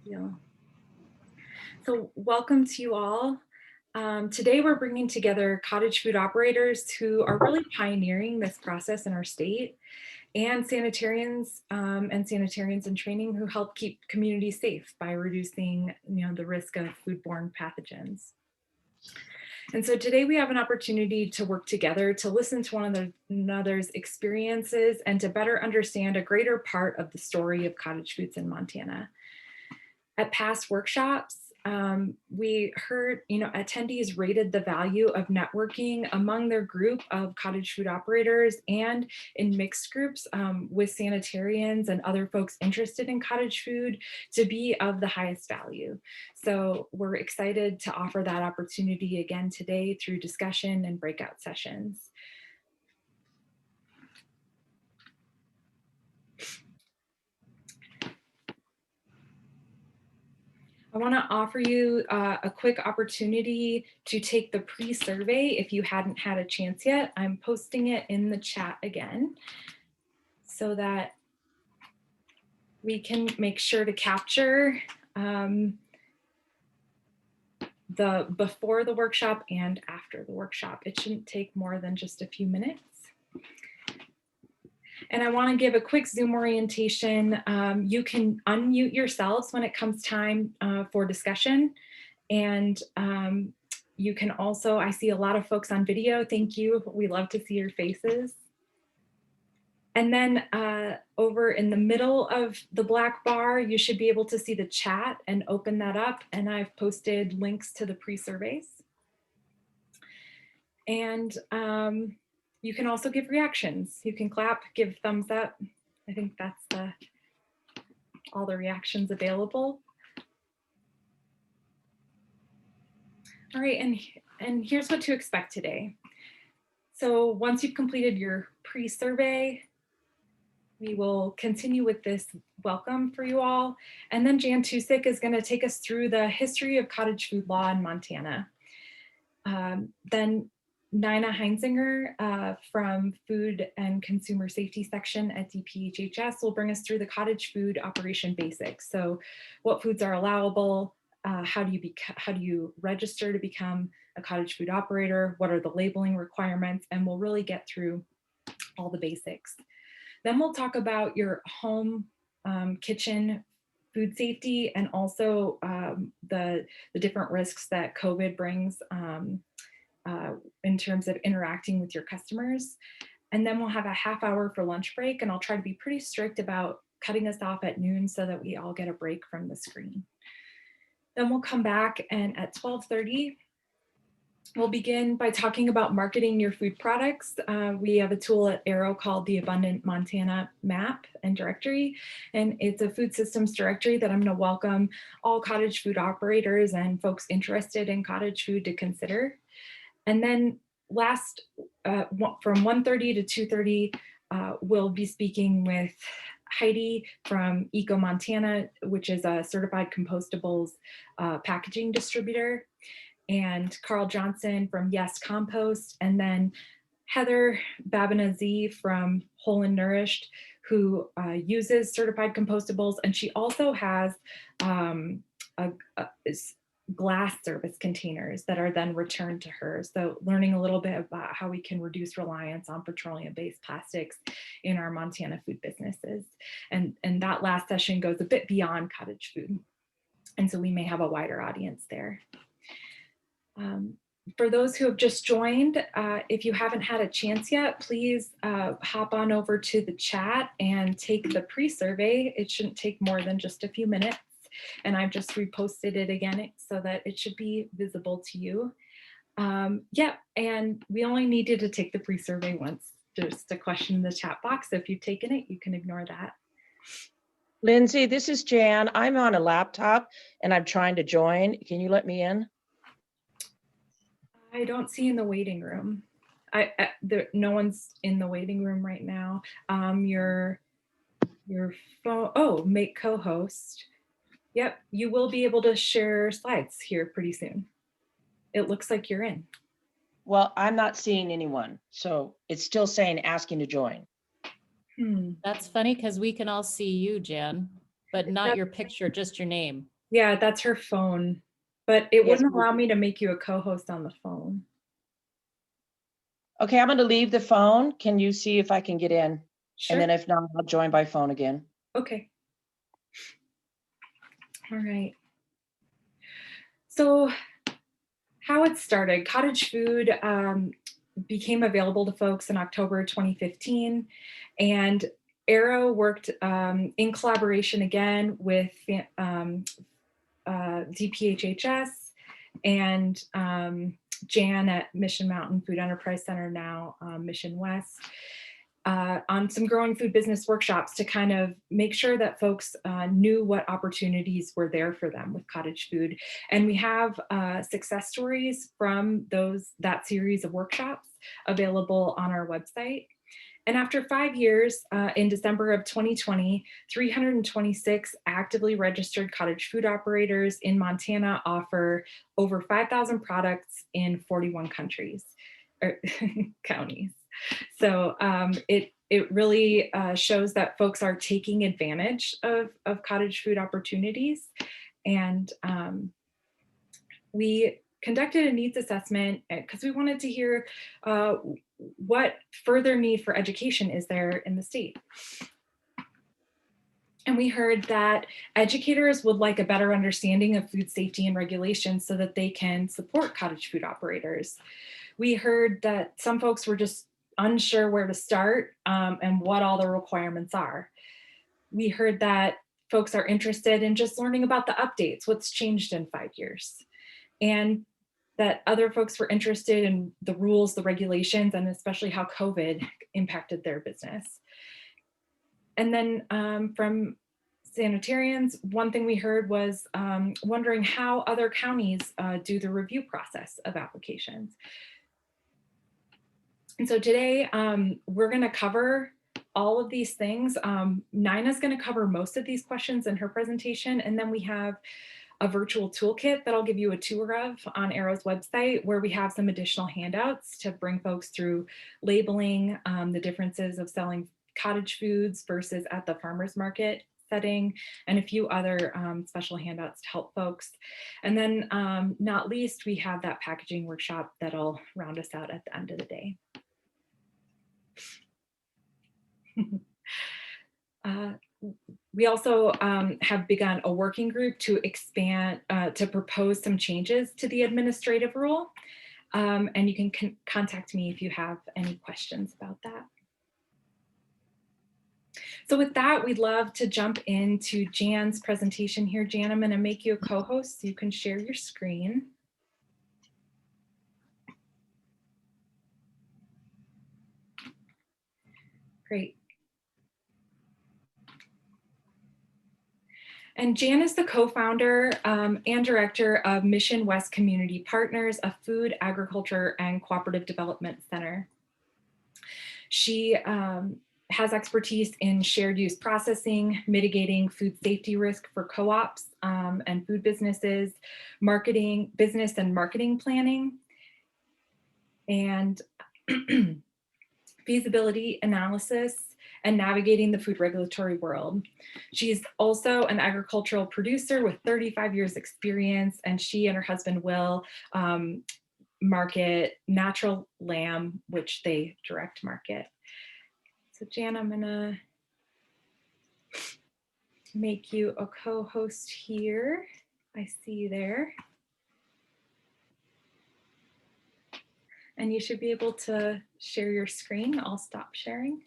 Yeah. So welcome to you all. Today we're bringing together cottage food operators who are really pioneering this process in our state, and sanitarians in training who help keep communities safe by reducing, the risk of foodborne pathogens. And so today we have an opportunity to work together to listen to one another's experiences and to better understand a greater part of the story of cottage foods in Montana. At past workshops, we heard, attendees rated the value of networking among their group of cottage food operators and in mixed groups with sanitarians and other folks interested in cottage food to be of the highest value. So we're excited to offer that opportunity again today through discussion and breakout sessions. I want to offer you a quick opportunity to take the pre-survey if you hadn't had a chance yet. I'm posting it in the chat again so that we can make sure to capture the before the workshop and after the workshop. It shouldn't take more than just a few minutes. And I want to give a quick Zoom orientation. You can unmute yourselves when it comes time for discussion. And you can also, I see a lot of folks on video. Thank you. We love to see your faces. And then over in the middle of the black bar, you should be able to see the chat and open that up. And I've posted links to the pre-surveys. And you can also give reactions. You can clap, give thumbs up. I think that's all the reactions available. All right, and here's what to expect today. So once you've completed your pre-survey, we will continue with this welcome for you all. And then Jan.Tusick is going to take us through the history of cottage food law in Montana. Then Nina Heinzinger from Food and Consumer Safety Section at DPHHS will bring us through the cottage food operation basics. So what foods are allowable, how do you register to become a cottage food operator, what are the labeling requirements, and we'll really get through all the basics. Then we'll talk about your home kitchen food safety and also the different risks that COVID brings in terms of interacting with your customers. And then we'll have a half hour for lunch break, and I'll try to be pretty strict about cutting us off at noon so that we all get a break from the screen. Then we'll come back, and at 12:30, we'll begin by talking about marketing your food products. We have a tool at AERO called the Abundant Montana Map and Directory, and it's a food systems directory that I'm going to welcome all cottage food operators and folks interested in cottage food to consider. And then last, from 1:30 to 2:30, we'll be speaking with Heidi from EcoMontana, which is a certified compostables packaging distributor, and Carl Johnson from Yes Compost, and then Heather Babinazi from Whole and Nourished, who uses certified compostables, and she also has glass service containers that are then returned to her. So learning a little bit about how we can reduce reliance on petroleum-based plastics in our Montana food businesses. And that last session goes a bit beyond cottage food. And so we may have a wider audience there. For those who have just joined, if you haven't had a chance yet, please hop on over to the chat and take the pre-survey. It shouldn't take more than just a few minutes. And I've just reposted it again so that it should be visible to you. Yeah, and we only needed to take the pre-survey once, just a question in the chat box. So if you've taken it, you can ignore that. Lindsay, this is Jan. I'm on a laptop and I'm trying to join. Can you let me in? I don't see in the waiting room. No one's in the waiting room right now. Your phone, oh, make co-host. Yep, you will be able to share slides here pretty soon. It looks like you're in. Well, I'm not seeing anyone, so it's still saying asking to join. That's funny because we can all see you, Jan, but not your picture, just your name. Yeah, that's her phone, but it Yes. wouldn't allow me to make you a co-host on the phone. Okay, I'm going to leave the phone. Can you see if I can get in? And then Sure. if not, I'll join by phone again. Okay. All right. So how it started, cottage food became available to folks in October 2015, and AERO worked in collaboration again with DPHHS and Jan at Mission Mountain Food Enterprise Center, now Mission West, on some growing food business workshops to kind of make sure that folks knew what opportunities were there for them with cottage food. And we have success stories from that series of workshops available on our website. And after 5 years, in December of 2020, 326 actively registered cottage food operators in Montana offer over 5,000 products in 41 countries or counties. So it really shows that folks are taking advantage of cottage food opportunities. And we conducted a needs assessment because we wanted to hear what further need for education is there in the state. And we heard that educators would like a better understanding of food safety and regulations so that they can support cottage food operators. We heard that some folks were just unsure where to start and what all the requirements are. We heard that folks are interested in just learning about the updates, what's changed in 5 years. And that other folks were interested in the rules, the regulations, and especially how COVID impacted their business. And then from sanitarians, one thing we heard was wondering how other counties do the review process of applications. And so today we're going to cover all of these things. Nina's going to cover most of these questions in her presentation, and then we have a virtual toolkit that I'll give you a tour of on AERO's website, where we have some additional handouts to bring folks through labeling, the differences of selling cottage foods versus at the farmer's market setting, and a few other special handouts to help folks. And then not least, we have that packaging workshop that'll round us out at the end of the day. We also have begun a working group to expand, to propose some changes to the administrative rule. And you can contact me if you have any questions about that. So with that, we'd love to jump into Jan's presentation here. Jan, I'm gonna make you a co-host so you can share your screen. Great. And Jan is the co-founder and director of Mission West Community Partners, a food, agriculture, and cooperative development center. She has expertise in shared use processing, mitigating food safety risk for co-ops and food businesses, marketing, business and marketing planning, and feasibility analysis, and navigating the food regulatory world. She's also an agricultural producer with 35 years experience, and she and her husband Will market natural lamb, which they direct market. So Jan, I'm gonna make you a co-host here. I see you there. And you should be able to share your screen. I'll stop sharing.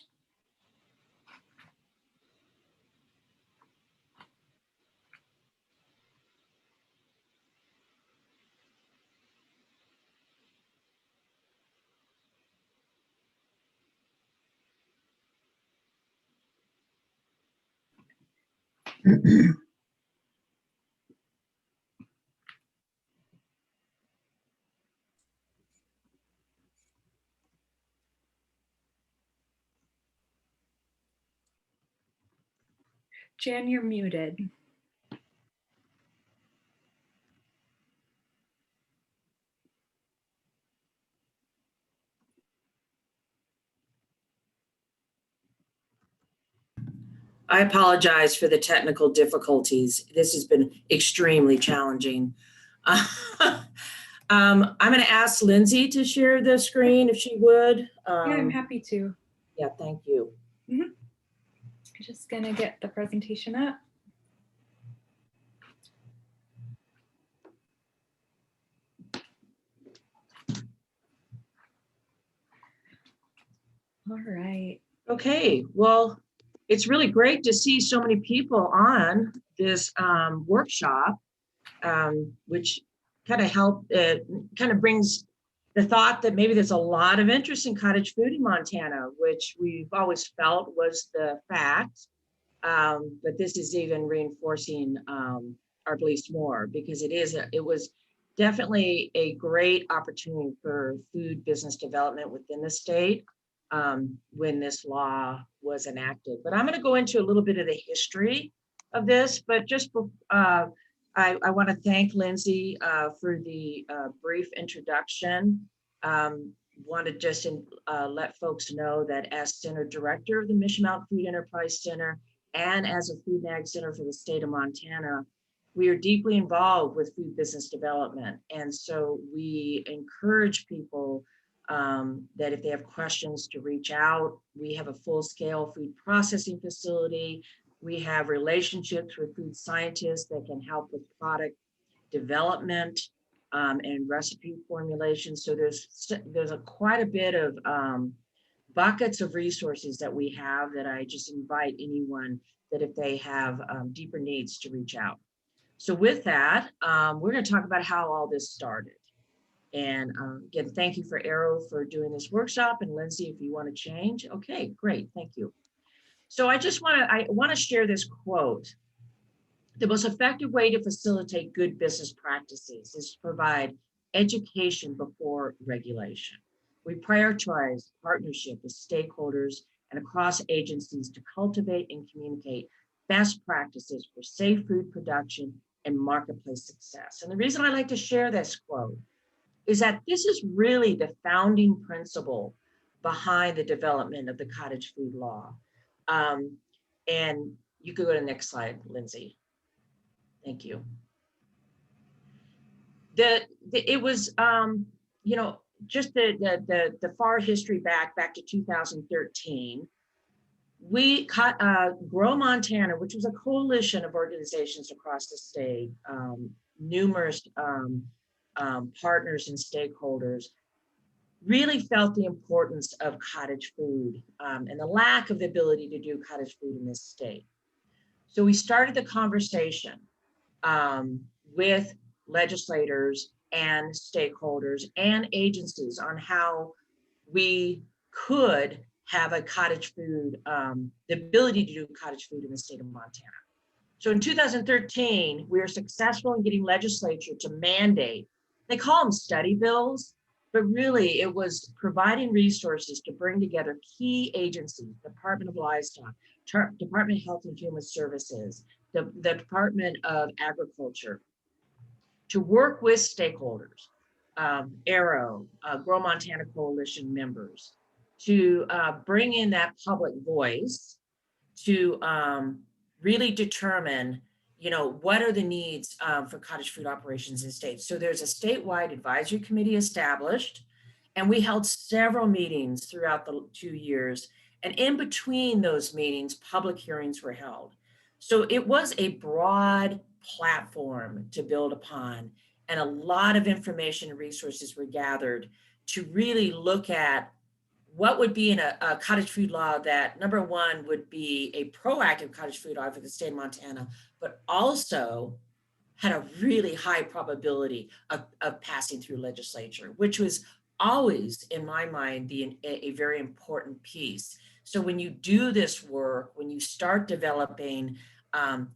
Jan, you're muted. I apologize for the technical difficulties. This has been extremely challenging. I'm going to ask Lindsay to share the screen if she would. Yeah, I'm happy to. Yeah, thank you. I'm just gonna get the presentation up. All right. Okay, well, it's really great to see so many people on this workshop, which kind of brings the thought that maybe there's a lot of interest in cottage food in Montana, which we've always felt was the fact. But this is even reinforcing our beliefs more, because it was definitely a great opportunity for food business development within the state when this law was enacted. But I'm going to go into a little bit of the history of this, but just I want to thank Lindsay for the brief introduction. Want to just let folks know that as Center Director of the Mission Mountain Food Enterprise Center and as a Food and Ag Center for the state of Montana, we are deeply involved with food business development. And so we encourage people that if they have questions to reach out. We have a full-scale food processing facility. We have relationships with food scientists that can help with product development and recipe formulation. So there's quite a bit of buckets of resources that we have that I just invite anyone that if they have deeper needs to reach out. So with that, we're going to talk about how all this started. And again, thank you for AERO for doing this workshop. And Lindsay, if you want to change, okay, great, thank you. So I want to share this quote. The most effective way to facilitate good business practices is to provide education before regulation. We prioritize partnership with stakeholders and across agencies to cultivate and communicate best practices for safe food production and marketplace success. And the reason I like to share this quote is that this is really the founding principle behind the development of the cottage food law. And you could go to the next slide, Lindsay. Thank you. It was, just the far history back to 2013. We Grow Montana, which was a coalition of organizations across the state, numerous partners and stakeholders, really felt the importance of cottage food and the lack of the ability to do cottage food in this state. So we started the conversation with legislators and stakeholders and agencies on how we could have a cottage food, the ability to do cottage food in the state of Montana. So in 2013, we were successful in getting legislature to mandate, they call them study bills, but really it was providing resources to bring together key agencies, Department of Livestock, Department of Health and Human Services, the Department of Agriculture, to work with stakeholders, AERO, Grow Montana Coalition members, to bring in that public voice to really determine, what are the needs for cottage food operations in states. So there's a statewide advisory committee established, and we held several meetings throughout the 2 years. And in between those meetings, public hearings were held. So it was a broad platform to build upon, and a lot of information and resources were gathered to really look at what would be in a cottage food law that, number one, would be a proactive cottage food law for the state of Montana, but also had a really high probability of passing through legislature, which was always, in my mind, a very important piece. So when you do this work, when you start developing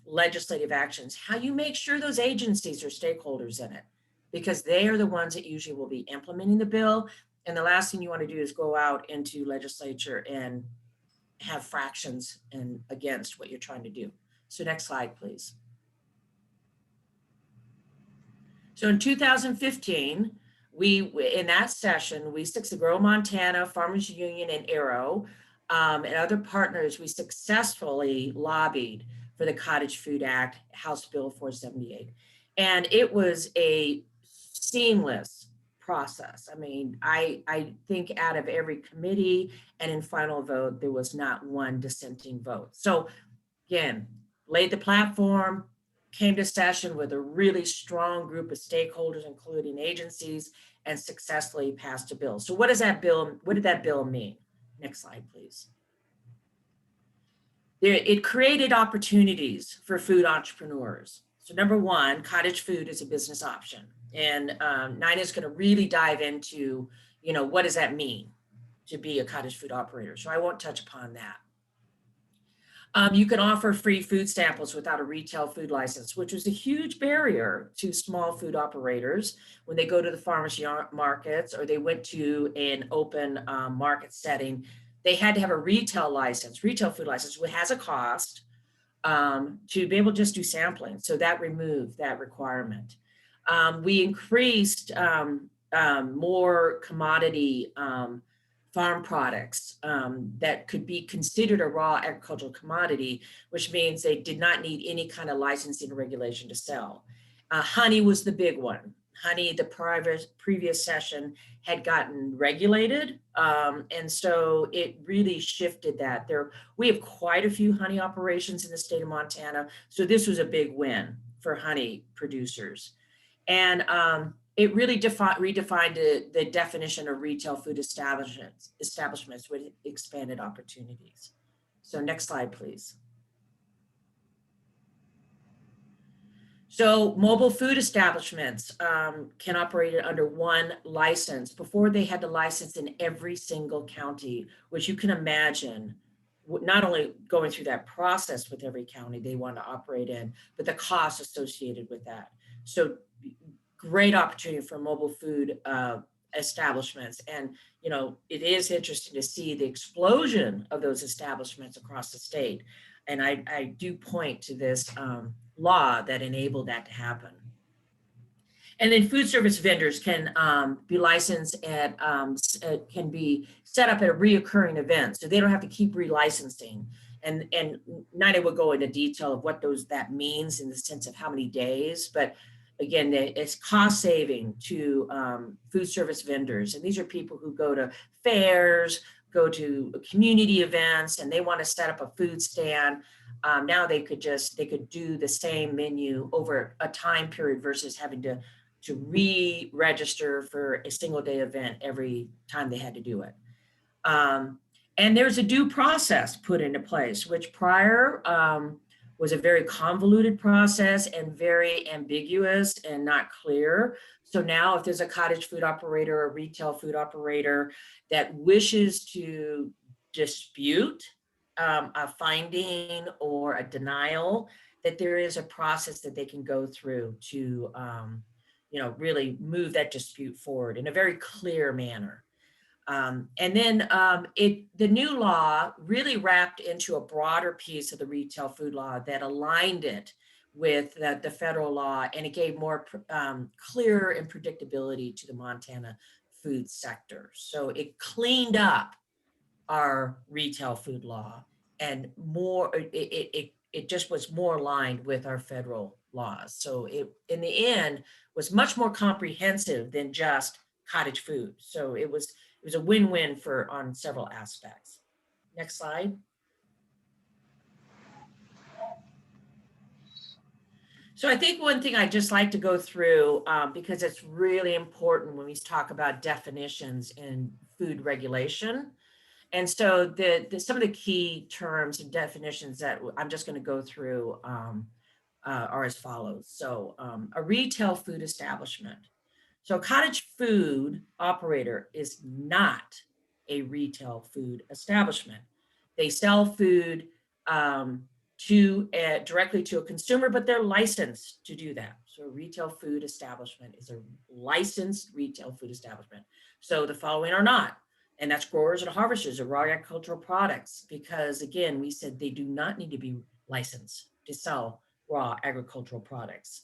legislative actions, how you make sure those agencies are stakeholders in it, because they are the ones that usually will be implementing the bill. And the last thing you want to do is go out into legislature and have fractions and against what you're trying to do. So next slide, please. So in 2015, in that session, we, the Grow Montana, Farmers Union, and AERO, and other partners, we successfully lobbied for the Cottage Food Act, House Bill 478. And it was a seamless process. I mean, I think out of every committee and in final vote, there was not one dissenting vote. So again, laid the platform, came to session with a really strong group of stakeholders, including agencies, and successfully passed a bill. So what did that bill mean? Next slide, please. It created opportunities for food entrepreneurs. So number one, cottage food is a business option. And Nina's going to really dive into, what does that mean to be a cottage food operator? So I won't touch upon that. You can offer free food samples without a retail food license, which was a huge barrier to small food operators when they go to the farmers markets or they went to an open market setting. They had to have a retail food license, which has a cost to be able to just do sampling. So that removed that requirement. We increased more commodity farm products that could be considered a raw agricultural commodity, which means they did not need any kind of licensing or regulation to sell. Honey was the big one. Honey, the previous session had gotten regulated. And so it really shifted that. We have quite a few honey operations in the state of Montana. So this was a big win for honey producers. And it really redefined the definition of retail food establishments with expanded opportunities. So next slide, please. So mobile food establishments can operate under one license. Before, they had to license in every single county, which you can imagine, not only going through that process with every county they want to operate in, but the costs associated with that. So great opportunity for mobile food establishments. And, it is interesting to see the explosion of those establishments across the state. And I do point to this law that enabled that to happen. And then food service vendors can be licensed at, can be set up at a reoccurring event. So they don't have to keep relicensing. And Nina will go into detail of what that means in the sense of how many days, but again, it's cost saving to food service vendors. And these are people who go to fairs, go to community events, and they want to set up a food stand. Now they could do the same menu over a time period versus having to re-register for a single day event every time they had to do it. And there's a due process put into place, which prior was a very convoluted process and very ambiguous and not clear. So now if there's a cottage food operator or retail food operator that wishes to dispute a finding or a denial, that there is a process that they can go through to really move that dispute forward in a very clear manner. And then the new law really wrapped into a broader piece of the retail food law that aligned it with the federal law, and it gave more clear and predictability to the Montana food sector. So it cleaned up our retail food law and more, it just was more aligned with our federal laws. So it, in the end, was much more comprehensive than just cottage food. So it was a win-win on several aspects. Next slide. So I think one thing I'd just like to go through, because it's really important when we talk about definitions in food regulation. And so some of the key terms and definitions that I'm just going to go through are as follows. So a retail food establishment. So a cottage food operator is not a retail food establishment. They sell food directly to a consumer, but they're licensed to do that. So a retail food establishment is a licensed retail food establishment. So the following are not, and that's growers and harvesters of raw agricultural products, because again, we said they do not need to be licensed to sell raw agricultural products.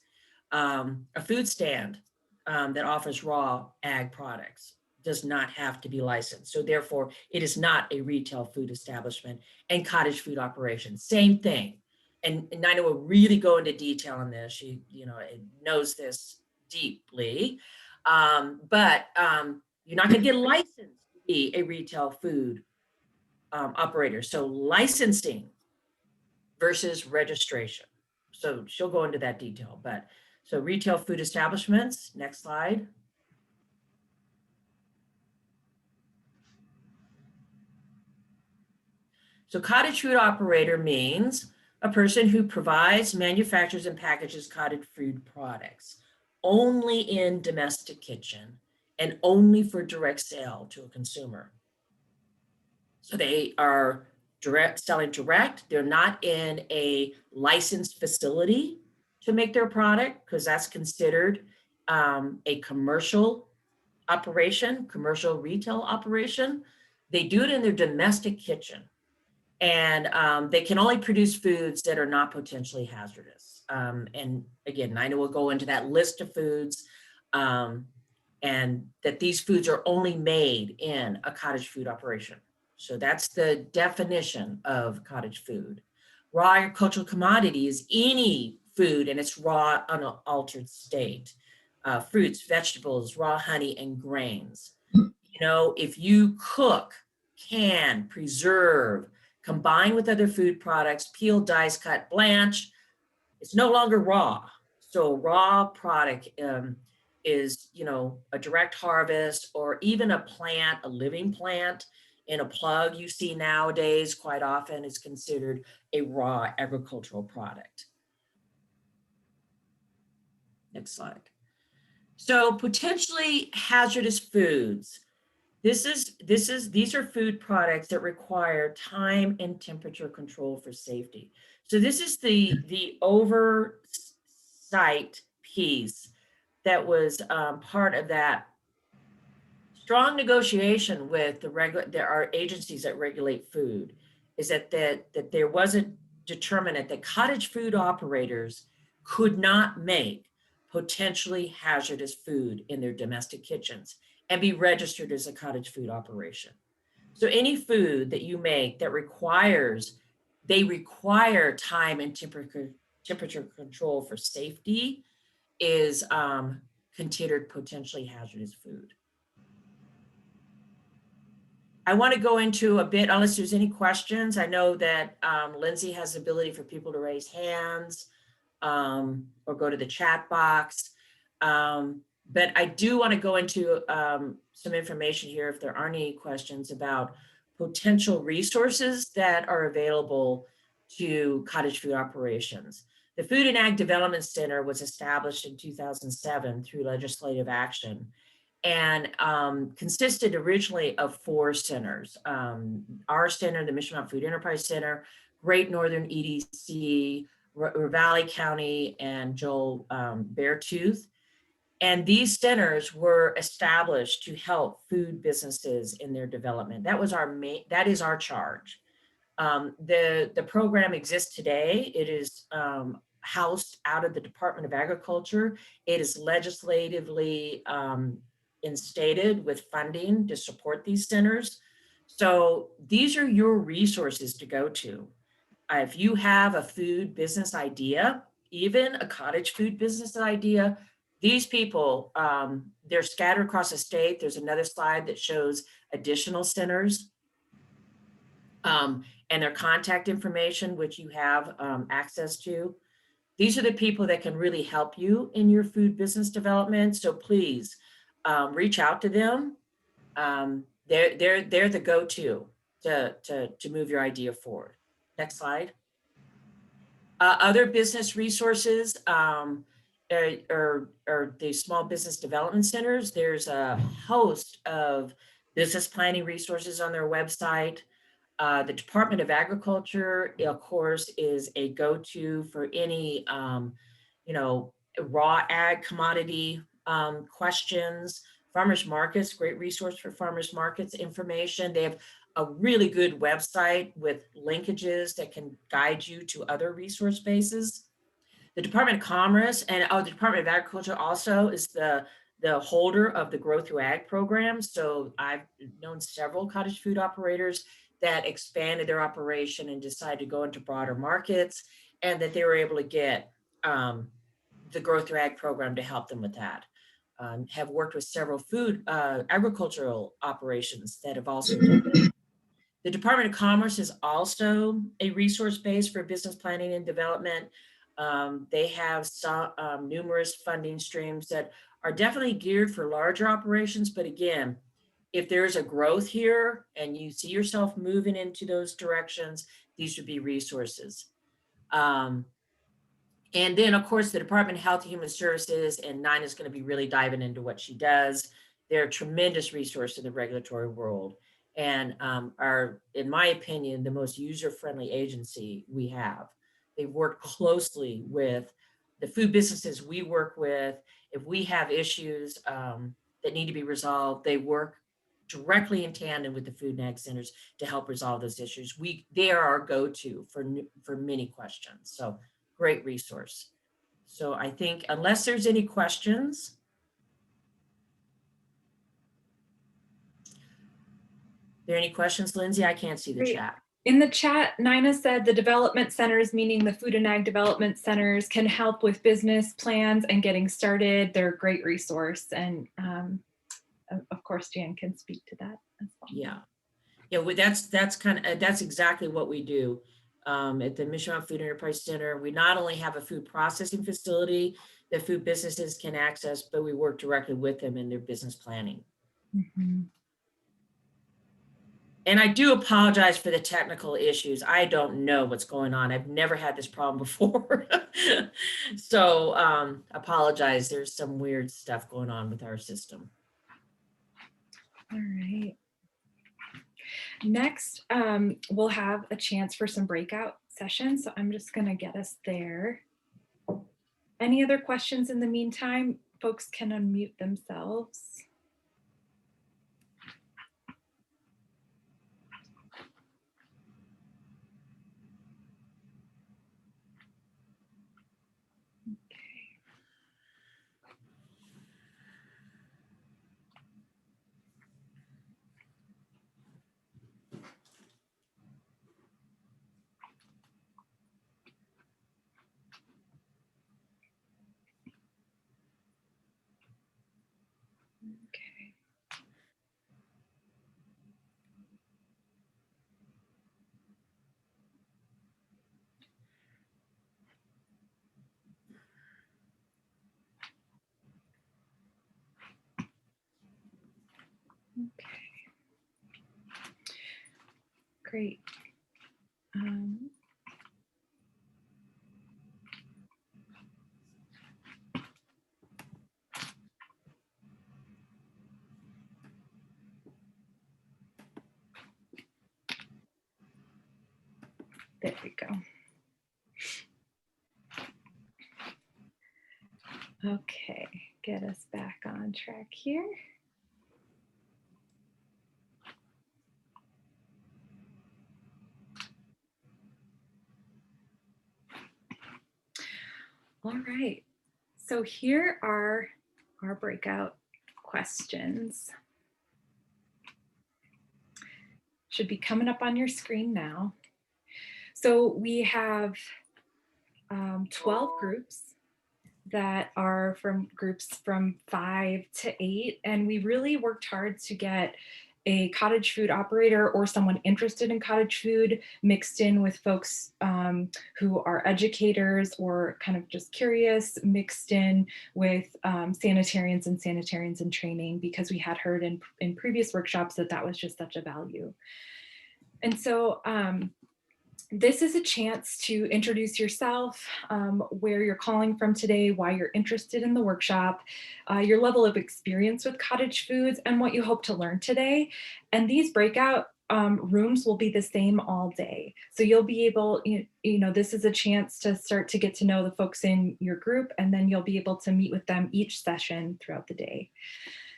A food stand that offers raw ag products does not have to be licensed. So therefore, it is not a retail food establishment. And cottage food operations, same thing. And Nina will really go into detail on this. She, knows this deeply. But you're not going to get licensed to be a retail food operator. So licensing versus registration. So she'll go into that detail. But so retail food establishments, next slide. So cottage food operator means a person who provides, manufactures, and packages cottage food products only in domestic kitchen and only for direct sale to a consumer. So they are selling direct. They're not in a licensed facility to make their product because that's considered a commercial operation, commercial retail operation. They do it in their domestic kitchen. And they can only produce foods that are not potentially hazardous. And again, Nina will go into that list of foods and that these foods are only made in a cottage food operation. So that's the definition of cottage food. Raw agricultural commodity is any food in its raw, unaltered state. Fruits, vegetables, raw honey, and grains. If you cook, can, preserve, combine with other food products, peel, dice, cut, blanch, it's no longer raw. So raw product is, a direct harvest or even a plant, a living plant in a plug you see nowadays quite often is considered a raw agricultural product. Next slide. So potentially hazardous foods. These are food products that require time and temperature control for safety. So this is the oversight piece that was part of that strong negotiation with there are agencies that regulate food, is that there was a determinant that cottage food operators could not make potentially hazardous food in their domestic kitchens and be registered as a cottage food operation. So any food that you make that require time and temperature control for safety is considered potentially hazardous food. I want to go into a bit, unless there's any questions. I know that Lindsay has the ability for people to raise hands or go to the chat box. But I do want to go into some information here if there aren't any questions about potential resources that are available to cottage food operations. The Food and Ag Development Center was established in 2007 through legislative action and consisted originally of 4 centers. Our center, the Mission Mountain Food Enterprise Center, Great Northern EDC, Ravalli County, and Joel Beartooth. And these centers were established to help food businesses in their development. That is our charge. The program exists today. It is housed out of the Department of Agriculture. It is legislatively instated with funding to support these centers. So these are your resources to go to. If you have a food business idea, even a cottage food business idea, these people, they're scattered across the state. There's another slide that shows additional centers and their contact information, which you have access to. These are the people that can really help you in your food business development. So please reach out to them. They're the go-to to move your idea forward. Next slide. Other business resources are the small business development centers. There's a host of business planning resources on their website. The Department of Agriculture, of course, is a go-to for any, raw ag commodity questions. Farmers markets, great resource for farmers markets information. They have a really good website with linkages that can guide you to other resource bases. The Department of Commerce and the Department of Agriculture also is the the holder of the Grow Through Ag program. So I've known several cottage food operators that expanded their operation and decided to go into broader markets, and that they were able to get the Grow Through Ag program to help them with that. Have worked with several food agricultural operations that have also done it. The Department of Commerce is also a resource base for business planning and development. They have some, numerous funding streams that are definitely geared for larger operations. But again, if there's a growth here and you see yourself moving into those directions, these would be resources. And then, of course, the Department of Health and Human Services, and Nina is going to be really diving into what she does. They're a tremendous resource in the regulatory world, and are, in my opinion, the most user-friendly agency we have. They've worked closely with the food businesses we work with. If we have issues that need to be resolved, they work directly in tandem with the food and ag centers to help resolve those issues. They are our go-to for many questions. So great resource. So I think, unless there's any questions. Are there any questions, Lindsay? I can't see the Great. chat. In the chat, Nina said the development centers, meaning the food and ag development centers, can help with business plans and getting started. They're a great resource. And of course, Jan can speak to that as well. Yeah. Yeah, well, that's exactly what we do. At the Mission Mountain Food Enterprise Center, we not only have a food processing facility that food businesses can access, but we work directly with them in their business planning. Mm-hmm. And I do apologize for the technical issues. I don't know what's going on. I've never had this problem before. So apologize. There's some weird stuff going on with our system. All right. Next, we'll have a chance for some breakout sessions. So I'm just going to get us there. Any other questions in the meantime? Folks can unmute themselves. Okay. Okay. Great. There we go. Okay, get us back on track here. All right, so here are our breakout questions. Should be coming up on your screen now. So we have 12 groups that are from groups from 5 to 8, and we really worked hard to get a cottage food operator or someone interested in cottage food mixed in with folks who are educators or kind of just curious, mixed in with sanitarians in training, because we had heard in previous workshops that that was just such a value. And so this is a chance to introduce yourself, where you're calling from today, why you're interested in the workshop, your level of experience with cottage foods, and what you hope to learn today. And these breakout rooms will be the same all day. So you'll be able, you know, this is a chance to start to get to know the folks in your group, and then you'll be able to meet with them each session throughout the day.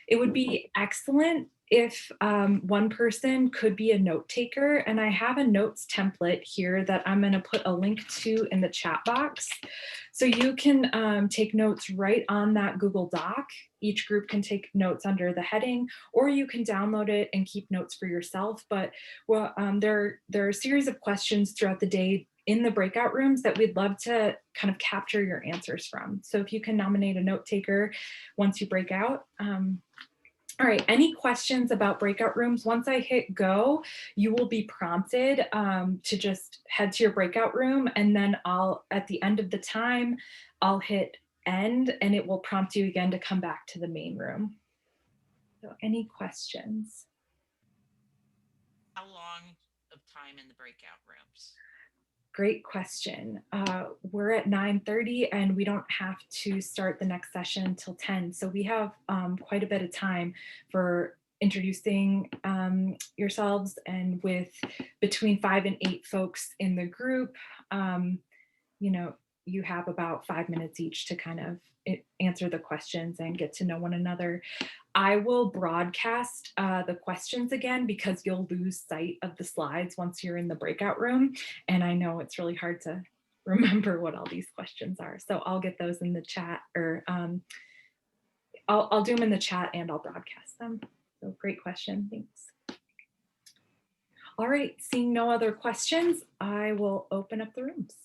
It would be excellent if one person could be a note taker, and I have a notes template here that I'm going to put a link to in the chat box. So you can take notes right on that Google Doc. Each group can take notes under the heading, or you can download it and keep notes for yourself. But well, there are a series of questions throughout the day in the breakout rooms that we'd love to kind of capture your answers from. So if you can nominate a note taker once you break out. All right, any questions about breakout rooms? Once I hit go, you will be prompted to just head to your breakout room, and then at the end of the time, I'll hit end and it will prompt you again to come back to the main room. So any questions? How long of time in the breakout rooms? Great question. We're at 9:30 and we don't have to start the next session until 10. So we have quite a bit of time for introducing yourselves, and with between 5 and 8 folks in the group, you know, you have about 5 minutes each to kind of answer the questions and get to know one another. I will broadcast the questions again because you'll lose sight of the slides once you're in the breakout room. And I know it's really hard to remember what all these questions are. So I'll get those in the chat, or I'll do them in the chat and I'll broadcast them. So great question, thanks. All right, seeing no other questions, I will open up the rooms.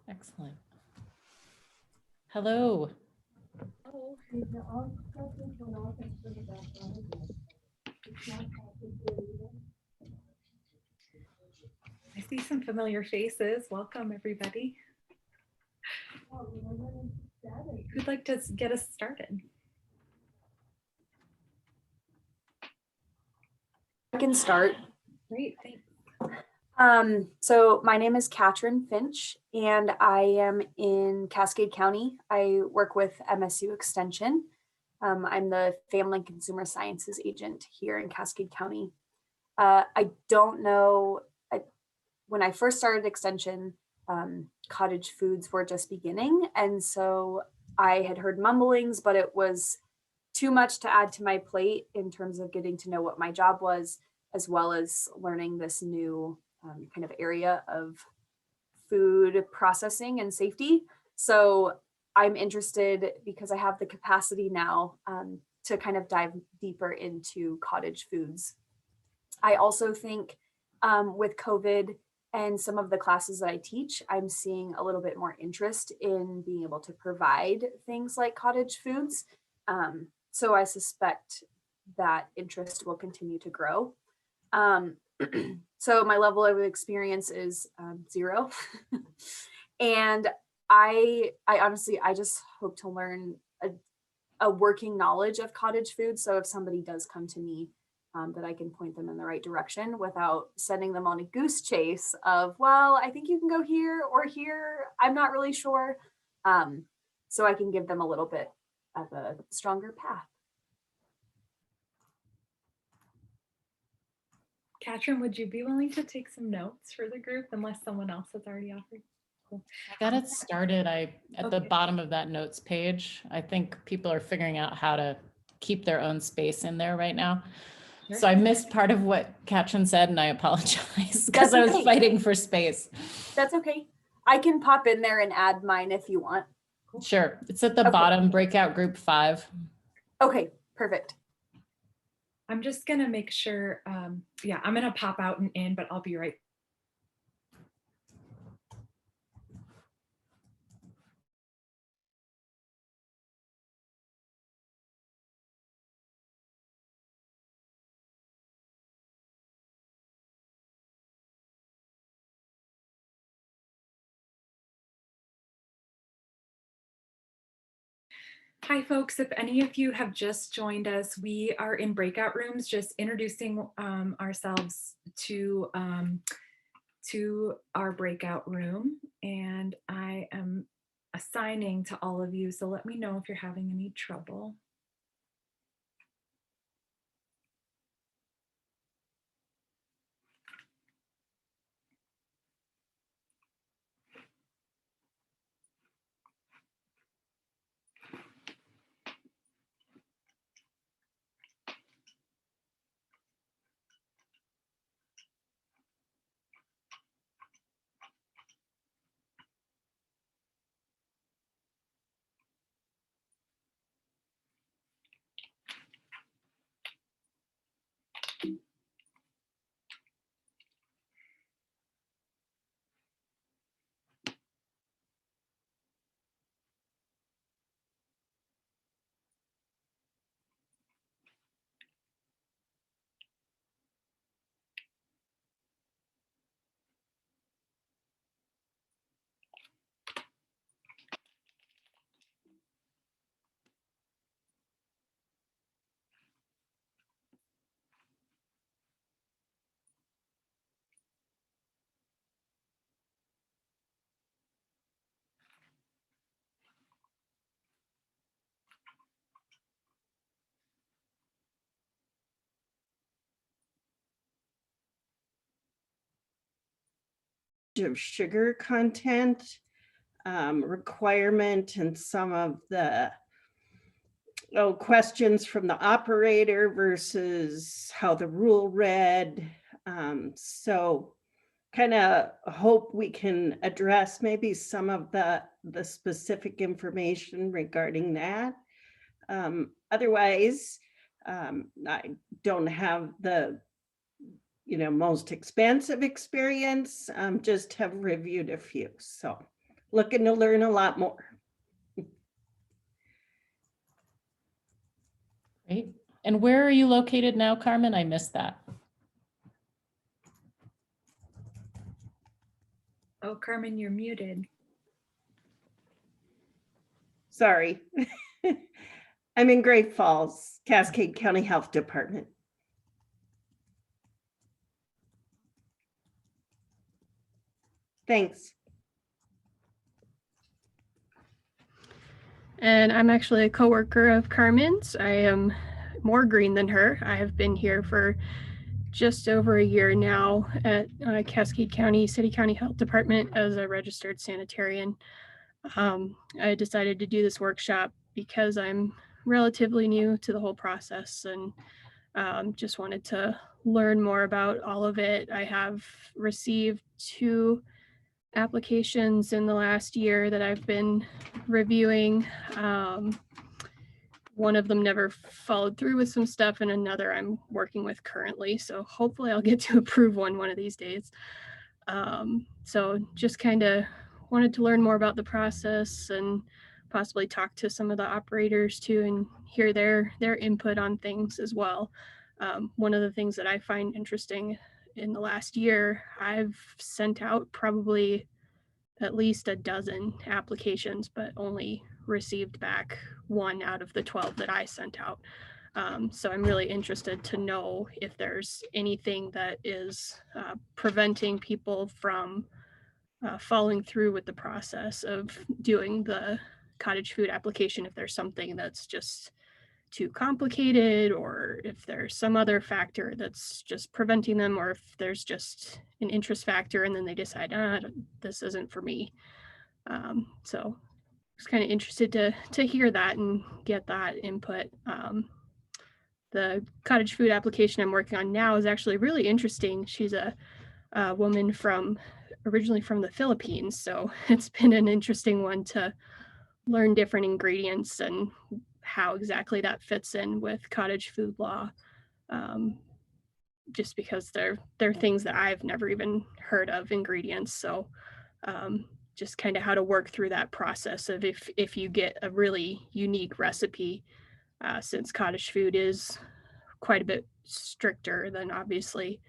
Excellent. Hello. Oh. I see some familiar faces. Welcome, everybody. Who'd like to get us started? I can start. Great, thanks. So my name is Katrin Finch, and I am in Cascade County. I work with MSU Extension. I'm the Family and Consumer Sciences agent here in Cascade County. I don't know, when I first started Extension, cottage foods were just beginning. And so I had heard mumblings, but it was too much to add to my plate in terms of getting to know what my job was, as well as learning this new kind of area of food processing and safety. So I'm interested because I have the capacity now to kind of dive deeper into cottage foods. I also think with COVID and some of the classes that I teach, I'm seeing a little bit more interest in being able to provide things like cottage foods. So I suspect that interest will continue to grow. So my level of experience is 0. And I honestly, I just hope to learn a working knowledge of cottage food. So if somebody does come to me, that I can point them in the right direction without sending them on a goose chase of, well, I think you can go here or here. I'm not really sure. So I can give them a little bit of a stronger path. Katrin, would you be willing to take some notes for the group unless someone else has already offered? I got it started. At the Okay. bottom of that notes page, I think people are figuring out how to keep their own space in there right now. Sure. So I missed part of what Katrin said, and I apologize because I was okay. fighting for space. That's okay. I can pop in there and add mine if you want. Sure. It's at the Okay. bottom, breakout group 5. Okay, perfect. I'm just gonna make sure, yeah, I'm gonna pop out and in, but I'll be right. Hi, folks. If any of you have just joined us, we are in breakout rooms, just introducing ourselves to our breakout room. And I am assigning to all of you. So let me know if you're having any trouble. Of sugar content requirement and some of the questions from the operator versus how the rule read. So kind of hope we can address maybe some of the specific information regarding that. Otherwise, I don't have the most expansive experience, just have reviewed a few. So looking to learn a lot more. Great. And where are you located now, Carmen? I missed that. Oh, Carmen, you're muted. Sorry. I'm in Great Falls, Cascade County Health Department. Thanks. And I'm actually a coworker of Carmen's. I am more green than her. I have been here for just over a year now at Cascade County City County Health Department as a registered sanitarian. I decided to do this workshop because I'm relatively new to the whole process and just wanted to learn more about all of it. I have received 2 applications in the last year that I've been reviewing. One of them never followed through with some stuff, and another I'm working with currently. So hopefully I'll get to approve one of these days. So just kind of wanted to learn more about the process and possibly talk to some of the operators too and hear their input on things as well. One of the things that I find interesting in the last year, I've sent out probably at least a dozen applications, but only received back 1 out of the 12 that I sent out. So I'm really interested to know if there's anything that is preventing people from following through with the process of doing the cottage food application, if there's something that's just too complicated, or if there's some other factor that's just preventing them, or if there's just an interest factor and then they decide, this isn't for me. So I was kind of interested to hear that and get that input. The cottage food application I'm working on now is actually really interesting. She's a woman originally from the Philippines. So it's been an interesting one to learn different ingredients and how exactly that fits in with cottage food law. Just because they're things that I've never even heard of, ingredients. So just kind of how to work through that process of if you get a really unique recipe, since cottage food is quite a bit stricter than obviously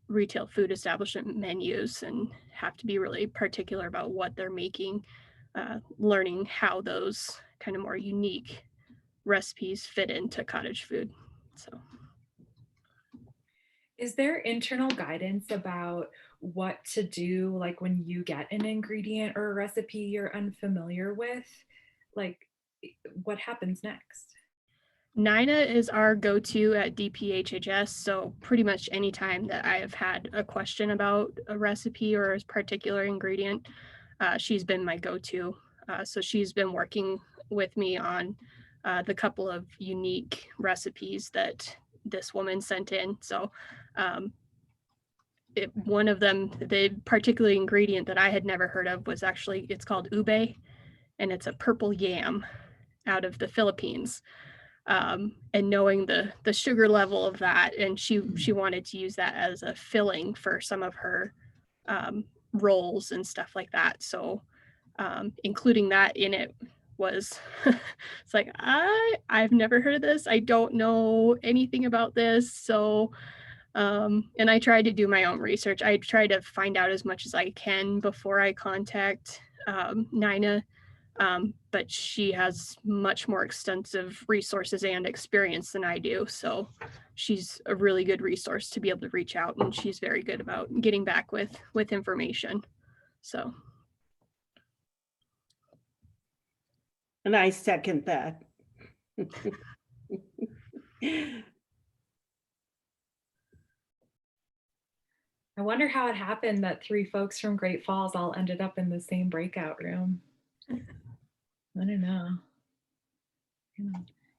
retail food establishment menus, and have to be really particular about what they're making, learning how those kind of more unique recipes fit into cottage food. So, is there internal guidance about what to do, like when you get an ingredient or a recipe you're unfamiliar with? Like, what happens next? Nina is our go-to at DPHHS. So pretty much anytime that I have had a question about a recipe or a particular ingredient, she's been my go-to. So she's been working with me on the couple of unique recipes that this woman sent in. So one of them, the particular ingredient that I had never heard of was actually, it's called ube, and it's a purple yam out of the Philippines. And knowing the sugar level of that, and she wanted to use that as a filling for some of her rolls and stuff like that. So including that in it was it's like, I've never heard of this. I don't know anything about this. So and I tried to do my own research. I try to find out as much as I can before I contact Nina. But she has much more extensive resources and experience than I do. So she's a really good resource to be able to reach out, and she's very good about getting back with information. So. And I second that. I wonder how it happened that 3 folks from Great Falls all ended up in the same breakout room. I don't know.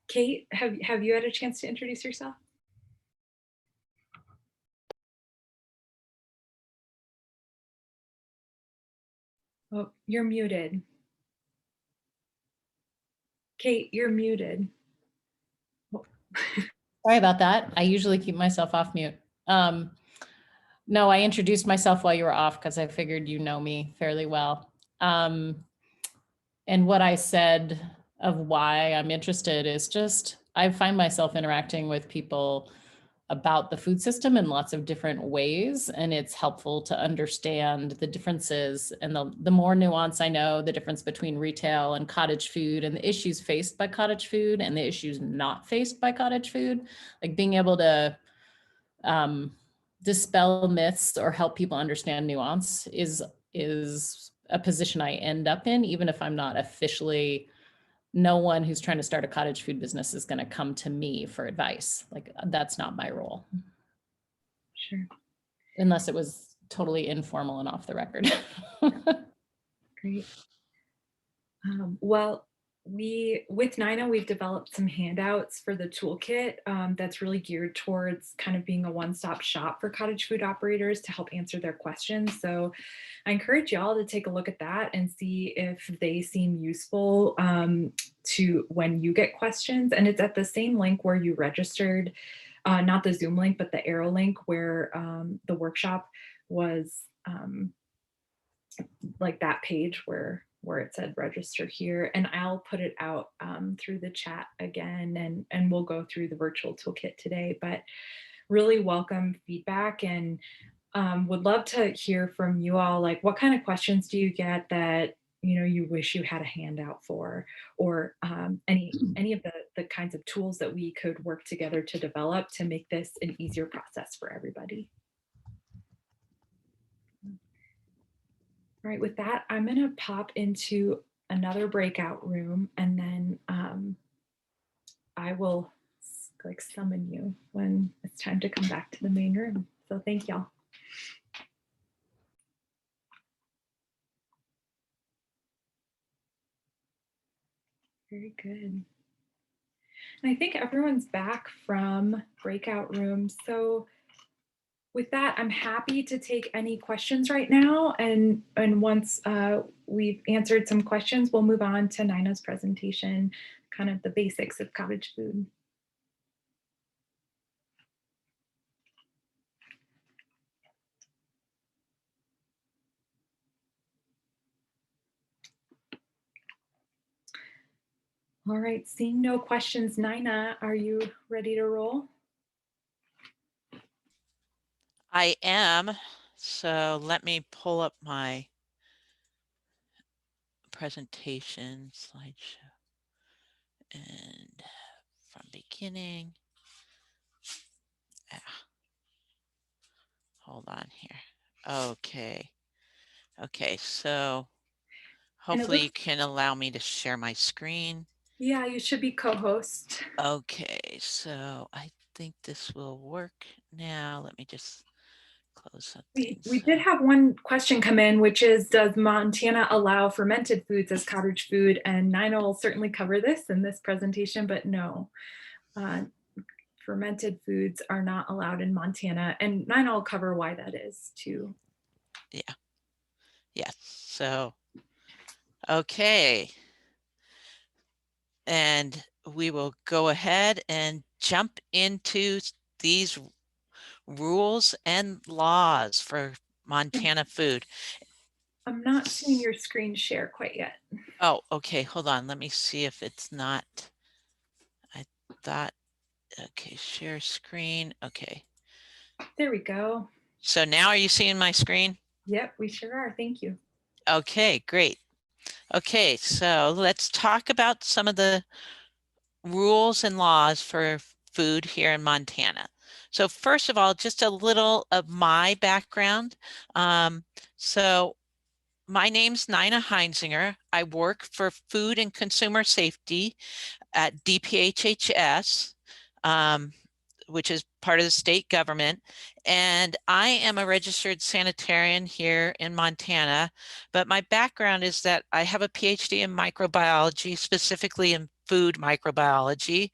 Kate, have you had a chance to introduce yourself? Oh, you're muted. Kate, you're muted. Sorry about that. I usually keep myself off mute. No, I introduced myself while you were off because I figured you know me fairly well. And what I said of why I'm interested is just, I find myself interacting with people about the food system in lots of different ways. And it's helpful to understand the differences, and the more nuance I know, the difference between retail and cottage food, and the issues faced by cottage food and the issues not faced by cottage food, like being able to dispel myths or help people understand nuance is a position I end up in, even if I'm not officially. No one who's trying to start a cottage food business is going to come to me for advice. Like, that's not my role. Sure. Unless it was totally informal and off the record. Great. Well, with Nina, we've developed some handouts for the toolkit that's really geared towards kind of being a one-stop shop for cottage food operators to help answer their questions. So I encourage y'all to take a look at that and see if they seem useful to when you get questions. And it's at the same link where you registered, not the Zoom link, but the AERO link where the workshop was, like that page where it said register here, and I'll put it out through the chat again, and we'll go through the virtual toolkit today. But really welcome feedback, and would love to hear from you all. Like, what kind of questions do you get that you wish you had a handout for, or any of the kinds of tools that we could work together to develop to make this an easier process for everybody. All right, with that, I'm going to pop into another breakout room, and then I will like summon you when it's time to come back to the main room. So thank y'all. Very good. And I think everyone's back from breakout rooms. So with that, I'm happy to take any questions right now. And once we've answered some questions, we'll move on to Nina's presentation, kind of the basics of cottage food. All right, seeing no questions, Nina, are you ready to roll? I am. So let me pull up my presentation slideshow. And from beginning. Hold on here. Okay. Okay, so hopefully you can allow me to share my screen. Yeah, you should be co-host. Okay, so I think this will work now. Let me just close something. We did have one question come in, which is, does Montana allow fermented foods as cottage food? And Nina will certainly cover this in this presentation, but no, fermented foods are not allowed in Montana. And Nina will cover why that is too. Yeah. Yes. So, okay. And we will go ahead and jump into these rules and laws for Montana food. I'm not seeing your screen share quite yet. Oh, okay. Hold on. Let me see if it's not. I thought, okay, share screen. Okay. There we go. So now are you seeing my screen? Yep, we sure are. Thank you. Okay, great. Okay, so let's talk about some of the rules and laws for food here in Montana. So first of all, just a little of my background. So my name's Nina Heinzinger. I work for Food and Consumer Safety at DPHHS, which is part of the state government. And I am a registered sanitarian here in Montana, but my background is that I have a PhD in microbiology, specifically in food microbiology.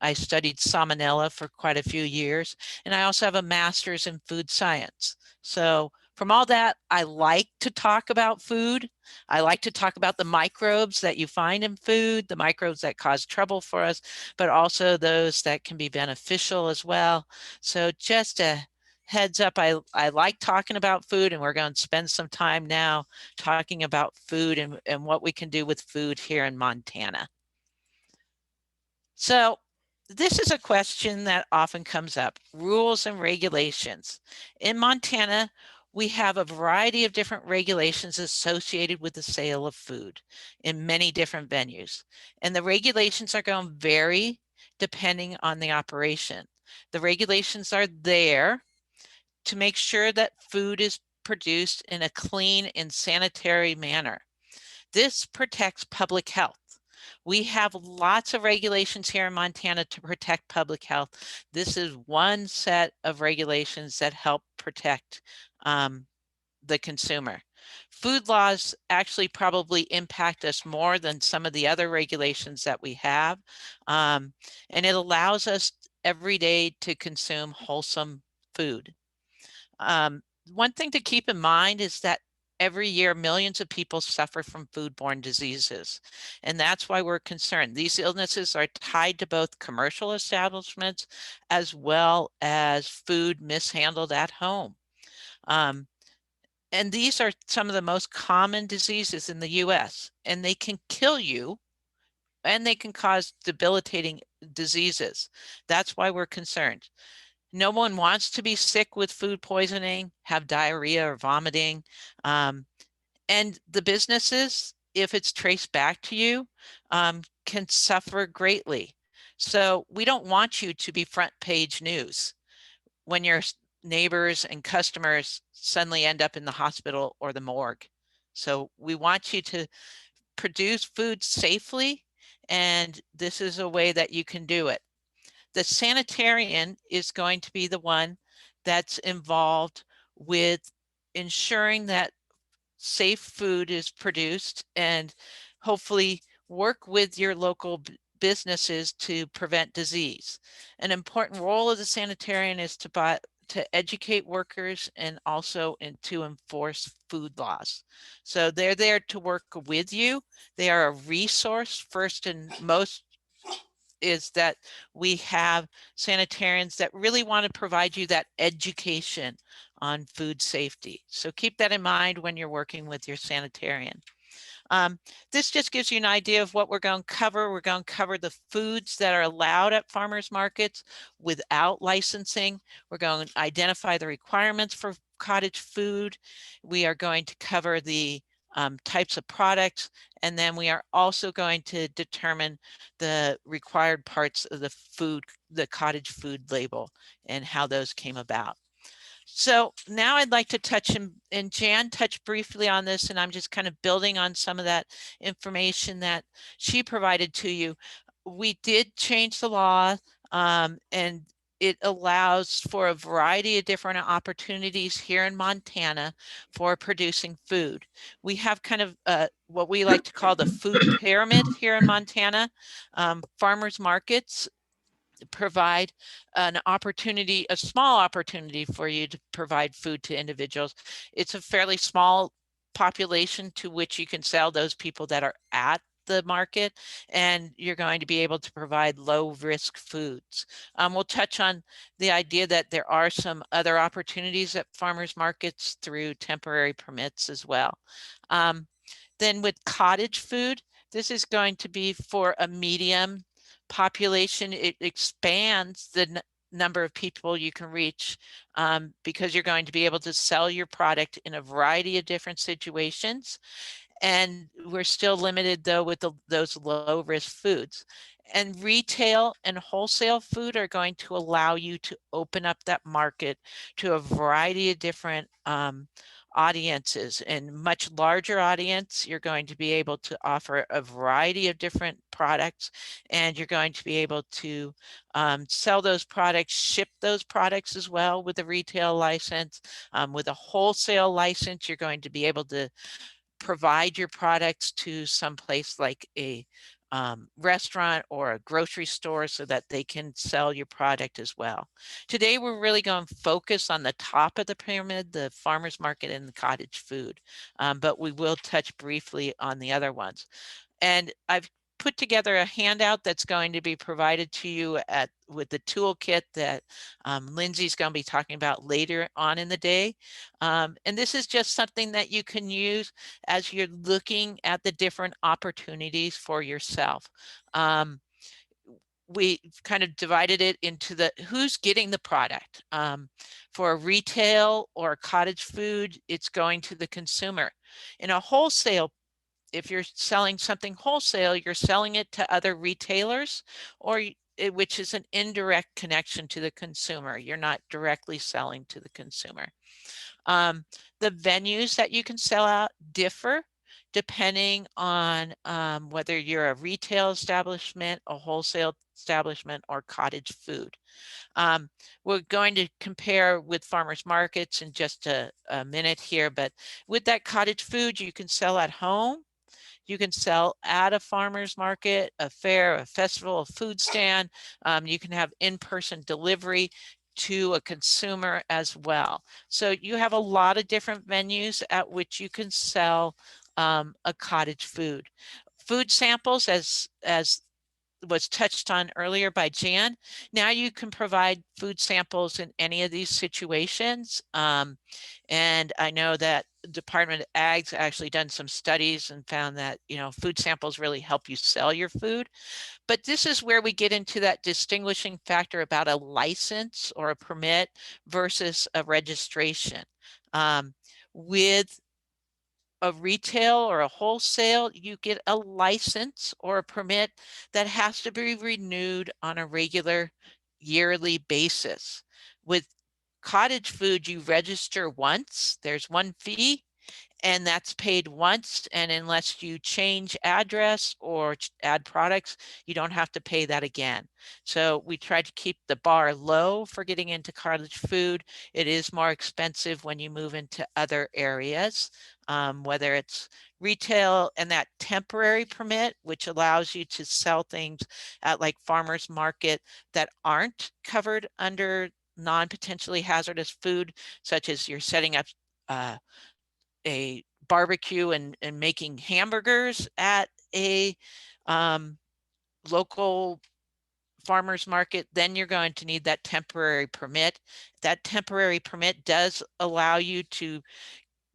I studied salmonella for quite a few years, and I also have a master's in food science. So from all that, I like to talk about food. I like to talk about the microbes that you find in food, the microbes that cause trouble for us, but also those that can be beneficial as well. So just a heads up, I like talking about food, and we're going to spend some time now talking about food and what we can do with food here in Montana. So this is a question that often comes up, rules and regulations. In Montana, we have a variety of different regulations associated with the sale of food in many different venues. And the regulations are going to vary depending on the operation. The regulations are there to make sure that food is produced in a clean and sanitary manner. This protects public health. We have lots of regulations here in Montana to protect public health. This is one set of regulations that help protect the consumer. Food laws actually probably impact us more than some of the other regulations that we have. And it allows us every day to consume wholesome food. One thing to keep in mind is that every year, millions of people suffer from foodborne diseases, and that's why we're concerned. These illnesses are tied to both commercial establishments as well as food mishandled at home. And these are some of the most common diseases in the US, and they can kill you, and they can cause debilitating diseases. That's why we're concerned. No one wants to be sick with food poisoning, have diarrhea or vomiting. And the businesses, if it's traced back to you, can suffer greatly. So we don't want you to be front page news when your neighbors and customers suddenly end up in the hospital or the morgue. So we want you to produce food safely and this is a way that you can do it. The Sanitarian is going to be the one that's involved with ensuring that safe food is produced and hopefully work with your local businesses to prevent disease. An important role of the Sanitarian is to educate workers and also to enforce food laws. So they're there to work with you. They are a resource. First and most is that we have sanitarians that really want to provide you that education on food safety. So keep that in mind when you're working with your sanitarian. This just gives you an idea of what we're going to cover. We're going to cover the foods that are allowed at farmers markets without licensing. We're going to identify the requirements for cottage food. We are going to cover the types of products, and then we are also going to determine the required parts of the food, the cottage food label, and how those came about. So now I'd like to touch, and Jan touched briefly on this, and I'm just kind of building on some of that information that she provided to you. We did change the law, and it allows for a variety of different opportunities here in Montana for producing food. We have kind of what we like to call the food pyramid here in Montana. Farmers markets provide an opportunity, a small opportunity for you to provide food to individuals. It's a fairly small population to which you can sell those people that are at the market, and you're going to be able to provide low risk foods. We'll touch on the idea that there are some other opportunities at farmers markets through temporary permits as well. Then with cottage food, this is going to be for a medium population. It expands the number of people you can reach because you're going to be able to sell your product in a variety of different situations. And we're still limited though with those low risk foods. And retail and wholesale food are going to allow you to open up that market to a variety of different audiences. And much larger audience, you're going to be able to offer a variety of different products, and you're going to be able to sell those products, ship those products as well with a retail license. With a wholesale license, you're going to be able to provide your products to some place like a restaurant or a grocery store so that they can sell your product as well. Today, we're really going to focus on the top of the pyramid, the farmers market and the cottage food, but we will touch briefly on the other ones. And I've put together a handout that's going to be provided to you with the toolkit that Lindsay's going to be talking about later on in the day. And this is just something that you can use as you're looking at the different opportunities for yourself. We kind of divided it into the who's getting the product. For retail or cottage food, it's going to the consumer. In a wholesale, if you're selling something wholesale, you're selling it to other retailers, or which is an indirect connection to the consumer. You're not directly selling to the consumer. The venues that you can sell out differ depending on whether you're a retail establishment, a wholesale establishment, or cottage food. We're going to compare with farmers markets in just a minute here, but with that cottage food, you can sell at home. You can sell at a farmer's market, a fair, a festival, a food stand. You can have in-person delivery to a consumer as well. So you have a lot of different venues at which you can sell a cottage food. Food samples, as was touched on earlier by Jan. Now you can provide food samples in any of these situations. And I know that Department of Ag's actually done some studies and found that, food samples really help you sell your food. But this is where we get into that distinguishing factor about a license or a permit versus a registration. With a retail or a wholesale, you get a license or a permit that has to be renewed on a regular yearly basis. With cottage food, you register once, there's one fee, and that's paid once, and unless you change address or add products, you don't have to pay that again. So we try to keep the bar low for getting into cottage food. It is more expensive when you move into other areas, whether it's retail and that temporary permit, which allows you to sell things at like farmers market that aren't covered under non-potentially hazardous food, such as you're setting up a barbecue and making hamburgers at a local farmers market, then you're going to need that temporary permit. That temporary permit does allow you to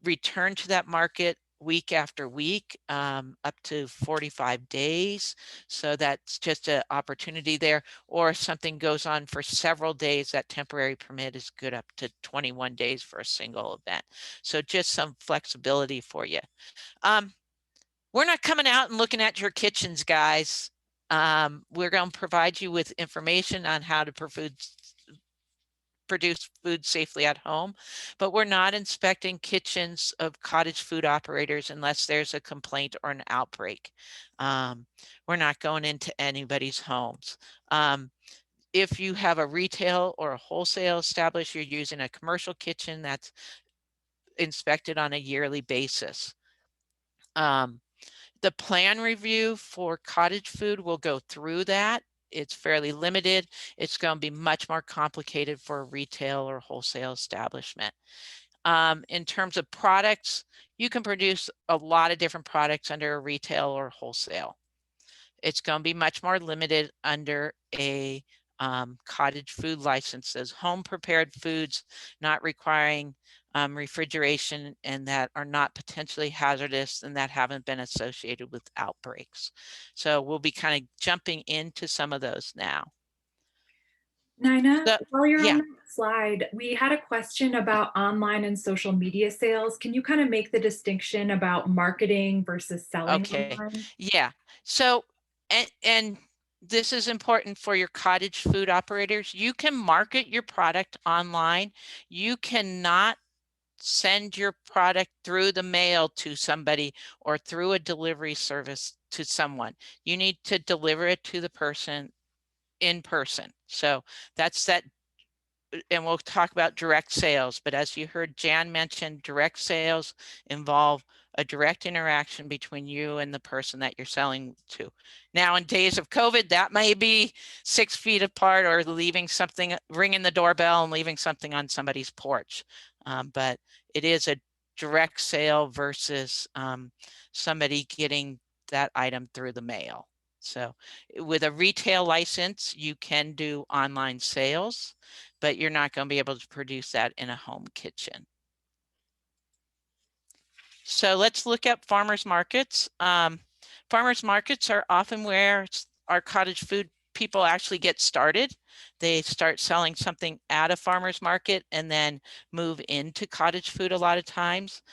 return to that market week after week, up to 45 days. So that's just an opportunity there. Or if something goes on for several days, that temporary permit is good up to 21 days for a single event. So just some flexibility for you. We're not coming out and looking at your kitchens, guys. We're going to provide you with information on how to produce food safely at home, but we're not inspecting kitchens of cottage food operators unless there's a complaint or an outbreak. We're not going into anybody's homes. If you have a retail or a wholesale established, you're using a commercial kitchen that's inspected on a yearly basis. The plan review for cottage food will go through that. It's fairly limited. It's going to be much more complicated for a retail or wholesale establishment. In terms of products, you can produce a lot of different products under a retail or wholesale. It's going to be much more limited under a cottage food licenses, home prepared foods not requiring refrigeration and that are not potentially hazardous and that haven't been associated with outbreaks. So we'll be kind of jumping into some of those now. Nina, So, while you're yeah. on that slide, we had a question about online and social media sales. Can you kind of make the distinction about marketing versus selling Okay. online? Yeah. So, and this is important for your cottage food operators. You can market your product online. You cannot send your product through the mail to somebody or through a delivery service to someone. You need to deliver it to the person in person. So that's that. And we'll talk about direct sales, but as you heard Jan mention, direct sales involve a direct interaction between you and the person that you're selling to. Now, in days of COVID, that may be 6 feet apart or leaving something, ringing the doorbell and leaving something on somebody's porch. But it is a direct sale versus somebody getting that item through the mail. So with a retail license, you can do online sales, but you're not going to be able to produce that in a home kitchen. So let's look at farmers markets. Farmers markets are often where our cottage food people actually get started. They start selling something at a farmer's market and then move into cottage food a lot of times.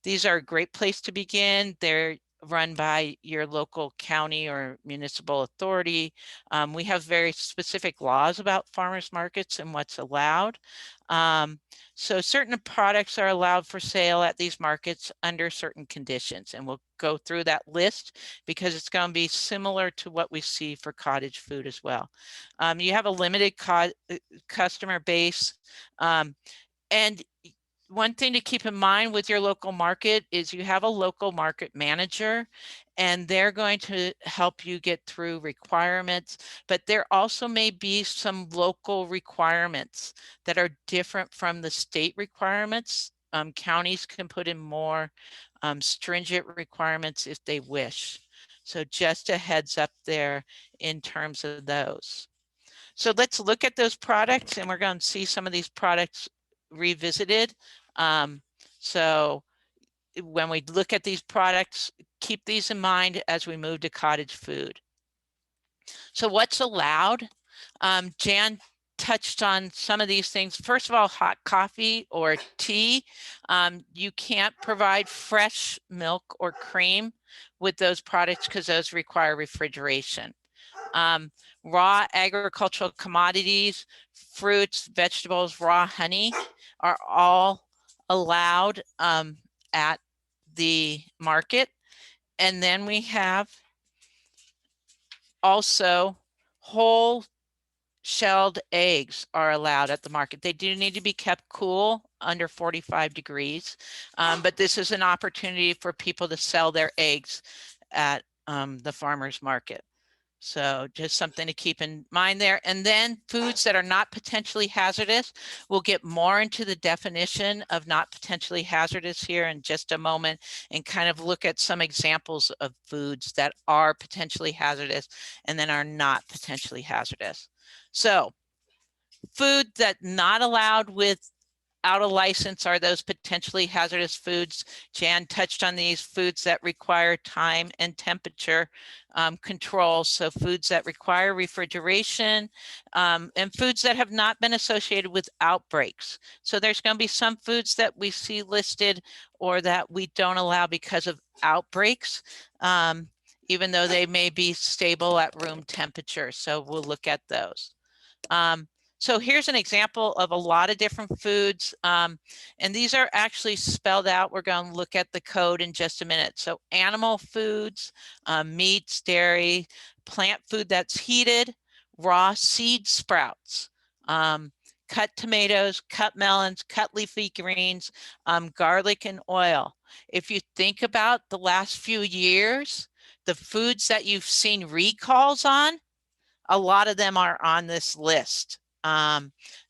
These are a great place to begin. They're run by your local county or municipal authority. We have very specific laws about farmers markets and what's allowed. So certain products are allowed for sale at these markets under certain conditions, and we'll go through that list because it's going to be similar to what we see for cottage food as well. You have a limited customer base, and one thing to keep in mind with your local market is you have a local market manager, and they're going to help you get through requirements, but there also may be some local requirements that are different from the state requirements. Counties can put in more stringent requirements if they wish. So just a heads up there in terms of those. So let's look at those products, and we're going to see some of these products revisited. So when we look at these products, keep these in mind as we move to cottage food. So what's allowed? Jan touched on some of these things. First of all, hot coffee or tea. You can't provide fresh milk or cream with those products because those require refrigeration. Raw agricultural commodities, fruits, vegetables, raw honey are all allowed at the market. And then we have also whole shelled eggs are allowed at the market. They do need to be kept cool under 45 degrees, but this is an opportunity for people to sell their eggs at the farmer's market. So just something to keep in mind there. And then foods that are not potentially hazardous, we'll get more into the definition of not potentially hazardous here in just a moment, and kind of look at some examples of foods that are potentially hazardous and then are not potentially hazardous. So food that not allowed without a license are those potentially hazardous foods. Jan touched on these: foods that require time and temperature control. So foods that require refrigeration, and foods that have not been associated with outbreaks. So there's going to be some foods that we see listed or that we don't allow because of outbreaks, even though they may be stable at room temperature. So we'll look at those. So here's an example of a lot of different foods, and these are actually spelled out. We're going to look at the code in just a minute. So animal foods, meats, dairy, plant food that's heated, raw seed sprouts, cut tomatoes, cut melons, cut leafy greens, garlic and oil. If you think about the last few years, the foods that you've seen recalls on, a lot of them are on this list,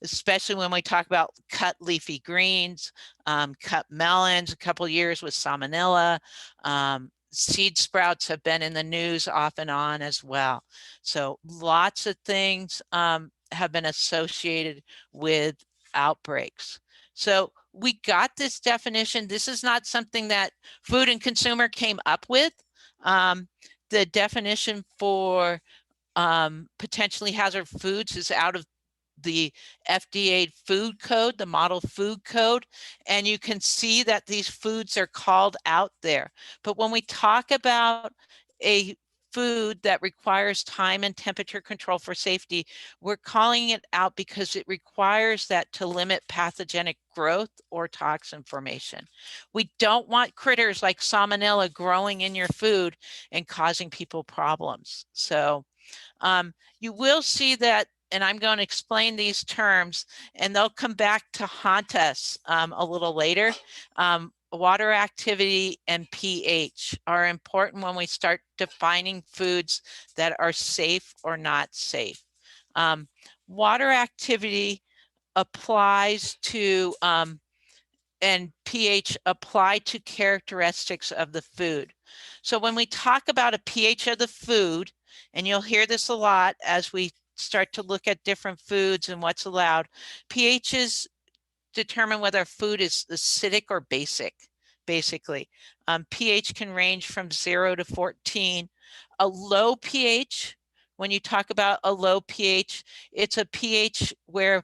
especially when we talk about cut leafy greens, cut melons, a couple of years with salmonella. Seed sprouts have been in the news off and on as well. So lots of things have been associated with outbreaks. So we got this definition. This is not something that Food and Consumer came up with. The definition for potentially hazard foods is out of the FDA food code, the model food code, and you can see that these foods are called out there. But when we talk about a food that requires time and temperature control for safety, we're calling it out because it requires that to limit pathogenic growth or toxin formation. We don't want critters like salmonella growing in your food and causing people problems. So you will see that, and I'm going to explain these terms, and they'll come back to haunt us a little later. Water activity and pH are important when we start defining foods that are safe or not safe. Water activity applies to, and pH apply to characteristics of the food. So when we talk about a pH of the food, and you'll hear this a lot as we start to look at different foods and what's allowed, pHs determine whether food is acidic or basic, basically. pH can range from 0 to 14. A low pH, when you talk about a low pH, it's a pH where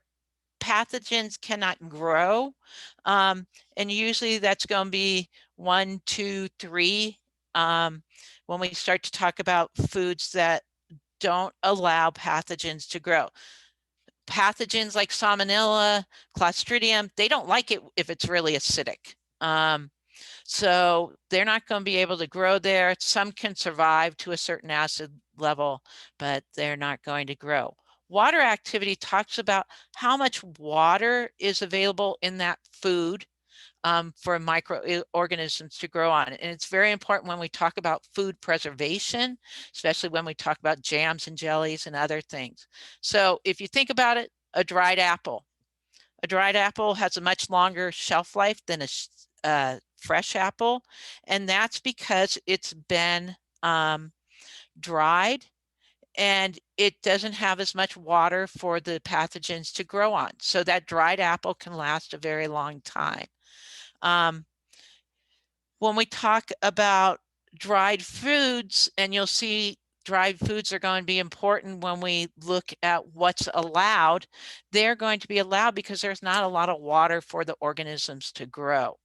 pathogens cannot grow. And usually that's going to be 1, 2, 3. When we start to talk about foods that don't allow pathogens to grow. Pathogens like salmonella, clostridium, they don't like it if it's really acidic. So they're not going to be able to grow there. Some can survive to a certain acid level, but they're not going to grow. Water activity talks about how much water is available in that food for microorganisms to grow on. And it's very important when we talk about food preservation, especially when we talk about jams and jellies and other things. So if you think about it, a dried apple has a much longer shelf life than a fresh apple. And that's because it's been dried and it doesn't have as much water for the pathogens to grow on. So that dried apple can last a very long time. When we talk about dried foods, and you'll see dried foods are going to be important when we look at what's allowed, they're going to be allowed because there's not a lot of water for the organisms to grow.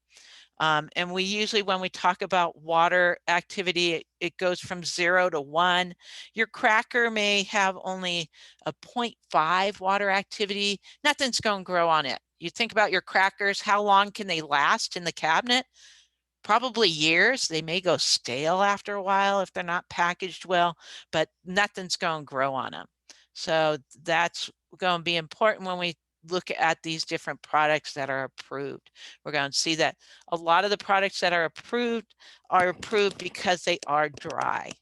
And we usually, when we talk about water activity, it goes from 0 to 1. Your cracker may have only a 0.5 water activity. Nothing's going to grow on it. You think about your crackers, how long can they last in the cabinet? probably years. They may go stale after a while if they're not packaged well, but nothing's going to grow on them. So that's going to be important when we look at these different products that are approved. We're going to see that a lot of the products that are approved because they are dry.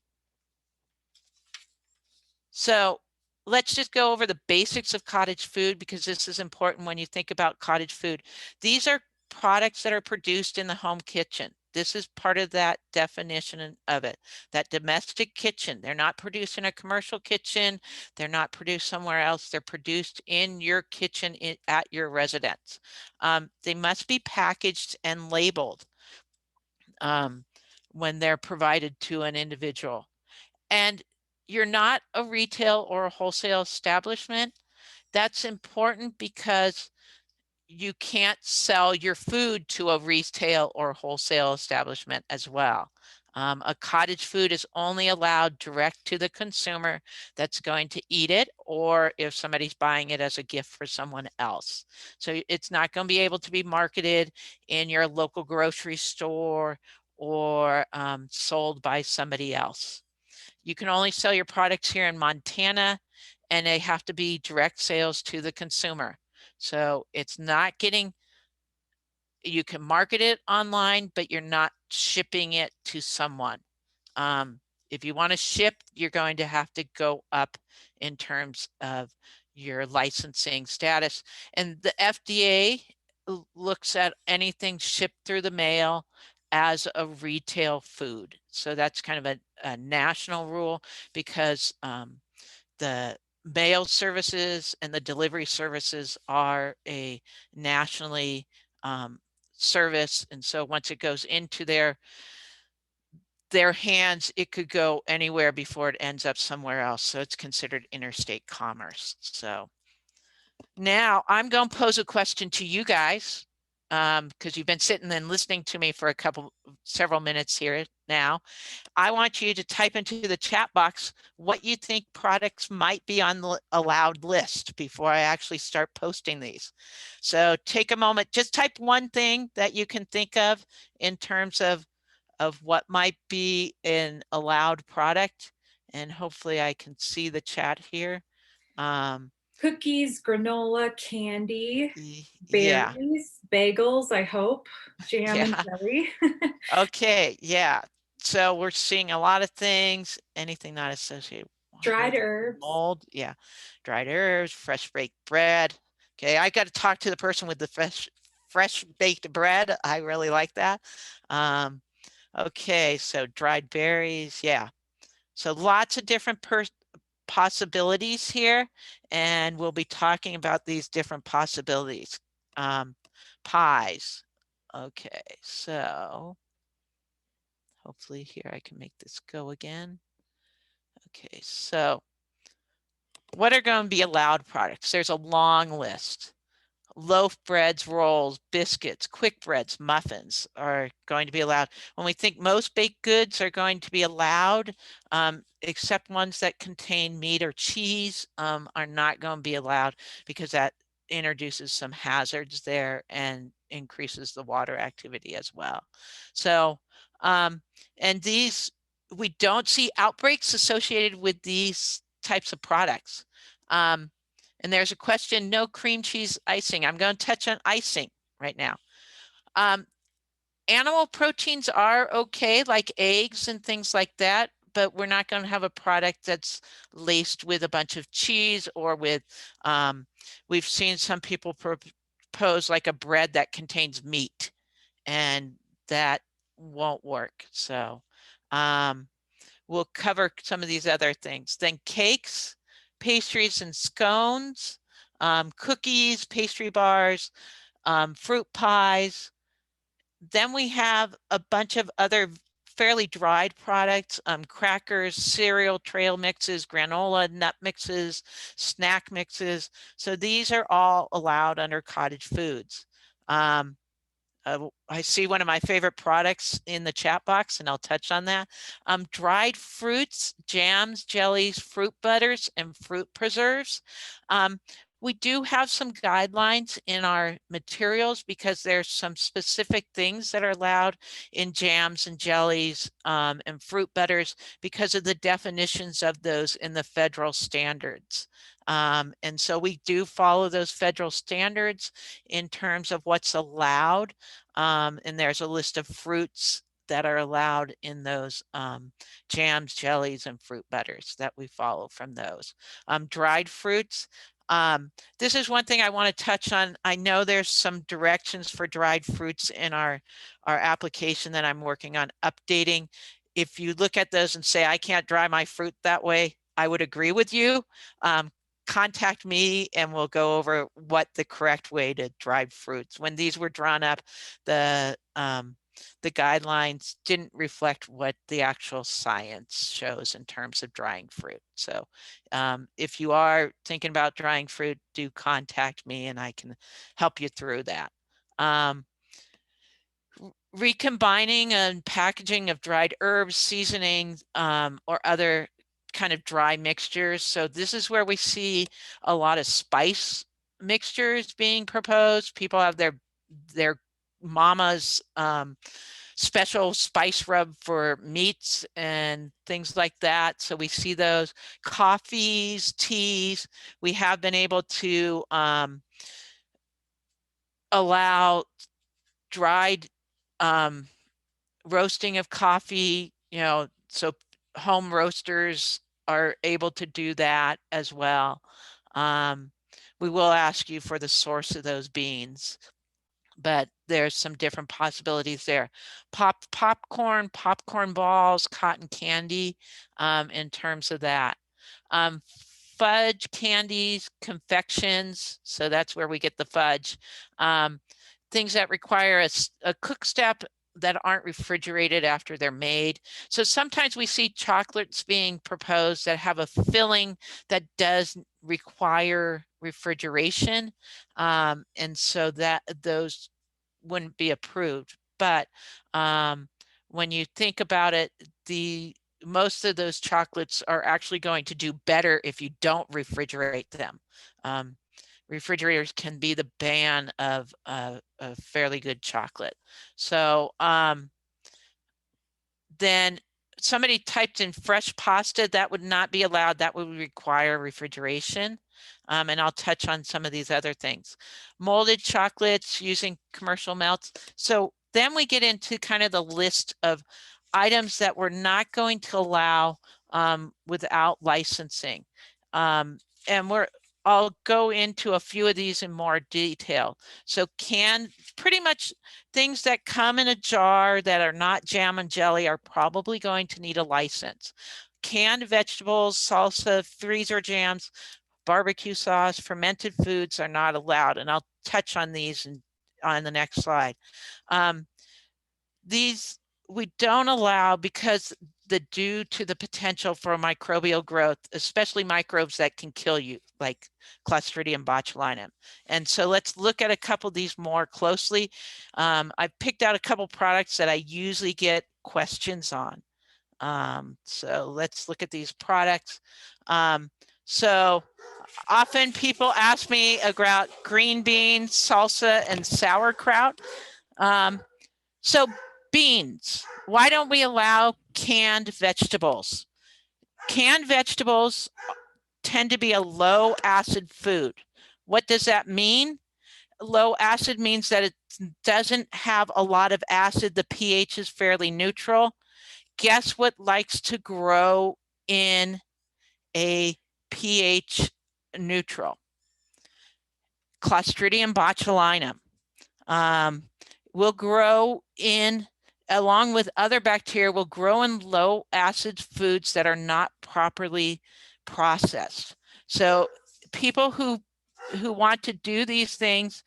So let's just go over the basics of cottage food, because this is important when you think about cottage food. These are products that are produced in the home kitchen. This is part of that definition of it, that domestic kitchen. They're not produced in a commercial kitchen. They're not produced somewhere else. They're produced in your kitchen at your residence. They must be packaged and labeled when they're provided to an individual. And you're not a retail or a wholesale establishment. That's important because you can't sell your food to a retail or wholesale establishment as well. A cottage food is only allowed direct to the consumer that's going to eat it, or if somebody's buying it as a gift for someone else. So it's not going to be able to be marketed in your local grocery store or sold by somebody else. You can only sell your products here in Montana, and they have to be direct sales to the consumer. So it's not getting, you can market it online, but you're not shipping it to someone. If you want to ship, you're going to have to go up in terms of your licensing status. And the FDA looks at anything shipped through the mail as a retail food. So that's kind of a national rule, because the mail services and the delivery services are a nationally service. And so once it goes into their hands, it could go anywhere before it ends up somewhere else. So it's considered interstate commerce. So now I'm going to pose a question to you guys, because you've been sitting and listening to me for several minutes here now. I want you to type into the chat box what you think products might be on the allowed list before I actually start posting these. So take a moment, just type one thing that you can think of in terms of what might be an allowed product, and hopefully I can see the chat here. Cookies, granola, candy, Yeah. berries, bagels, I hope, jam and Yeah. jelly. Okay, yeah. So we're seeing a lot of things, anything not associated with Dried herbs. mold. Yeah. Dried herbs, fresh baked bread. Okay, I got to talk to the person with the fresh baked bread. I really like that. Okay, so dried berries. Yeah. So lots of different possibilities here, and we'll be talking about these different possibilities. Pies. Okay, so hopefully here I can make this go again. Okay, so what are going to be allowed products? There's a long list. Loaf breads, rolls, biscuits, quick breads, muffins are going to be allowed. When we think most baked goods are going to be allowed, except ones that contain meat or cheese are not going to be allowed, because that introduces some hazards there and increases the water activity as well. So, and these, we don't see outbreaks associated with these types of products. And there's a question, no cream cheese icing. I'm going to touch on icing right now. Animal proteins are okay, like eggs and things like that, but we're not going to have a product that's laced with a bunch of cheese or with, we've seen some people propose like a bread that contains meat, and that won't work. So we'll cover some of these other things. Then cakes, pastries and scones, cookies, pastry bars, fruit pies. Then we have a bunch of other fairly dried products, crackers, cereal, trail mixes, granola, nut mixes, snack mixes. So these are all allowed under cottage foods. I see one of my favorite products in the chat box, and I'll touch on that. Dried fruits, jams, jellies, fruit butters, and fruit preserves. We do have some guidelines in our materials because there's some specific things that are allowed in jams and jellies and fruit butters because of the definitions of those in the federal standards. And so we do follow those federal standards in terms of what's allowed. And there's a list of fruits that are allowed in those jams, jellies, and fruit butters that we follow from those. Dried fruits. This is one thing I want to touch on. I know there's some directions for dried fruits in our application that I'm working on updating. If you look at those and say, I can't dry my fruit that way, I would agree with you. Contact me and we'll go over what the correct way to dry fruits. When these were drawn up, the guidelines didn't reflect what the actual science shows in terms of drying fruit. So if you are thinking about drying fruit, do contact me and I can help you through that. Recombining and packaging of dried herbs, seasonings, or other kind of dry mixtures. So this is where we see a lot of spice mixtures being proposed. People have their mama's special spice rub for meats and things like that. So we see those coffees, teas. We have been able to allow dried roasting of coffee, so home roasters are able to do that as well. We will ask you for the source of those beans, but there's some different possibilities there. Popcorn balls, cotton candy, in terms of that. Fudge, candies, confections, so that's where we get the fudge. Things that require a cook step that aren't refrigerated after they're made. So sometimes we see chocolates being proposed that have a filling that does require refrigeration. And so that those wouldn't be approved. But when you think about it, most of those chocolates are actually going to do better if you don't refrigerate them. Refrigerators can be the ban of a fairly good chocolate. So then somebody typed in fresh pasta, that would not be allowed. That would require refrigeration. And I'll touch on some of these other things. Molded chocolates using commercial melts. So then we get into kind of the list of items that we're not going to allow without licensing. And I'll go into a few of these in more detail. So pretty much things that come in a jar that are not jam and jelly are probably going to need a license. Canned vegetables, salsa, freezer jams, barbecue sauce, fermented foods are not allowed. And I'll touch on these on the next slide. These we don't allow because due to the potential for microbial growth, especially microbes that can kill you, like Clostridium botulinum. And so let's look at a couple of these more closely. I've picked out a couple products that I usually get questions on. So let's look at these products. So often people ask me about green beans, salsa, and sauerkraut. So beans, why don't we allow canned vegetables? Canned vegetables tend to be a low acid food. What does that mean? Low acid means that it doesn't have a lot of acid. The pH is fairly neutral. Guess what likes to grow in a pH neutral? Clostridium botulinum. Will grow in, along with other bacteria, will grow in low acid foods that are not properly processed. So people who want to do these things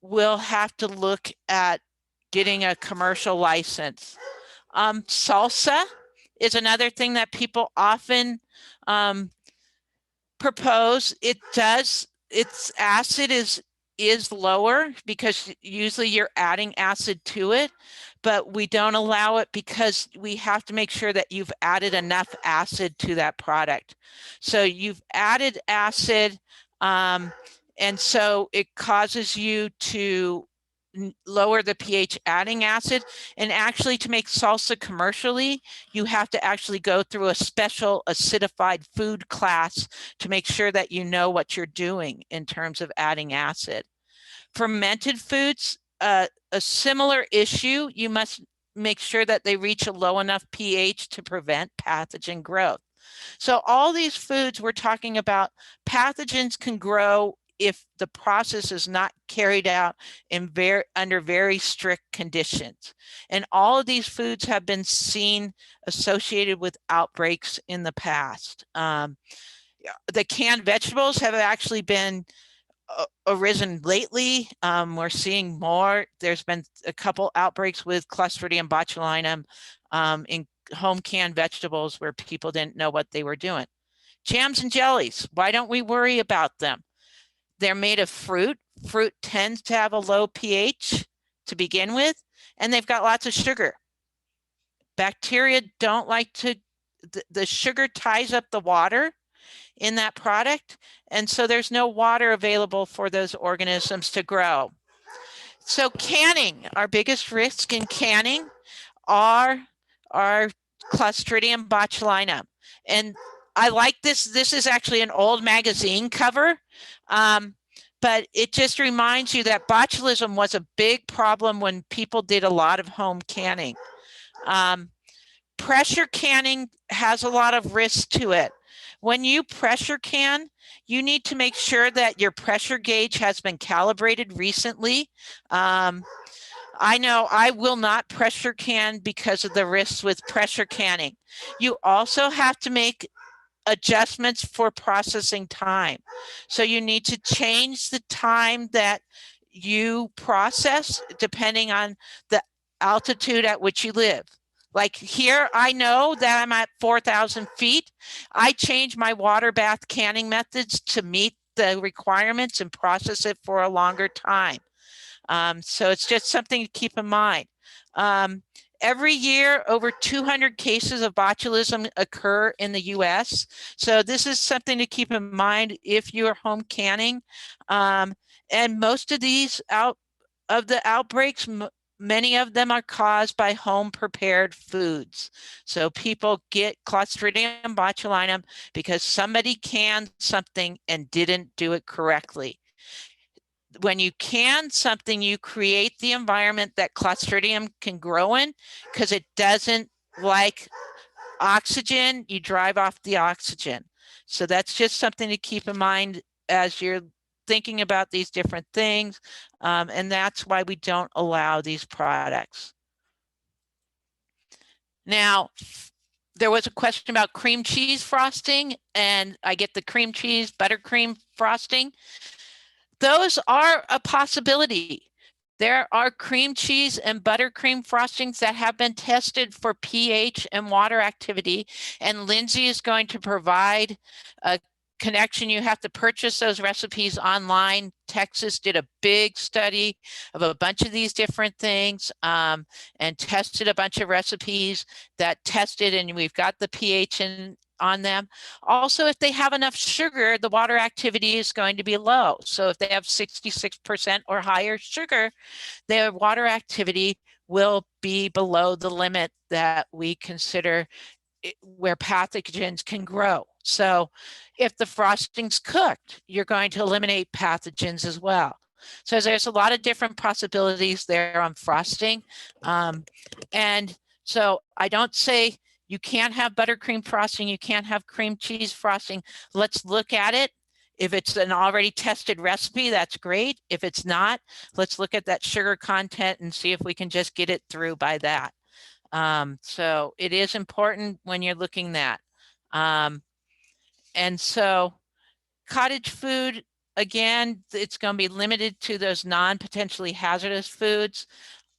will have to look at getting a commercial license. Salsa is another thing that people often propose. Its acid is lower because usually you're adding acid to it, but we don't allow it because we have to make sure that you've added enough acid to that product. So you've added acid, and so it causes you to lower the pH adding acid. And actually, to make salsa commercially, you have to actually go through a special acidified food class to make sure that you know what you're doing in terms of adding acid. Fermented foods, a similar issue. You must make sure that they reach a low enough pH to prevent pathogen growth. So all these foods we're talking about, pathogens can grow if the process is not carried out in under very strict conditions. And all of these foods have been seen associated with outbreaks in the past. The canned vegetables have actually been arisen lately. We're seeing more. There's been a couple outbreaks with Clostridium botulinum in home canned vegetables where people didn't know what they were doing. Jams and jellies, why don't we worry about them? They're made of fruit. Fruit tends to have a low pH to begin with, and they've got lots of sugar. Bacteria don't like to, the sugar ties up the water in that product, and so there's no water available for those organisms to grow. So canning, our biggest risk in canning are Clostridium botulinum. And I like this. This is actually an old magazine cover, but it just reminds you that botulism was a big problem when people did a lot of home canning. Pressure canning has a lot of risk to it. When you pressure can, you need to make sure that your pressure gauge has been calibrated recently. I know I will not pressure can because of the risks with pressure canning. You also have to make adjustments for processing time. So you need to change the time that you process depending on the altitude at which you live. Like here, I know that I'm at 4,000 feet. I change my water bath canning methods to meet the requirements and process it for a longer time. So it's just something to keep in mind. Every year, over 200 cases of botulism occur in the US. So this is something to keep in mind if you're home canning. And most of these outbreaks, many of them are caused by home prepared foods. So people get Clostridium botulinum because somebody canned something and didn't do it correctly. When you can something, you create the environment that Clostridium can grow in because it doesn't like oxygen. You drive off the oxygen. So that's just something to keep in mind as you're thinking about these different things. And that's why we don't allow these products. Now, there was a question about cream cheese frosting, and I get the cream cheese buttercream frosting. Those are a possibility. There are cream cheese and buttercream frostings that have been tested for pH and water activity, and Lindsay is going to provide a connection. You have to purchase those recipes online. Texas did a big study of a bunch of these different things and tested a bunch of recipes that tested, and we've got the pH on them. Also, if they have enough sugar, the water activity is going to be low. So if they have 66% or higher sugar, their water activity will be below the limit that we consider where pathogens can grow. So if the frosting's cooked, you're going to eliminate pathogens as well. So there's a lot of different possibilities there on frosting. And so I don't say you can't have buttercream frosting, you can't have cream cheese frosting. Let's look at it. If it's an already tested recipe, that's great. If it's not, let's look at that sugar content and see if we can just get it through by that. So it is important when you're looking at that. And so cottage food, again, it's going to be limited to those non-potentially hazardous foods.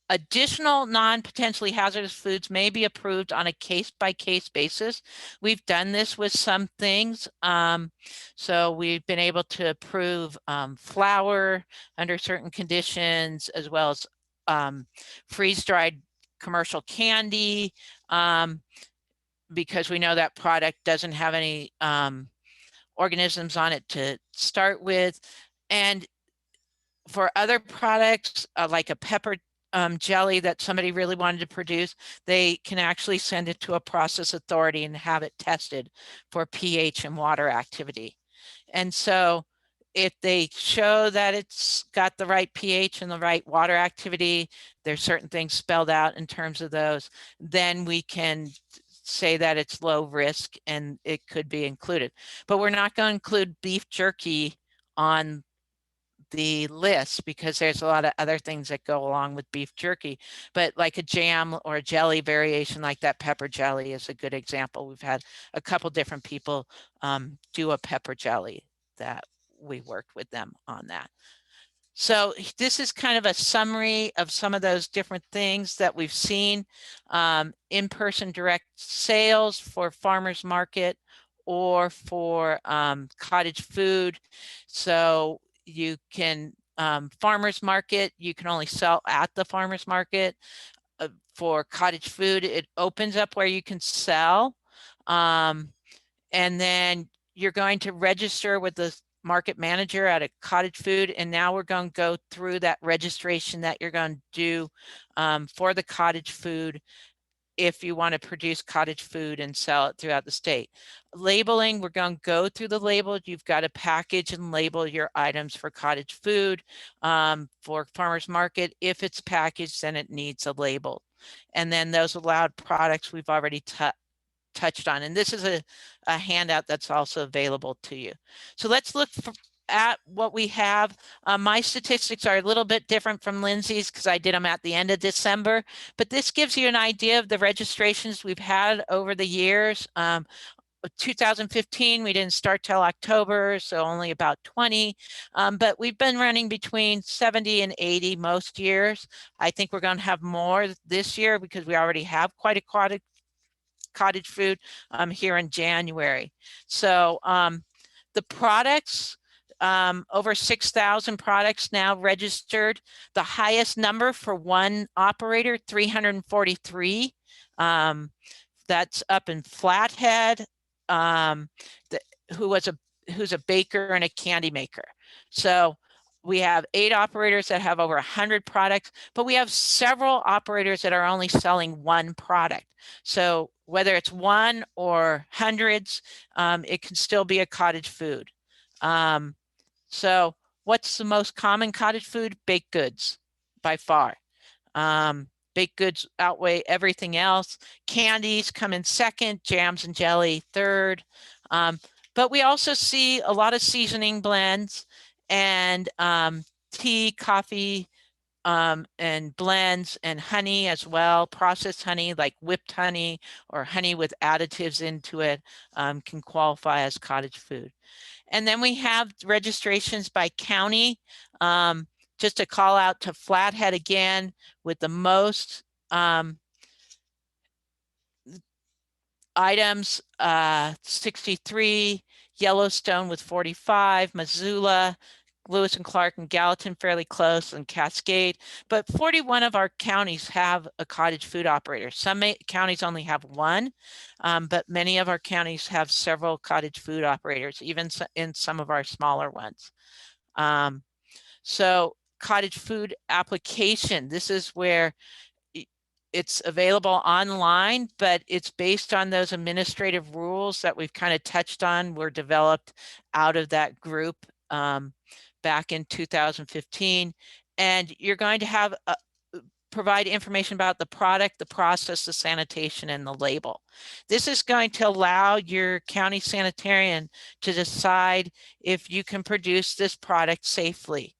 Additional non-potentially hazardous foods may be approved on a case-by-case basis. We've done this with some things. So we've been able to approve flour under certain conditions, as well as freeze-dried commercial candy, because we know that product doesn't have any organisms on it to start with. And for other products, like a pepper jelly that somebody really wanted to produce, they can actually send it to a process authority and have it tested for pH and water activity. And so if they show that it's got the right pH and the right water activity, there's certain things spelled out in terms of those, then we can say that it's low risk and it could be included. But we're not going to include beef jerky on the list because there's a lot of other things that go along with beef jerky. But like a jam or a jelly variation like that pepper jelly is a good example. We've had a couple different people do a pepper jelly that we worked with them on that. So this is kind of a summary of some of those different things that we've seen. In-person direct sales for farmers market or for cottage food. So you can, farmers market, you can only sell at the farmers market. For cottage food, it opens up where you can sell. And then you're going to register with the market manager at a cottage food. And now we're going to go through that registration that you're going to do for the cottage food if you want to produce cottage food and sell it throughout the state. Labeling, we're going to go through the label. You've got to package and label your items for cottage food. For farmers market, if it's packaged, then it needs a label. And then those allowed products we've already touched on. And this is a handout that's also available to you. So let's look at what we have. My statistics are a little bit different from Lindsay's because I did them at the end of December, but this gives you an idea of the registrations we've had over the years. 2015, we didn't start till October, so only about 20, but we've been running between 70 and 80 most years. I think we're going to have more this year because we already have quite a cottage food here in January. So the products, over 6,000 products now registered. The highest number for one operator, 343. That's up in Flathead, who's a baker and a candy maker. So we have 8 operators that have over 100 products, but we have several operators that are only selling one product. So whether it's one or hundreds, it can still be a cottage food. So what's the most common cottage food? Baked goods by far. Baked goods outweigh everything else. Candies come in second, jams and jelly third. But we also see a lot of seasoning blends and tea, coffee, and blends and honey as well. Processed honey like whipped honey or honey with additives into it can qualify as cottage food. And then we have registrations by county. Just a call out to Flathead again with the most items, 63, Yellowstone with 45, Missoula, Lewis and Clark and Gallatin fairly close, and Cascade. But 41 of our counties have a cottage food operator. Some counties only have one, but many of our counties have several cottage food operators, even in some of our smaller ones. So cottage food application, this is where it's available online, but it's based on those administrative rules that we've kind of touched on, were developed out of that group back in 2015. And you're going to have provide information about the product, the process, the sanitation, and the label. This is going to allow your county sanitarian to decide if you can produce this product safely.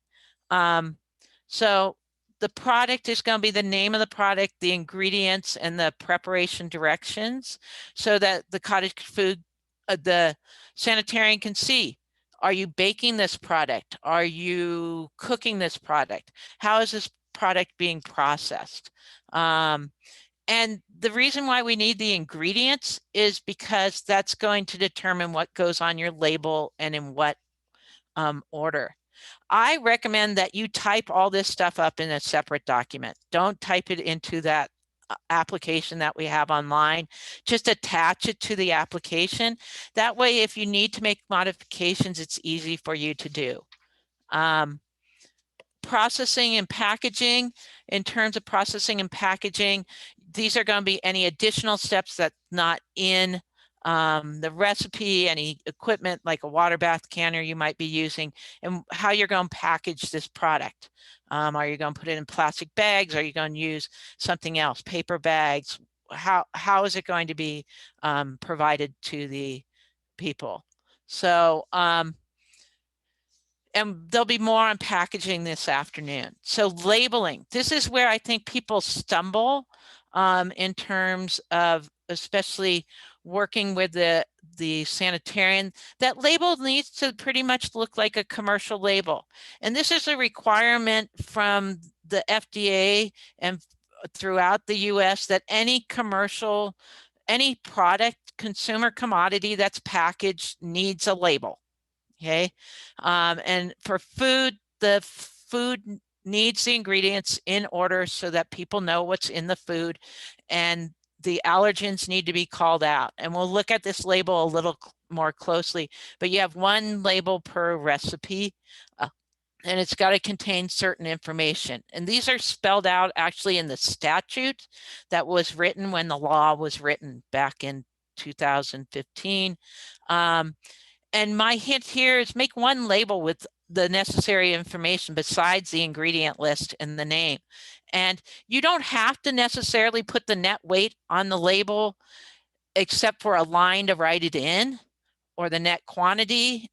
So the product is going to be the name of the product, the ingredients, and the preparation directions so that the cottage food, the sanitarian can see, are you baking this product? Are you cooking this product? How is this product being processed? And the reason why we need the ingredients is because that's going to determine what goes on your label and in what order. I recommend that you type all this stuff up in a separate document. Don't type it into that application that we have online. Just attach it to the application. That way, if you need to make modifications, it's easy for you to do. Processing and packaging. In terms of processing and packaging, these are going to be any additional steps that's not in the recipe, any equipment like a water bath canner you might be using, and how you're going to package this product. Are you going to put it in plastic bags? Are you going to use something else, paper bags? How is it going to be provided to the people? So, and there'll be more on packaging this afternoon. So labeling, this is where I think people stumble in terms of especially working with the Sanitarian. That label needs to pretty much look like a commercial label. And this is a requirement from the FDA and throughout the US that any commercial, any product, consumer commodity that's packaged needs a label. Okay. And for food, the food needs the ingredients in order so that people know what's in the food, and the allergens need to be called out. And we'll look at this label a little more closely, but you have one label per recipe, and it's got to contain certain information. And these are spelled out actually in the statute that was written when the law was written back in 2015. And my hint here is make one label with the necessary information besides the ingredient list and the name. And you don't have to necessarily put the net weight on the label except for a line to write it in, or the net quantity.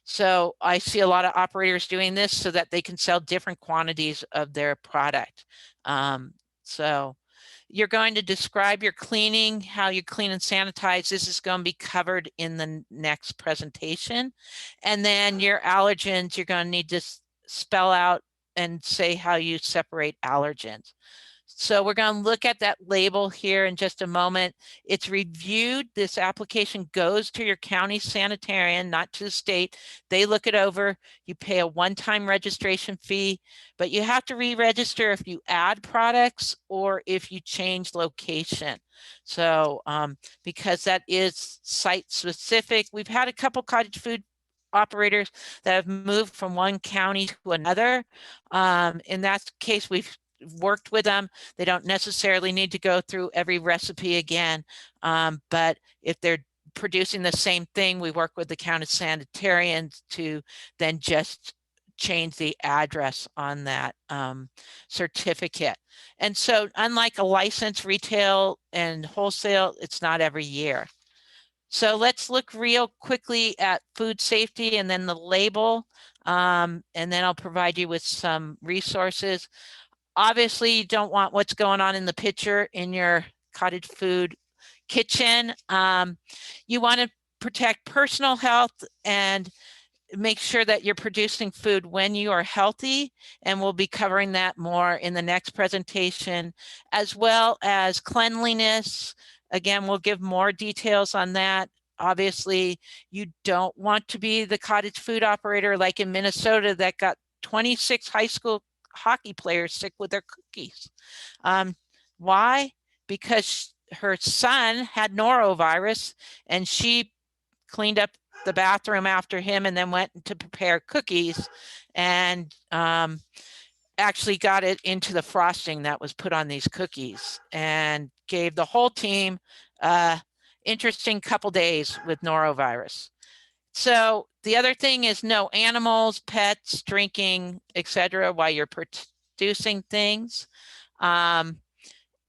So I see a lot of operators doing this so that they can sell different quantities of their product. So you're going to describe your cleaning, how you clean and sanitize. This is going to be covered in the next presentation. And then your allergens, you're going to need to spell out and say how you separate allergens. So we're going to look at that label here in just a moment. It's reviewed. This application goes to your county sanitarian, not to the state. They look it over. You pay a one-time registration fee, but you have to re-register if you add products or if you change location. So because that is site specific, we've had a couple cottage food operators that have moved from one county to another. In that case, we've worked with them. They don't necessarily need to go through every recipe again, but if they're producing the same thing, we work with the county sanitarians to then just change the address on that certificate. And so unlike a licensed retail and wholesale, it's not every year. So let's look real quickly at food safety and then the label, and then I'll provide you with some resources. Obviously, you don't want what's going on in the picture in your cottage food kitchen. You want to protect personal health and make sure that you're producing food when you are healthy, and we'll be covering that more in the next presentation, as well as cleanliness. Again, we'll give more details on that. Obviously, you don't want to be the cottage food operator like in Minnesota that got 26 high school hockey players sick with their cookies. Why? Because her son had norovirus and she cleaned up the bathroom after him and then went to prepare cookies and actually got it into the frosting that was put on these cookies and gave the whole team interesting couple days with norovirus. So the other thing is no animals, pets, drinking, etc. while you're producing things. And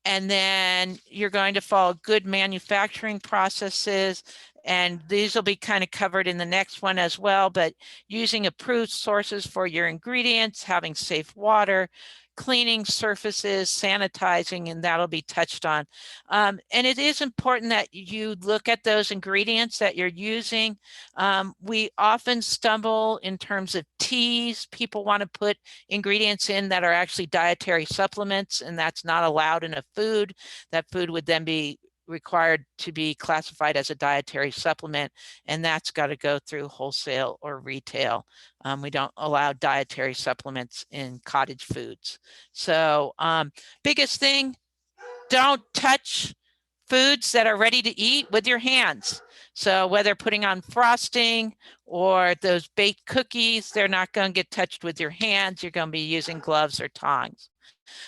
then you're going to follow good manufacturing processes. And these will be kind of covered in the next one as well, but using approved sources for your ingredients, having safe water, cleaning surfaces, sanitizing, and that'll be touched on. And it is important that you look at those ingredients that you're using. We often stumble in terms of teas. People want to put ingredients in that are actually dietary supplements, and that's not allowed in a food. That food would then be required to be classified as a dietary supplement, and that's got to go through wholesale or retail. We don't allow dietary supplements in cottage foods. So biggest thing, don't touch foods that are ready to eat with your hands. So whether putting on frosting or those baked cookies, they're not going to get touched with your hands. You're going to be using gloves or tongs.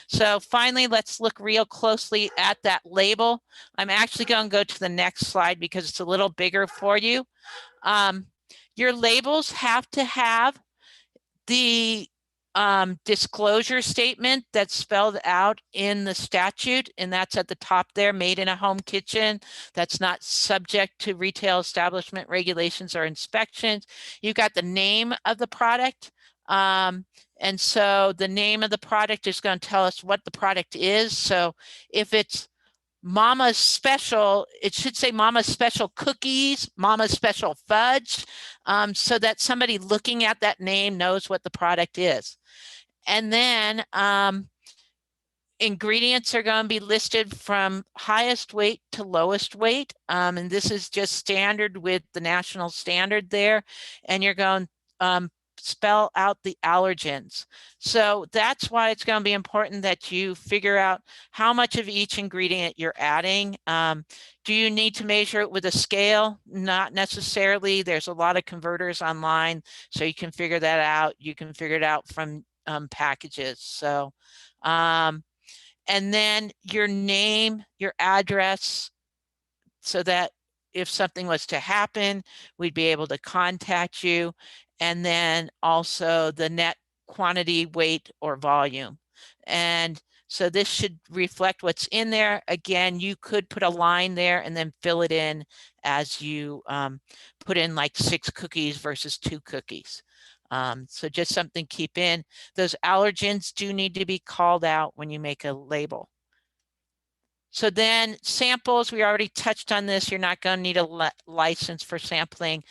So finally, let's look real closely at that label. I'm actually going to go to the next slide because it's a little bigger for you. Your labels have to have the disclosure statement that's spelled out in the statute, and that's at the top there, made in a home kitchen, that's not subject to retail establishment regulations or inspections. You've got the name of the product. And so the name of the product is going to tell us what the product is. So if it's Mama's Special, it should say Mama's Special Cookies, Mama's Special Fudge, so that somebody looking at that name knows what the product is. And then ingredients are going to be listed from highest weight to lowest weight. And this is just standard with the national standard there. And you're going to spell out the allergens. So that's why it's going to be important that you figure out how much of each ingredient you're adding. Do you need to measure it with a scale? Not necessarily. There's a lot of converters online, so you can figure that out. You can figure it out from packages. So, and then your name, your address, so that if something was to happen, we'd be able to contact you. And then also the net quantity, weight, or volume. And so this should reflect what's in there. Again, you could put a line there and then fill it in as you put in like 6 cookies versus 2 cookies. So just something to keep in. Those allergens do need to be called out when you make a label. So then samples, we already touched on this. You're not going to need a license for sampling.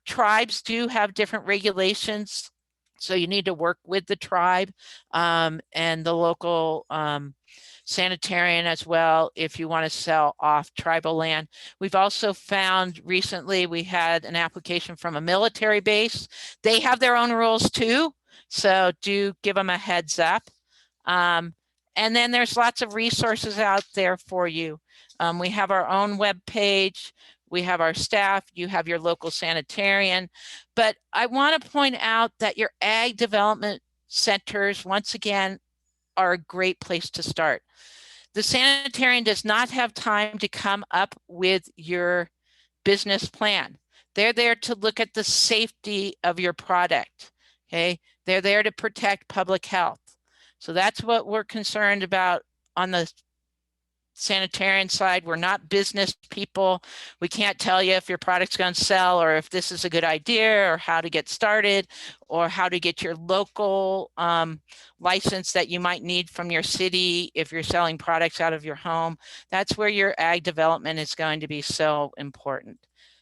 Tribes do have different regulations, so you need to work with the tribe and the local sanitarian as well if you want to sell off tribal land. We've also found recently we had an application from a military base. They have their own rules too, so do give them a heads up. And then there's lots of resources out there for you. We have our own web page. We have our staff. You have your local sanitarian. But I want to point out that your ag development centers, once again, are a great place to start. The sanitarian does not have time to come up with your business plan. They're there to look at the safety of your product. Okay, they're there to protect public health. So that's what we're concerned about on the sanitarian side. We're not business people. We can't tell you if your product's going to sell or if this is a good idea or how to get started or how to get your local license that you might need from your city if you're selling products out of your home. That's where your ag development is going to be so important.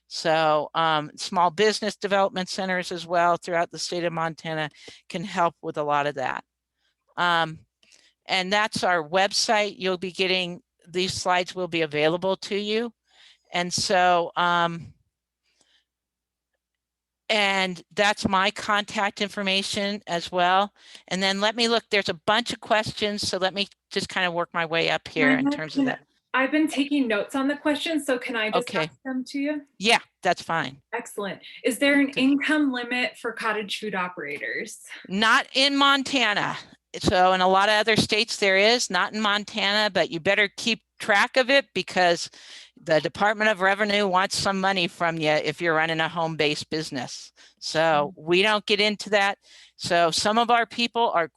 So small business development centers as well throughout the state of Montana can help with a lot of that. And that's our website. You'll be getting, these slides will be available to you. And so, and that's my contact information as well. And then let me look, there's a bunch of questions. So let me just kind of work my way up here in terms of that. I've been taking notes on the questions, so can I just ask them to you? Yeah, that's fine. Excellent. Is there an income limit for cottage food operators? Not in Montana. So in a lot of other states there is, not in Montana, but you better keep track of it because the Department of Revenue wants some money from you if you're running a home-based business. So we don't get into that. So some of our people are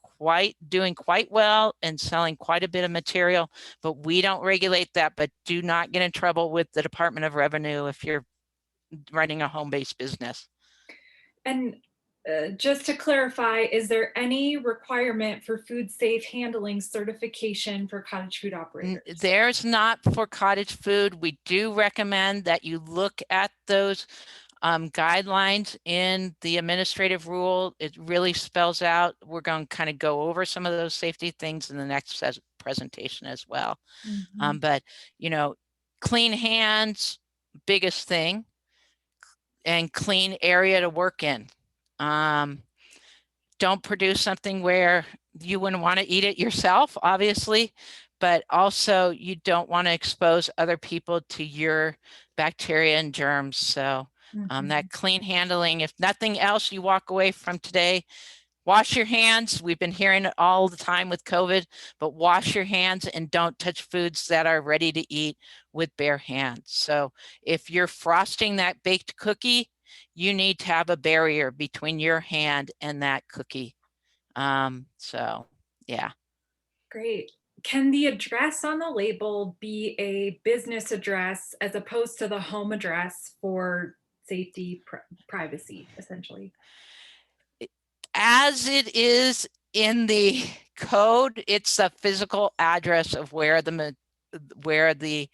doing quite well and selling quite a bit of material, but we don't regulate that. But do not get in trouble with the Department of Revenue if you're running a home-based business. And just to clarify, is there any requirement for food safe handling certification for cottage food operators? There's not for cottage food. We do recommend that you look at those guidelines in the administrative rule. It really spells out. We're going to kind of go over some of those safety things in the next presentation as well. Mm-hmm. But, you know, clean hands, biggest thing, and clean area to work in. Don't produce something where you wouldn't want to eat it yourself, obviously, but also you don't want to expose other people to your bacteria and germs. So that clean handling, if nothing else you walk away from today, wash your hands. We've been hearing it all the time with COVID, but wash your hands and don't touch foods that are ready to eat with bare hands. So if you're frosting that baked cookie, you need to have a barrier between your hand and that cookie. So yeah. Great. Can the address on the label be a business address as opposed to the home address for safety, privacy, essentially? As it is in the code, it's a physical address of where the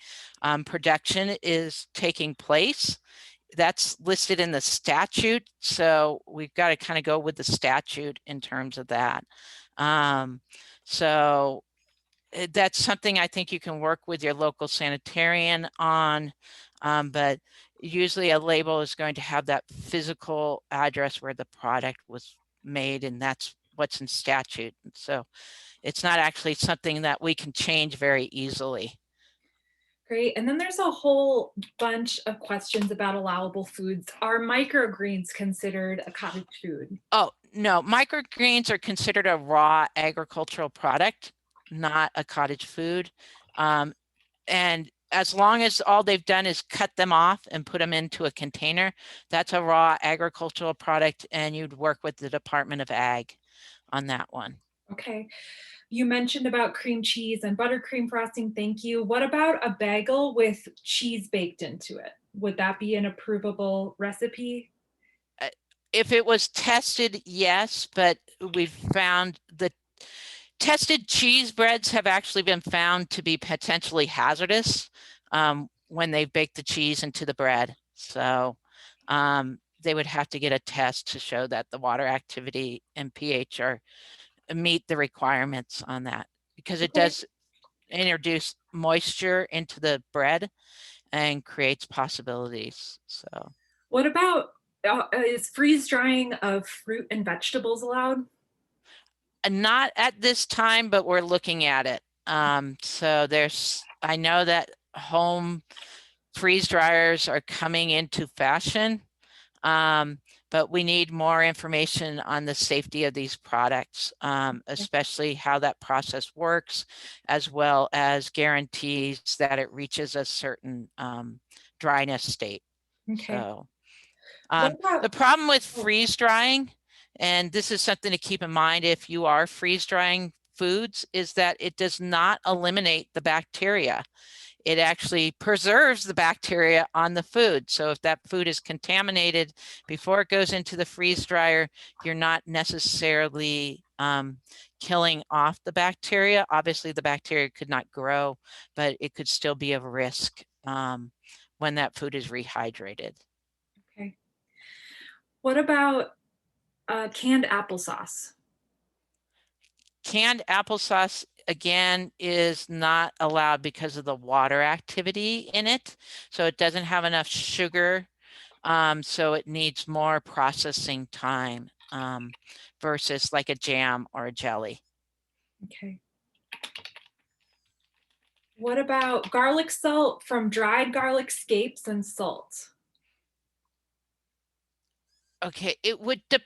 production is taking place. That's listed in the statute, so we've got to kind of go with the statute in terms of that. So that's something I think you can work with your local sanitarian on, but usually a label is going to have that physical address where the product was made, and that's what's in statute. So it's not actually something that we can change very easily. Great. And then there's a whole bunch of questions about allowable foods. Are microgreens considered a cottage food? Oh, no, microgreens are considered a raw agricultural product, not a cottage food. And as long as all they've done is cut them off and put them into a container, that's a raw agricultural product, and you'd work with the Department of Ag on that one. Okay. You mentioned about cream cheese and buttercream frosting. Thank you. What about a bagel with cheese baked into it? Would that be an approvable recipe? If it was tested, yes, but we've found that tested cheese breads have actually been found to be potentially hazardous when they bake the cheese into the bread. So they would have to get a test to show that the water activity and pH meet the requirements on that, because it does introduce moisture into the bread and creates possibilities. So what about, is freeze drying of fruit and vegetables allowed? Not at this time, but we're looking at it. So I know that home freeze dryers are coming into fashion, but we need more information on the safety of these products, especially how that process works, as well as guarantees that it reaches a certain dryness state. Okay. So the problem with freeze drying, and this is something to keep in mind if you are freeze drying foods, is that it does not eliminate the bacteria. It actually preserves the bacteria on the food. So if that food is contaminated before it goes into the freeze dryer, you're not necessarily killing off the bacteria. Obviously, the bacteria could not grow, but it could still be of risk when that food is rehydrated. Okay. What about canned applesauce? Canned applesauce, again, is not allowed because of the water activity in it. So it doesn't have enough sugar. So it needs more processing time versus like a jam or a jelly. Okay. What about garlic salt from dried garlic scapes and salt? Okay, it would depend.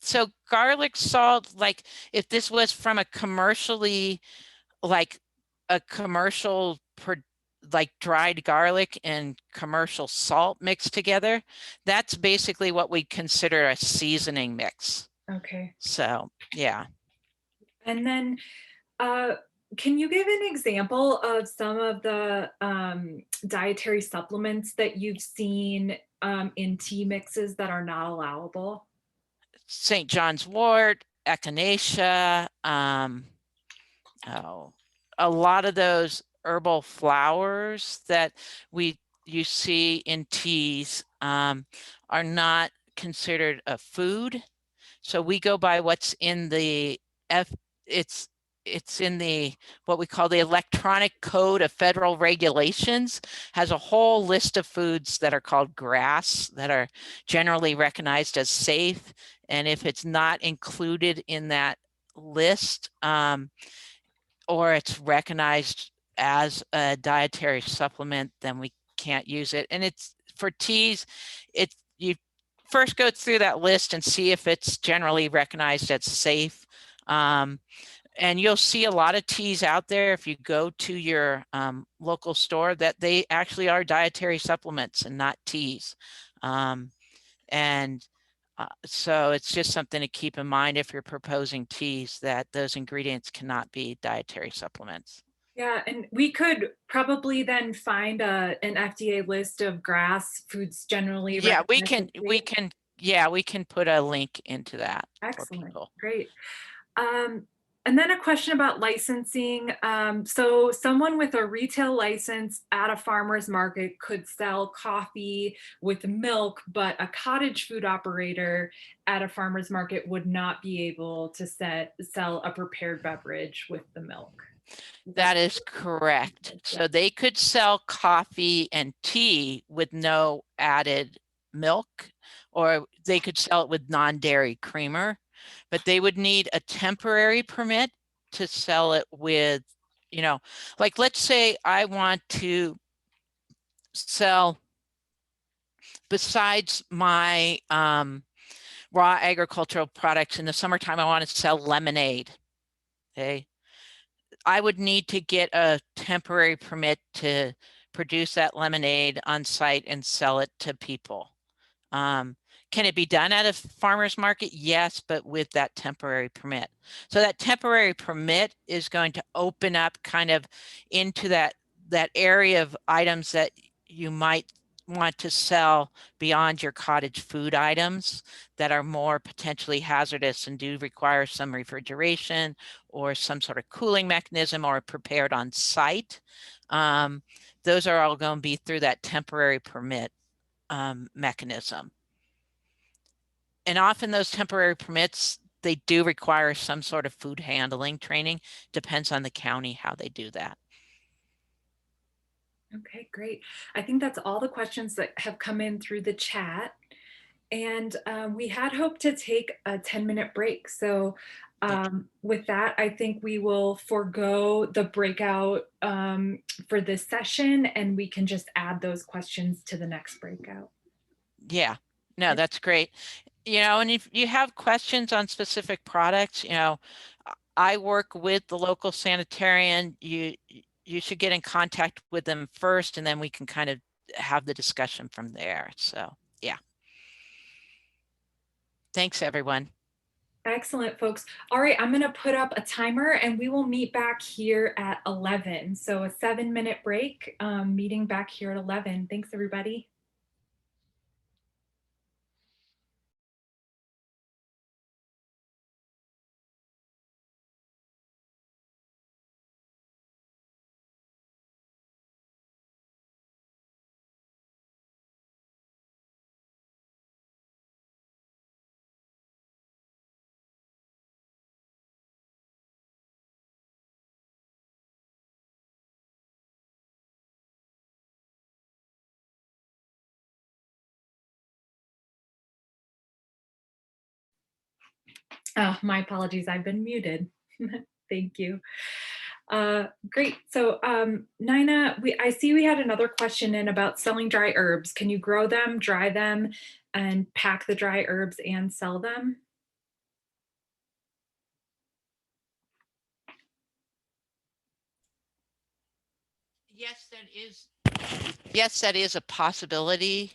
So garlic salt, like if this was from a commercially, like a commercial, like dried garlic and commercial salt mixed together, that's basically what we consider a seasoning mix. Okay. So, yeah. And then can you give an example of some of the dietary supplements that you've seen in tea mixes that are not allowable? St. John's wort, echinacea, a lot of those herbal flowers that you see in teas are not considered a food. So we go by what's in the it's in the what we call the electronic code of federal regulations, has a whole list of foods that are called GRAS that are generally recognized as safe. And if it's not included in that list, or it's recognized as a dietary supplement, then we can't use it. And it's for teas, you first go through that list and see if it's generally recognized as safe. And you'll see a lot of teas out there if you go to your local store that they actually are dietary supplements and not teas. So it's just something to keep in mind if you're proposing teas, that those ingredients cannot be dietary supplements. Yeah, and we could probably then find an FDA list of grass foods generally. Yeah, we recommended can, safe. we can put a link into that for Excellent, people. great. And then a question about licensing. So someone with a retail license at a farmer's market could sell coffee with milk, but a cottage food operator at a farmer's market would not be able to sell a prepared beverage with the milk. That is correct. So they could sell coffee and tea with no added milk, or they could sell it with non-dairy creamer, but they would need a temporary permit to sell it with, like let's say I want to sell, besides my raw agricultural products in the summertime, I want to sell lemonade. Okay. I would need to get a temporary permit to produce that lemonade on site and sell it to people. Can it be done at a farmer's market? Yes, but with that temporary permit. So that temporary permit is going to open up kind of into that area of items that you might want to sell beyond your cottage food items that are more potentially hazardous and do require some refrigeration or some sort of cooling mechanism or prepared on site. Those are all going to be through that temporary permit mechanism. And often those temporary permits, they do require some sort of food handling training. Depends on the county how they do that. Okay, great. I think that's all the questions that have come in through the chat. And we had hoped to take a 10-minute break. So with that, I think we will forego the breakout for this session, and we can just add those questions to the next breakout. Yeah, no, that's great. And if you have questions on specific products, I work with the local sanitarian. You should get in contact with them first, and then we can kind of have the discussion from there. So yeah. Thanks, everyone. Excellent, folks. All right, I'm going to put up a timer and we will meet back here at 11. So a 7-minute break, meeting back here at 11. Thanks, everybody. Oh, my apologies. I've been muted. Thank you. Great. So Nina, I see we had another question in about selling dry herbs. Can you grow them, dry them, and pack the dry herbs and sell them? Yes, that is a possibility.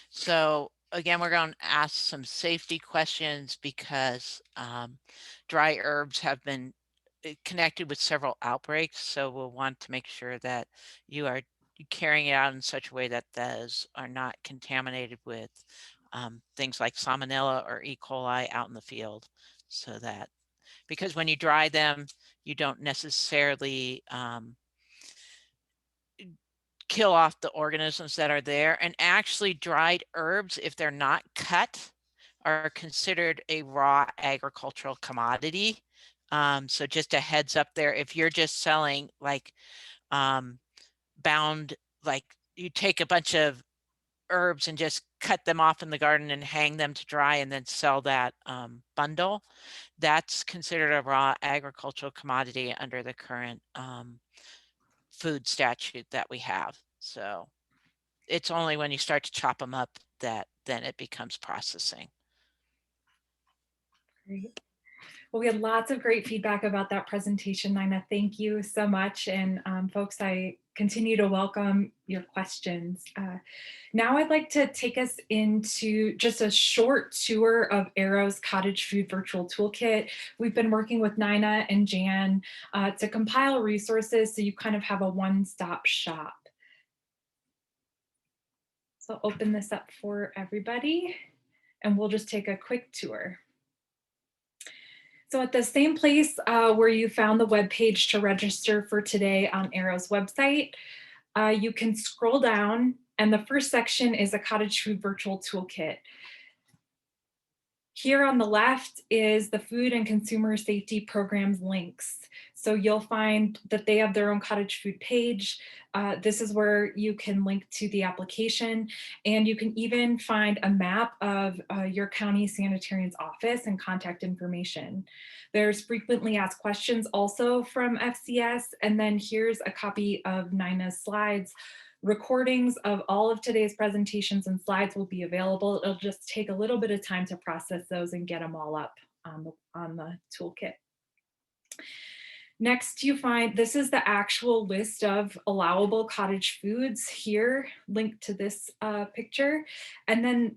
So again, we're going to ask some safety questions because dry herbs have been connected with several outbreaks. So we'll want to make sure that you are carrying it out in such a way that those are not contaminated with things like salmonella or E. coli out in the field. So that, because when you dry them, you don't necessarily kill off the organisms that are there. And actually dried herbs, if they're not cut, are considered a raw agricultural commodity. So just a heads up there, if you're just selling like bound, like you take a bunch of herbs and just cut them off in the garden and hang them to dry and then sell that bundle, that's considered a raw agricultural commodity under the current food statute that we have. So it's only when you start to chop them up that then it becomes processing. Great. Well, we had lots of great feedback about that presentation, Nina. Thank you so much. And folks, I continue to welcome your questions. Now I'd like to take us into just a short tour of AERO's Cottage Food Virtual Toolkit. We've been working with Nina and Jan to compile resources so you kind of have a one-stop shop. So I'll open this up for everybody and we'll just take a quick tour. So at the same place where you found the webpage to register for today on AERO's website, you can scroll down and the first section is a Cottage Food Virtual Toolkit. Here on the left is the Food and Consumer Safety Programs links. So you'll find that they have their own cottage food page. This is where you can link to the application, and you can even find a map of your county sanitarian's office and contact information. There's frequently asked questions also from FCS, and then here's a copy of Nina's slides. Recordings of all of today's presentations and slides will be available. It'll just take a little bit of time to process those and get them all up on the toolkit. Next, you find this is the actual list of allowable cottage foods here, linked to this picture. And then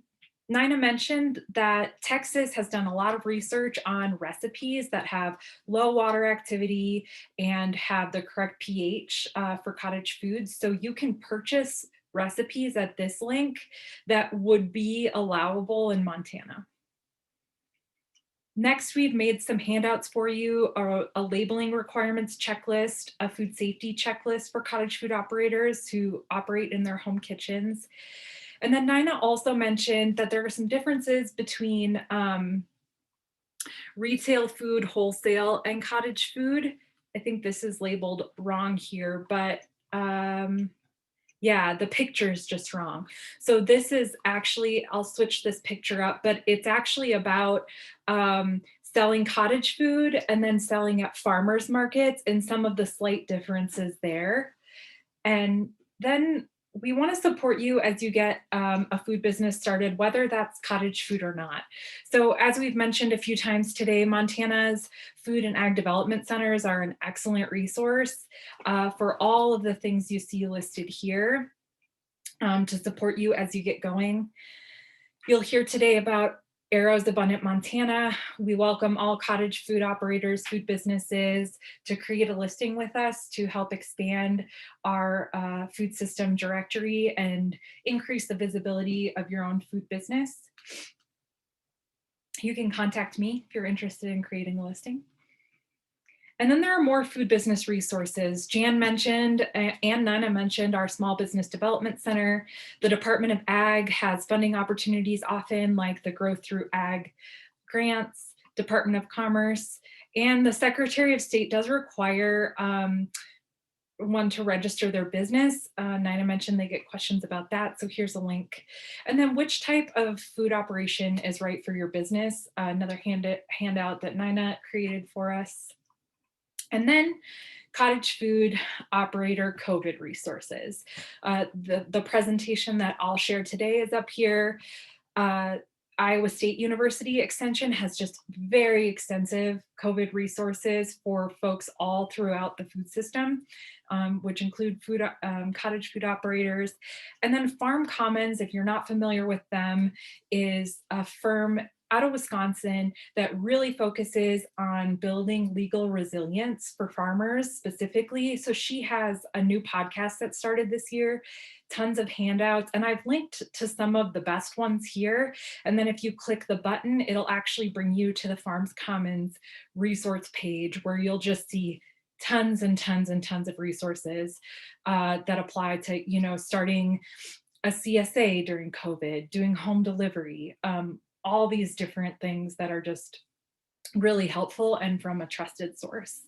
Nina mentioned that Texas has done a lot of research on recipes that have low water activity and have the correct pH for cottage foods. So you can purchase recipes at this link that would be allowable in Montana. Next, we've made some handouts for you, a labeling requirements checklist, a food safety checklist for cottage food operators who operate in their home kitchens. And then Nina also mentioned that there are some differences between retail food, wholesale, and cottage food. I think this is labeled wrong here, but yeah, the picture is just wrong. So this is actually, I'll switch this picture up, but it's actually about selling cottage food and then selling at farmers markets and some of the slight differences there. And then we want to support you as you get a food business started, whether that's cottage food or not. So as we've mentioned a few times today, Montana's Food and Ag Development Centers are an excellent resource for all of the things you see listed here to support you as you get going. You'll hear today about AERO's Abundant Montana. We welcome all cottage food operators, food businesses to create a listing with us to help expand our food system directory and increase the visibility of your own food business. You can contact me if you're interested in creating a listing. And then there are more food business resources. Jan mentioned and Nina mentioned our Small Business Development Center. The Department of Ag has funding opportunities often, like the Growth Through Ag grants, Department of Commerce, and the Secretary of State does require one to register their business. Nina mentioned they get questions about that, so here's a link. And then which type of food operation is right for your business? Another handout that Nina created for us. And then cottage food operator COVID resources. The presentation that I'll share today is up here. Iowa State University Extension has just very extensive COVID resources for folks all throughout the food system, which include cottage food operators. And then Farm Commons, if you're not familiar with them, is a firm out of Wisconsin that really focuses on building legal resilience for farmers specifically. So she has a new podcast that started this year, tons of handouts, and I've linked to some of the best ones here. And then if you click the button, it'll actually bring you to the Farms Commons resource page where you'll just see tons and tons and tons of resources that apply to, you know, starting a CSA during COVID, doing home delivery, all these different things that are just really helpful and from a trusted source.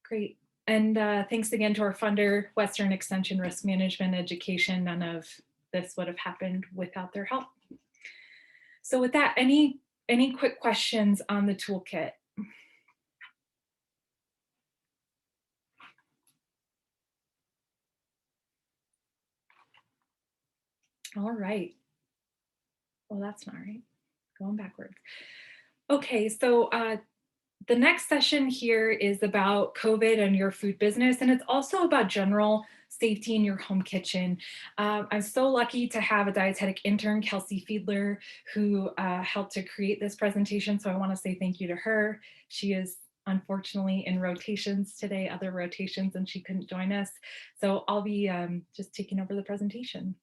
Great. And thanks again to our funder, Western Extension Risk Management Education. None of this would have happened without their help. So with that, any quick questions on the toolkit? All right. Well, that's not right. Going backwards. Okay, so the next session here is about COVID and your food business, and it's also about general safety in your home kitchen. I'm so lucky to have a dietetic intern, Kelsey Fiedler, who helped to create this presentation. So I want to say thank you to her. She is unfortunately in rotations today, other rotations, and she couldn't join us. So I'll be just taking over the presentation.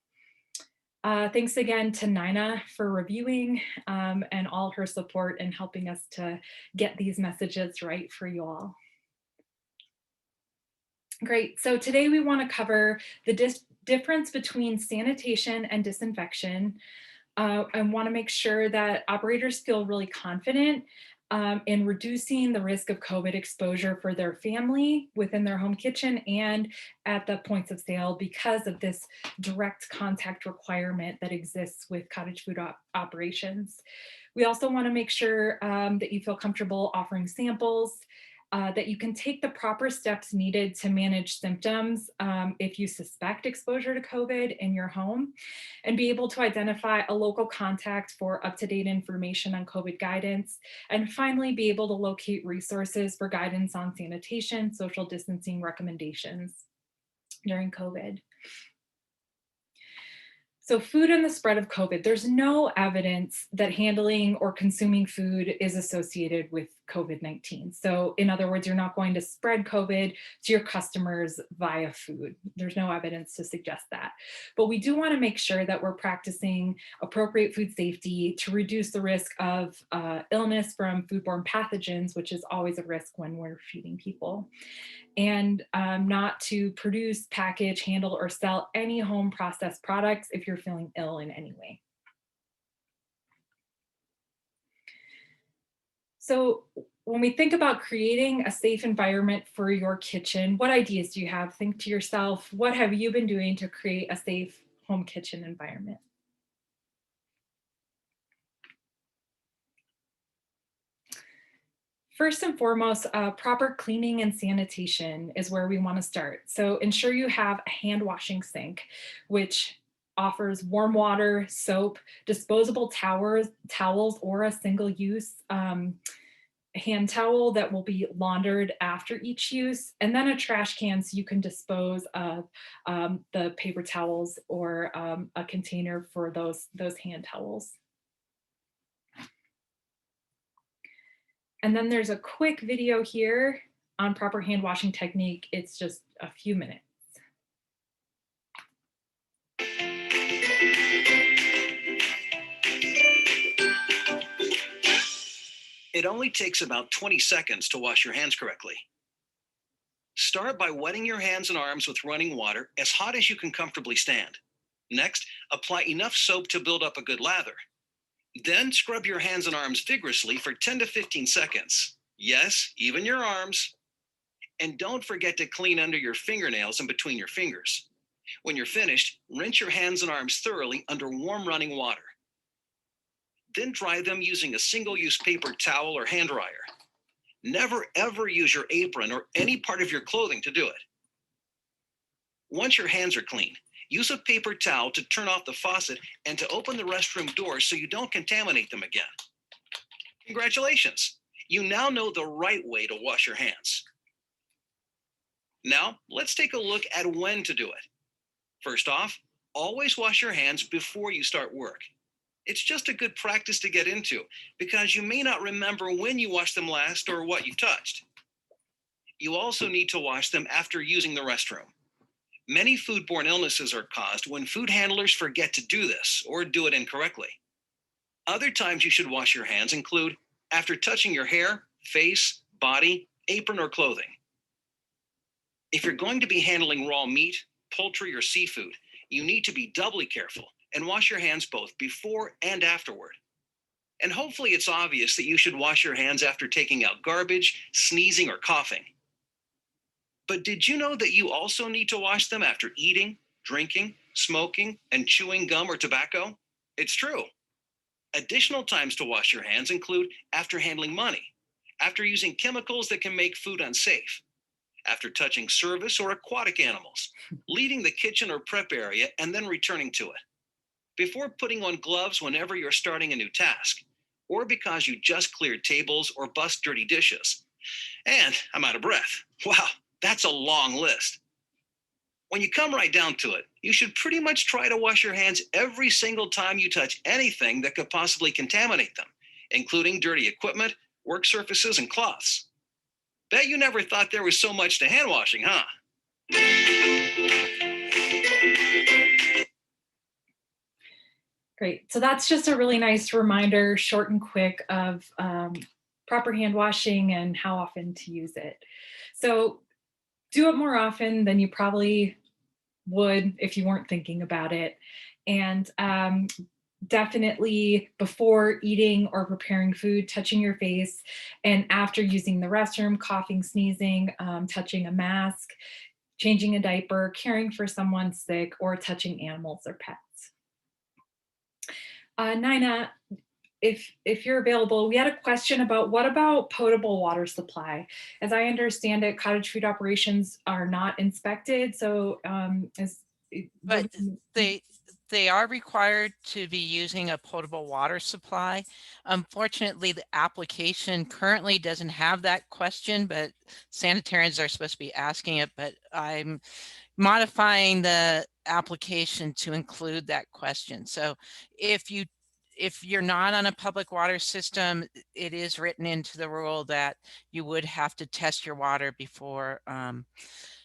Thanks again to Nina for reviewing and all her support and helping us to get these messages right for you all. Great, so today we want to cover the difference between sanitation and disinfection. I want to make sure that operators feel really confident in reducing the risk of COVID exposure for their family within their home kitchen and at the points of sale because of this direct contact requirement that exists with cottage food operations. We also want to make sure that you feel comfortable offering samples, that you can take the proper steps needed to manage symptoms if you suspect exposure to COVID in your home, and be able to identify a local contact for up-to-date information on COVID guidance, and finally be able to locate resources for guidance on sanitation, social distancing recommendations during COVID. So food and the spread of COVID, there's no evidence that handling or consuming food is associated with COVID-19. So in other words, you're not going to spread COVID to your customers via food. There's no evidence to suggest that. But we do want to make sure that we're practicing appropriate food safety to reduce the risk of illness from foodborne pathogens, which is always a risk when we're feeding people. And not to produce, package, handle, or sell any home processed products if you're feeling ill in any way. So when we think about creating a safe environment for your kitchen, what ideas do you have? Think to yourself, what have you been doing to create a safe home kitchen environment? First and foremost, proper cleaning and sanitation is where we want to start. So ensure you have a hand washing sink, which offers warm water, soap, disposable towels, or a single use hand towel that will be laundered after each use, and then a trash can so you can dispose of the paper towels or a container for those hand towels. And then there's a quick video here on proper hand washing technique. It's just a few minutes. It only takes about 20 seconds to wash your hands correctly. Start by wetting your hands and arms with running water as hot as you can comfortably stand. Next, apply enough soap to build up a good lather. Then scrub your hands and arms vigorously for 10 to 15 seconds. Yes, even your arms. And don't forget to clean under your fingernails and between your fingers. When you're finished, rinse your hands and arms thoroughly under warm running water. Then dry them using a single-use paper towel or hand dryer. Never ever use your apron or any part of your clothing to do it. Once your hands are clean, use a paper towel to turn off the faucet and to open the restroom door so you don't contaminate them again. Congratulations! You now know the right way to wash your hands. Now, let's take a look at when to do it. First off, always wash your hands before you start work. It's just a good practice to get into because you may not remember when you washed them last or what you touched. You also need to wash them after using the restroom. Many foodborne illnesses are caused when food handlers forget to do this or do it incorrectly. Other times you should wash your hands include after touching your hair, face, body, apron, or clothing. If you're going to be handling raw meat, poultry, or seafood, you need to be doubly careful and wash your hands both before and afterward. And hopefully it's obvious that you should wash your hands after taking out garbage, sneezing, or coughing. But did you know that you also need to wash them after eating, drinking, smoking, and chewing gum or tobacco? It's true. Additional times to wash your hands include after handling money, after using chemicals that can make food unsafe, after touching service or aquatic animals, leaving the kitchen or prep area and then returning to it, before putting on gloves whenever you're starting a new task, or because you just cleared tables or bust dirty dishes. And I'm out of breath. Wow, that's a long list. When you come right down to it, you should pretty much try to wash your hands every single time you touch anything that could possibly contaminate them, including dirty equipment, work surfaces, and cloths. Bet you never thought there was so much to hand washing, huh? Great. So that's just a really nice reminder, short and quick, of proper hand washing and how often to use it. So do it more often than you probably would if you weren't thinking about it. And definitely before eating or preparing food, touching your face, and after using the restroom, coughing, sneezing, touching a mask, changing a diaper, caring for someone sick, or touching animals or pets. Nina, if you're available, we had a question about what about potable water supply? As I understand it, cottage food operations are not inspected, so But they are required to be using a potable water supply. Unfortunately, the application currently doesn't have that question, but sanitarians are supposed to be asking it, but I'm modifying the application to include that question. So if you're not on a public water system, it is written into the rule that you would have to test your water before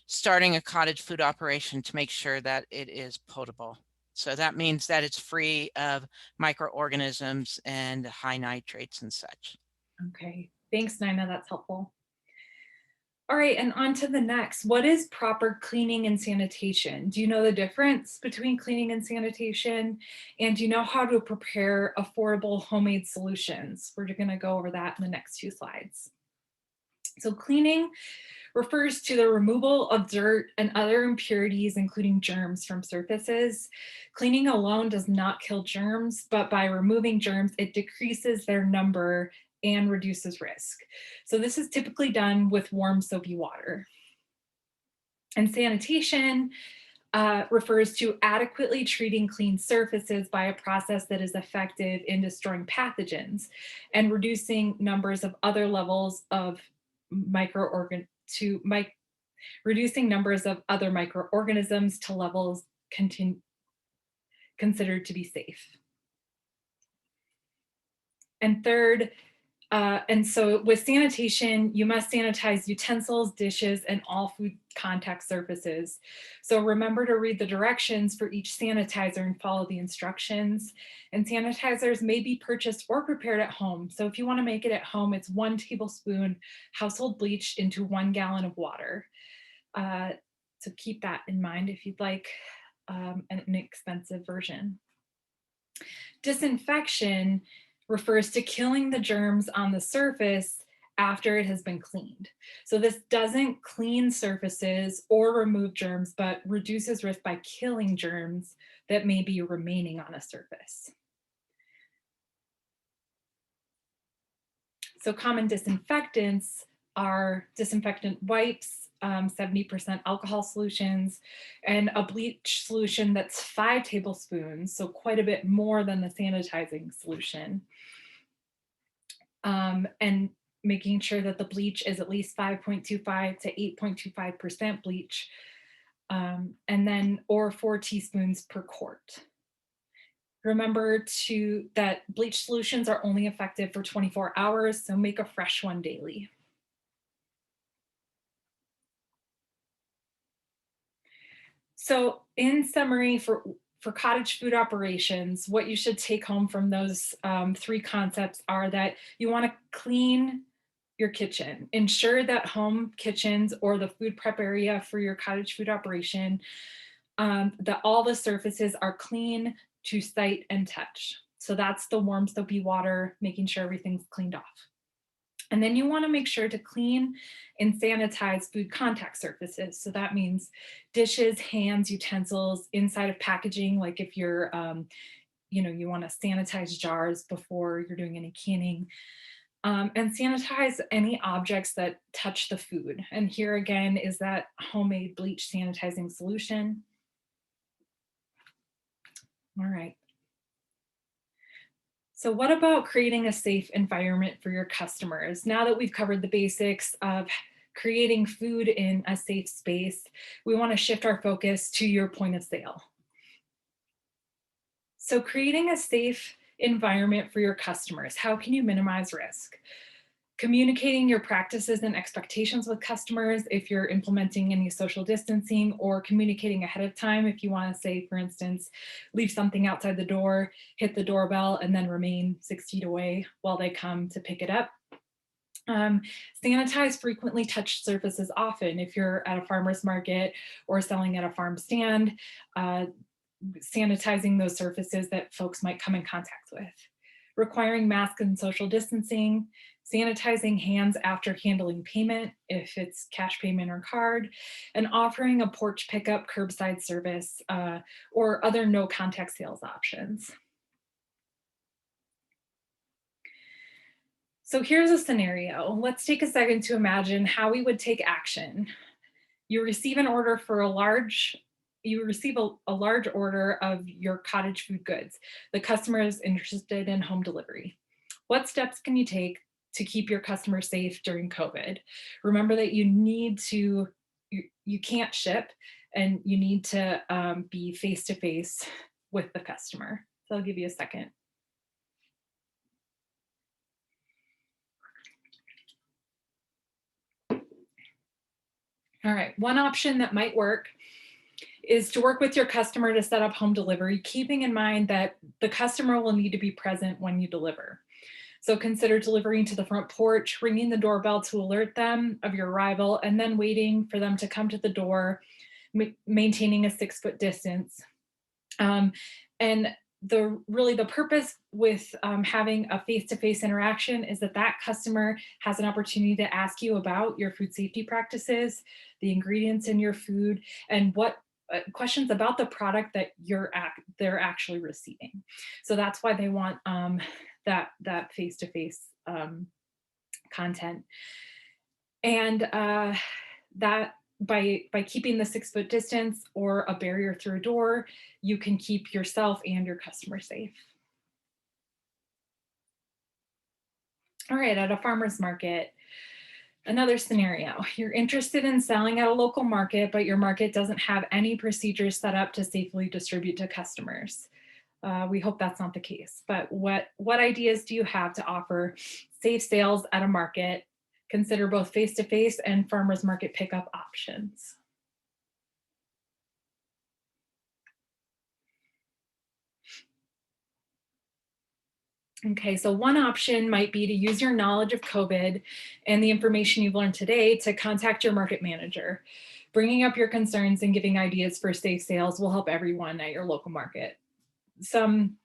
starting a cottage food operation to make sure that it is potable. So that means that it's free of microorganisms and high nitrates and such. Okay, thanks, Nina, that's helpful. All right, and on to the next. What is proper cleaning and sanitation? Do you know the difference between cleaning and sanitation? And do you know how to prepare affordable homemade solutions? We're gonna go over that in the next few slides. So cleaning refers to the removal of dirt and other impurities, including germs, from surfaces. Cleaning alone does not kill germs, but by removing germs, it decreases their number and reduces risk. So this is typically done with warm soapy water. And sanitation refers to adequately treating clean surfaces by a process that is effective in destroying pathogens and reducing numbers of other levels of reducing numbers of other microorganisms to levels considered to be safe. And third, and so with sanitation, you must sanitize utensils, dishes, and all food contact surfaces. So remember to read the directions for each sanitizer and follow the instructions. And sanitizers may be purchased or prepared at home. So if you want to make it at home, it's 1 tablespoon household bleach into 1 gallon of water. So keep that in mind if you'd like an inexpensive version. Disinfection refers to killing the germs on the surface after it has been cleaned. So this doesn't clean surfaces or remove germs, but reduces risk by killing germs that may be remaining on a surface. So common disinfectants are disinfectant wipes, 70% alcohol solutions, and a bleach solution that's 5 tablespoons, so quite a bit more than the sanitizing solution. And making sure that the bleach is at least 5.25 to 8.25% bleach, and then or 4 teaspoons per quart. Remember that bleach solutions are only effective for 24 hours, so make a fresh one daily. So in summary, for cottage food operations, what you should take home from those 3 concepts are that you want to clean your kitchen. Ensure that home kitchens or the food prep area for your cottage food operation, that all the surfaces are clean to sight and touch. So that's the warm soapy water, making sure everything's cleaned off. And then you want to make sure to clean and sanitize food contact surfaces. So that means dishes, hands, utensils, inside of packaging, like if you're, you want to sanitize jars before you're doing any canning. And sanitize any objects that touch the food. And here again is that homemade bleach sanitizing solution. All right. So what about creating a safe environment for your customers? Now that we've covered the basics of creating food in a safe space, we want to shift our focus to your point of sale. So creating a safe environment for your customers, how can you minimize risk? Communicating your practices and expectations with customers if you're implementing any social distancing, or communicating ahead of time if you want to say, for instance, leave something outside the door, hit the doorbell, and then remain 6 feet away while they come to pick it up. Sanitize frequently touched surfaces often. If you're at a farmer's market or selling at a farm stand, sanitizing those surfaces that folks might come in contact with. Requiring masks and social distancing, sanitizing hands after handling payment, if it's cash payment or card, and offering a porch pickup, curbside service, or other no contact sales options. So here's a scenario. Let's take a second to imagine how we would take action. You receive an order for a large order of your cottage food goods. The customer is interested in home delivery. What steps can you take to keep your customer safe during COVID? Remember that you can't ship, and you need to be face-to-face with the customer. So I'll give you a second. All right, one option that might work is to work with your customer to set up home delivery, keeping in mind that the customer will need to be present when you deliver. So consider delivering to the front porch, ringing the doorbell to alert them of your arrival, and then waiting for them to come to the door, maintaining a 6-foot distance. And the purpose with having a face-to-face interaction is that customer has an opportunity to ask you about your food safety practices, the ingredients in your food, and what questions about the product that they're actually receiving. So that's why they want that face-to-face content. And that by keeping the 6-foot distance or a barrier through a door, you can keep yourself and your customer safe. All right, at a farmer's market, another scenario. You're interested in selling at a local market, but your market doesn't have any procedures set up to safely distribute to customers. We hope that's not the case, but what ideas do you have to offer safe sales at a market? Consider both face-to-face and farmers market pickup options. Okay, so one option might be to use your knowledge of COVID and the information you've learned today to contact your market manager. Bringing up your concerns and giving ideas for safe sales will help everyone at your local market. Some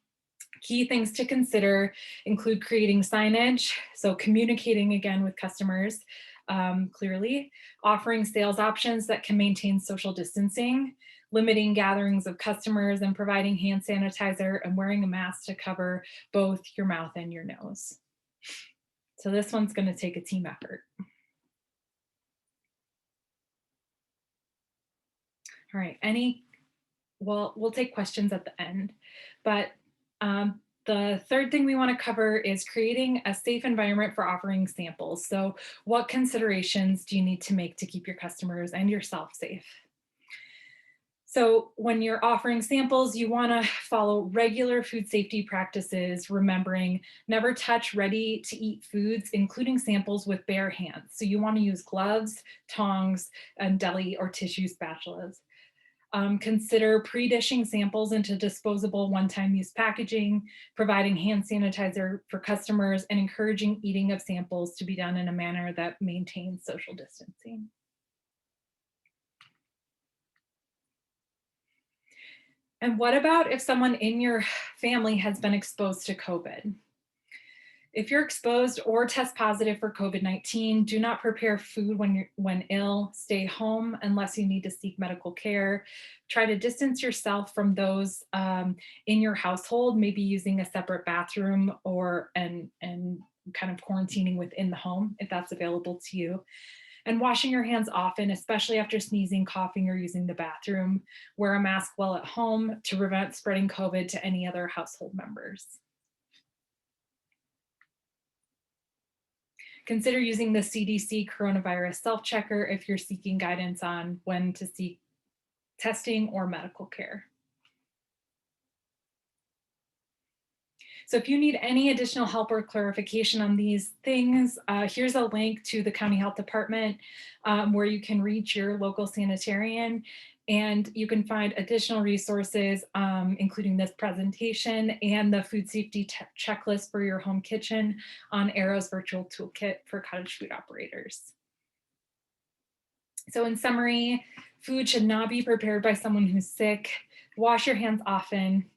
key things to consider include creating signage, so communicating again with customers clearly, offering sales options that can maintain social distancing, limiting gatherings of customers, and providing hand sanitizer and wearing a mask to cover both your mouth and your nose. So this one's going to take a team effort. All right, we'll take questions at the end, but the third thing we want to cover is creating a safe environment for offering samples. So what considerations do you need to make to keep your customers and yourself safe? So when you're offering samples, you want to follow regular food safety practices, remembering never touch ready to eat foods, including samples, with bare hands. So you want to use gloves, tongs, and deli or tissue spatulas. Consider pre-dishing samples into disposable one-time use packaging, providing hand sanitizer for customers, and encouraging eating of samples to be done in a manner that maintains social distancing. And what about if someone in your family has been exposed to COVID? If you're exposed or test positive for COVID-19, do not prepare food when ill. Stay home unless you need to seek medical care. Try to distance yourself from those in your household, maybe using a separate bathroom and kind of quarantining within the home if that's available to you. And washing your hands often, especially after sneezing, coughing, or using the bathroom. Wear a mask while at home to prevent spreading COVID to any other household members. Consider using the CDC coronavirus self-checker if you're seeking guidance on when to seek testing or medical care. So if you need any additional help or clarification on these things, here's a link to the County Health Department where you can reach your local sanitarian, and you can find additional resources, including this presentation and the food safety checklist for your home kitchen on AERO's virtual toolkit for cottage food operators. So in summary, food should not be prepared by someone who's sick. Wash your hands often.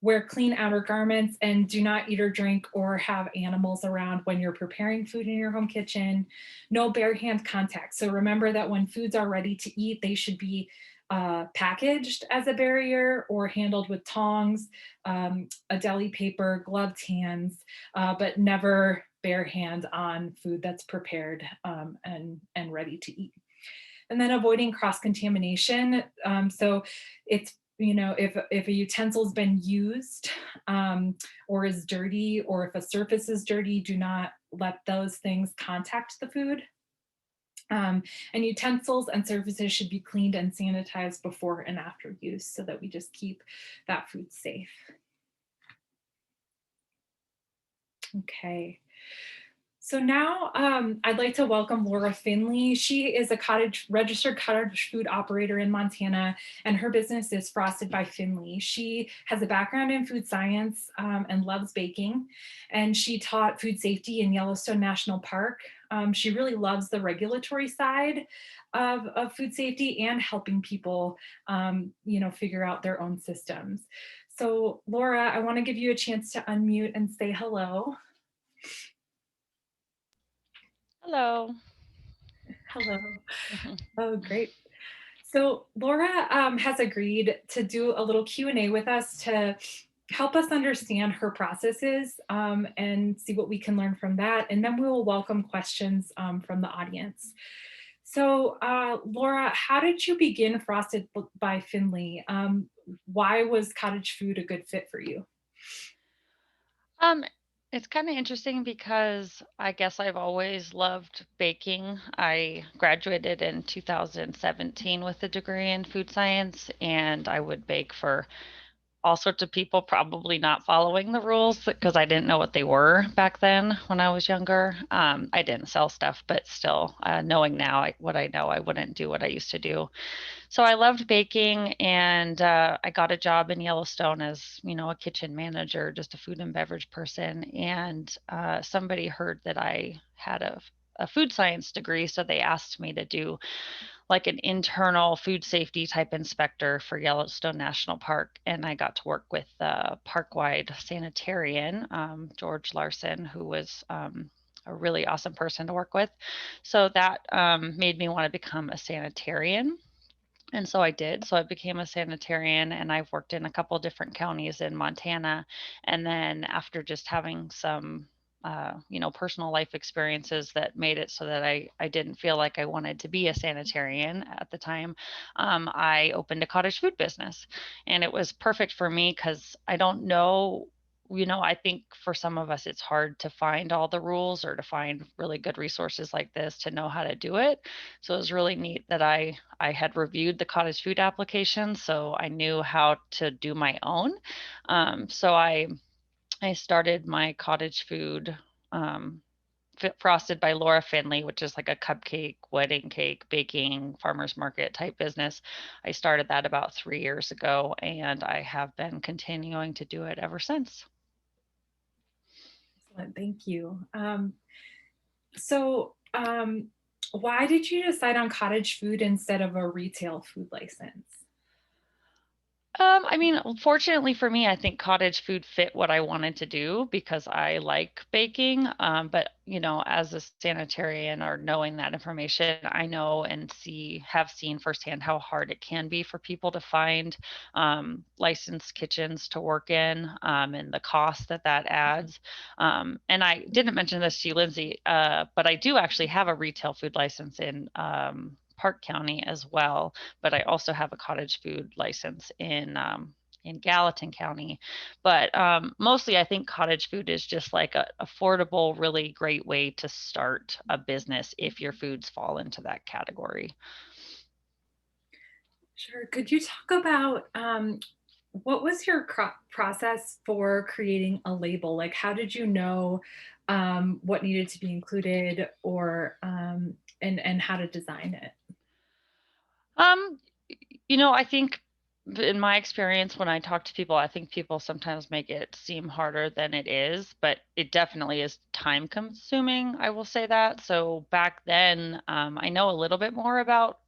Wear clean outer garments, and do not eat or drink or have animals around when you're preparing food in your home kitchen. No bare hand contact. So remember that when foods are ready to eat, they should be packaged as a barrier or handled with tongs, a deli paper, gloved hands, but never bare hand on food that's prepared and ready to eat. And then avoiding cross-contamination. So it's, if a utensil's been used or is dirty, or if a surface is dirty, do not let those things contact the food. And utensils and surfaces should be cleaned and sanitized before and after use so that we just keep that food safe. Okay. So now I'd like to welcome Laura Finley. She is a registered cottage food operator in Montana, and her business is Frosted by Finley. She has a background in food science and loves baking, and she taught food safety in Yellowstone National Park. She really loves the regulatory side of food safety and helping people, figure out their own systems. So Laura, I want to give you a chance to unmute and say hello. Hello. Hello. Oh, great. So Laura has agreed to do a little Q&A with us to help us understand her processes and see what we can learn from that. And then we will welcome questions from the audience. So Laura, how did you begin Frosted by Finley? Why was cottage food a good fit for you? It's kind of interesting because I guess I've always loved baking. I graduated in 2017 with a degree in food science, and I would bake for all sorts of people, probably not following the rules because I didn't know what they were back then when I was younger. I didn't sell stuff, but still, knowing now what I know, I wouldn't do what I used to do. So I loved baking, and I got a job in Yellowstone as, a kitchen manager, just a food and beverage person. And somebody heard that I had a food science degree, so they asked me to do like an internal food safety type inspector for Yellowstone National Park. And I got to work with the park-wide sanitarian, George Larson, who was a really awesome person to work with. So that made me want to become a sanitarian. And so I did. So I became a sanitarian, and I've worked in a couple different counties in Montana. And then after just having some, personal life experiences that made it so that I didn't feel like I wanted to be a sanitarian at the time, I opened a cottage food business. And it was perfect for me because I don't know. I think for some of us, it's hard to find all the rules or to find really good resources like this to know how to do it. So it was really neat that I had reviewed the cottage food application, so I knew how to do my own. So I started my cottage food Frosted by Laura.Finley, which is like a cupcake, wedding cake, baking, farmer's market type business. I started that about 3 years ago, and I have been continuing to do it ever since. Excellent, thank you. Why did you decide on cottage food instead of a retail food license? I mean, fortunately for me, I think cottage food fit what I wanted to do because I like baking. But you know, as a sanitarian or knowing that information, I know and have seen firsthand how hard it can be for people to find licensed kitchens to work in, and the cost that adds. And I didn't mention this to you, Lindsay, but I do actually have a retail food license in Park County as well, but I also have a cottage food license in Gallatin County. But mostly I think cottage food is just like a affordable, really great way to start a business if your foods fall into that category. Sure. Could you talk about what was your process for creating a label? Like, how did you know what needed to be included, or and how to design it? You know, I think in my experience, when I talk to people, I think people sometimes make it seem harder than it is, but it definitely is time consuming. I will say that. So back then, I know a little bit more about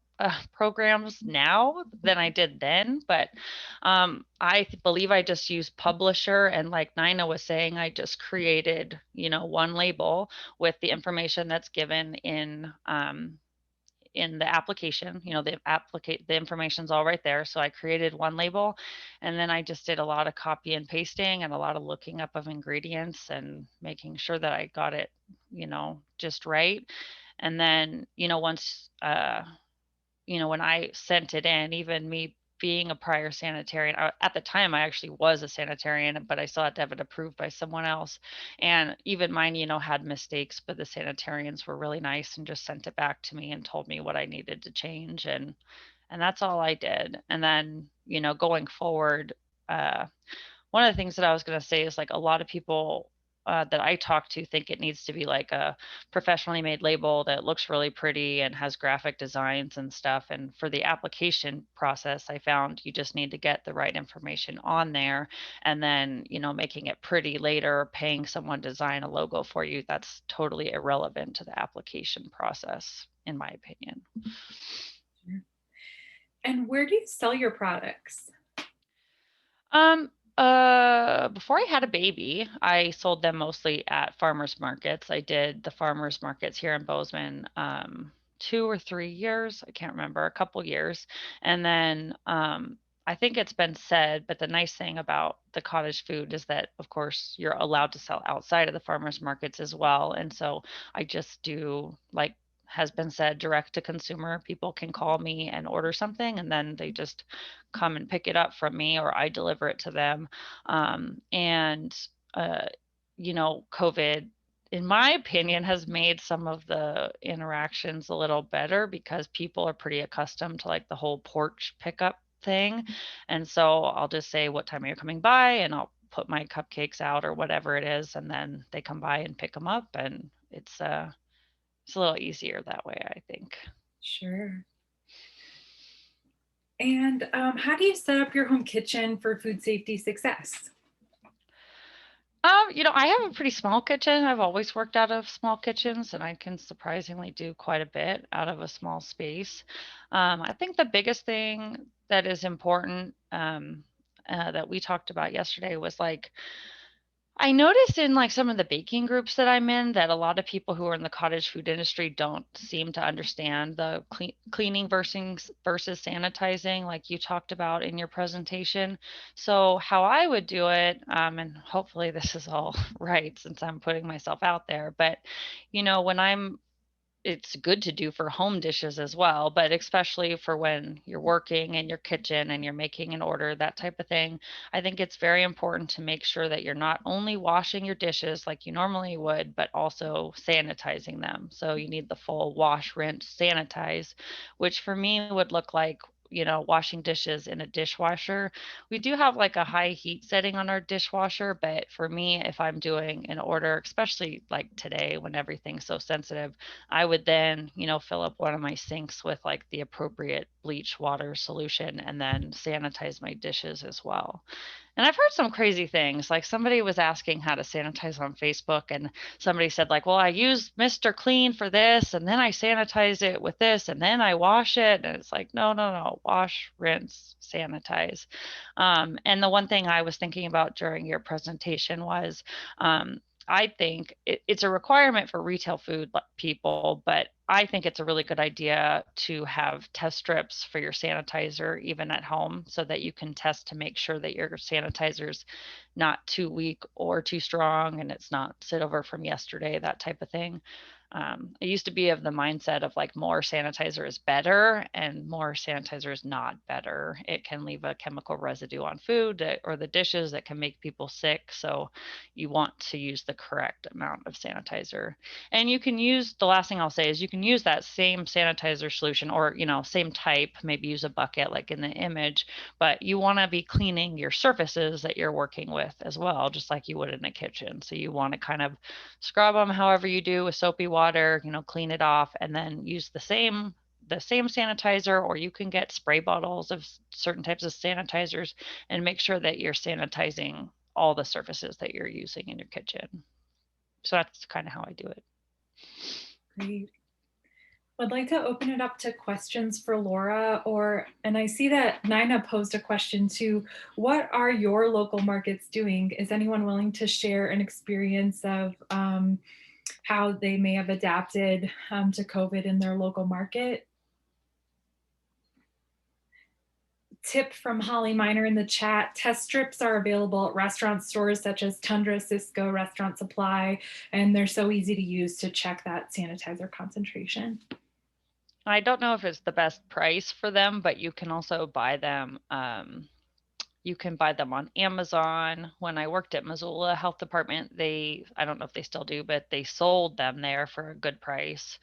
programs now than I did then, but I believe I just used Publisher, and like Nina was saying, I just created, you know, one label with the information that's given in the application. You know, the information's all right there. So I created one label, and then I just did a lot of copy and pasting and a lot of looking up of ingredients and making sure that I got it, you know, just right. And then, you know, once you know, when I sent it in, even me being a prior sanitarian, at the time I actually was a sanitarian, but I still had to have it approved by someone else. And even mine, you know, had mistakes, but the sanitarians were really nice and just sent it back to me and told me what I needed to change. And that's all I did. And then, you know, going forward, one of the things that I was going to say is like a lot of people that I talk to think it needs to be like a professionally made label that looks really pretty and has graphic designs and stuff. And for the application process, I found you just need to get the right information on there, and then, you know, making it pretty later, paying someone to design a logo for you, that's totally irrelevant to the application process, in my opinion. And where do you sell your products? Before I had a baby, I sold them mostly at farmers markets. I did the farmers markets here in Bozeman 2 or 3 years. I can't remember, a couple years. And then I think it's been said, but the nice thing about the cottage food is that, of course, you're allowed to sell outside of the farmers markets as well. And so I just do, like has been said, direct to consumer. People can call me and order something, and then they just come and pick it up from me, or I deliver it to them. And you know, COVID, in my opinion, has made some of the interactions a little better because people are pretty accustomed to like the whole porch pickup thing. And so I'll just say, what time are you coming by? And I'll put my cupcakes out or whatever it is, and then they come by and pick them up, and it's a little easier that way, I think. Sure. And how do you set up your home kitchen for food safety success? You know, I have a pretty small kitchen. I've always worked out of small kitchens, and I can surprisingly do quite a bit out of a small space. I think the biggest thing that is important that we talked about yesterday was like, I noticed in like some of the baking groups that I'm in that a lot of people who are in the cottage food industry don't seem to understand the cleaning versus sanitizing, like you talked about in your presentation. So how I would do it, and hopefully this is all right since I'm putting myself out there, but you know, it's good to do for home dishes as well, but especially for when you're working in your kitchen and you're making an order, that type of thing. I think it's very important to make sure that you're not only washing your dishes like you normally would, but also sanitizing them. So you need the full wash, rinse, sanitize, which for me would look like, you know, washing dishes in a dishwasher. We do have like a high heat setting on our dishwasher, but for me, if I'm doing an order, especially like today when everything's so sensitive, I would then, you know, fill up one of my sinks with like the appropriate bleach water solution and then sanitize my dishes as well. And I've heard some crazy things. Like somebody was asking how to sanitize on Facebook, and somebody said like, well, I use Mr. Clean for this, and then I sanitize it with this, and then I wash it. And it's like, no. about wash, rinse, sanitize. And the one thing I was thinking about during your presentation was, I think it's a requirement for retail food people, but I think it's a really good idea to have test strips for your sanitizer even at home, so that you can test to make sure that your sanitizer's not too weak or too strong and it's not sit over from yesterday, that type of thing. I used to be of the mindset of like more sanitizer is better, and more sanitizer is not better. It can leave a chemical residue on food or the dishes that can make people sick. So you want to use the correct amount of sanitizer. And you can use, the last thing I'll say is you can use that same sanitizer solution, or, you know, same type, maybe use a bucket like in the image, but you want to be cleaning your surfaces that you're working with as well, just like you would in a kitchen. So you want to kind of scrub them however you do with soapy water, you know, clean it off, and then use the same sanitizer, or you can get spray bottles of certain types of sanitizers and make sure that you're sanitizing all the surfaces that you're using in your kitchen. So that's kind of how I do it. Great. I'd like to open it up to questions for Laura, and I see that Nina posed a question too. What are your local markets doing? Is anyone willing to share an experience of how they may have adapted to COVID in their local market? Tip from Holly Miner in the chat: test strips are available at restaurant stores such as Tundra, Cisco, Restaurant Supply, and they're so easy to use to check that sanitizer concentration. I don't know if it's the best price for them, but you can also buy them. You can buy them on Amazon. When I worked at Missoula Health Department, I don't know if they still do, but they sold them there for a good price.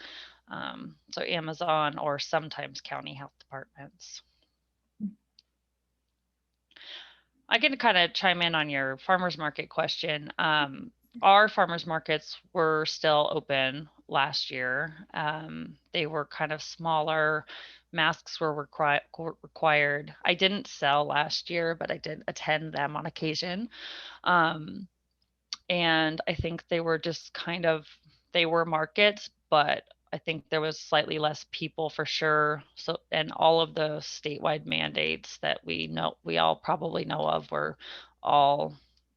So Amazon, or sometimes county health departments. I can kind of chime in on your farmers market question. Our farmers markets were still open last year. They were kind of smaller. Masks were required. I didn't sell last year, but I did attend them on occasion. And I think they were just they were markets, but I think there was slightly less people for sure. So, and all of the statewide mandates that we all probably know of were all,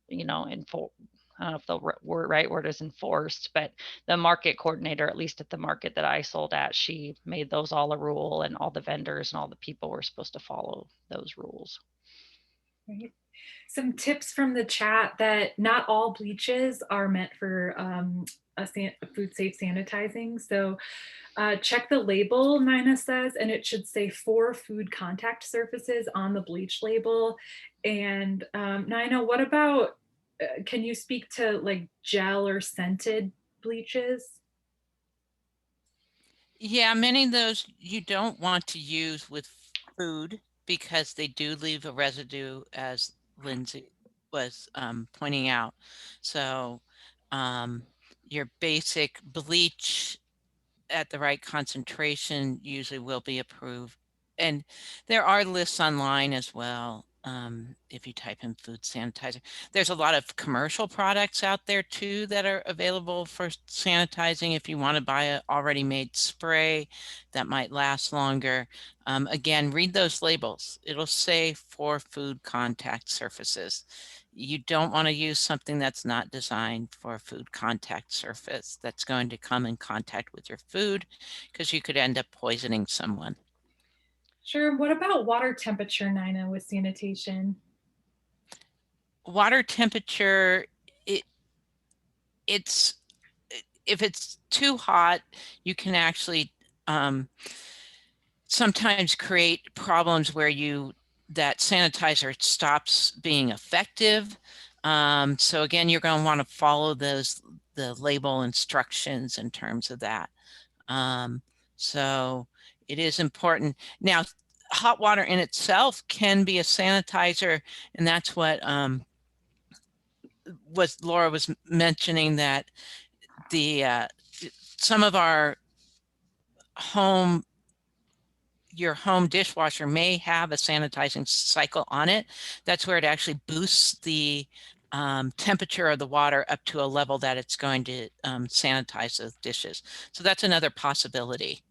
you know, I don't know if the right word is enforced, but the market coordinator, at least at the market that I sold at, she made those all a rule, and all the vendors and all the people were supposed to follow those rules. Right. Some tips from the chat: that not all bleaches are meant for food safe sanitizing. So check the label, Nina says, and it should say 4 food contact surfaces on the bleach label. And Nina, what about, can you speak to like gel or scented bleaches? Yeah, many of those you don't want to use with food because they do leave a residue, as Lindsay was pointing out. So your basic bleach at the right concentration usually will be approved. And there are lists online as well. If you type in food sanitizer, there's a lot of commercial products out there too that are available for sanitizing. If you want to buy an already made spray that might last longer, again, read those labels. It'll say for food contact surfaces. You don't want to use something that's not designed for a food contact surface that's going to come in contact with your food, because you could end up poisoning someone. Sure. What about water temperature, Nina, with sanitation? Water temperature, it's if it's too hot, you can actually sometimes create problems where that sanitizer stops being effective. So again, you're going to want to follow the label instructions in terms of that. So it is important. Now, hot water in itself can be a sanitizer, and that's what Laura was mentioning, that some of your home dishwasher may have a sanitizing cycle on it. That's where it actually boosts the temperature of the water up to a level that it's going to sanitize those dishes. So that's another possibility.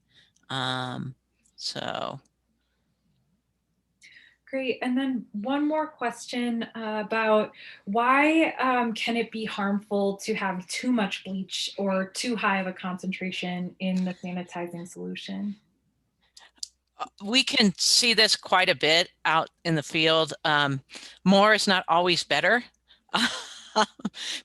So Great. And then one more question about why can it be harmful to have too much bleach or too high of a concentration in the sanitizing solution? We can see this quite a bit out in the field. More is not always better.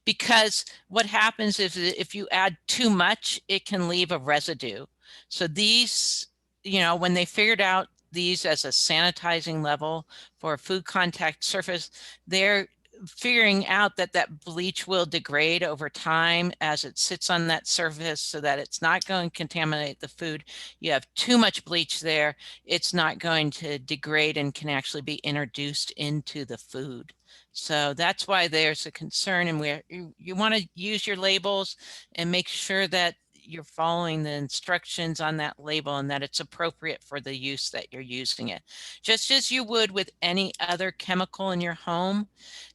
Because what happens is if you add too much, it can leave a residue. So these, when they figured out these as a sanitizing level for a food contact surface, they're figuring out that that bleach will degrade over time as it sits on that surface so that it's not going to contaminate the food. You have too much bleach there, it's not going to degrade and can actually be introduced into the food. So that's why there's a concern, and you want to use your labels and make sure that you're following the instructions on that label and that it's appropriate for the use that you're using it. Just as you would with any other chemical in your home,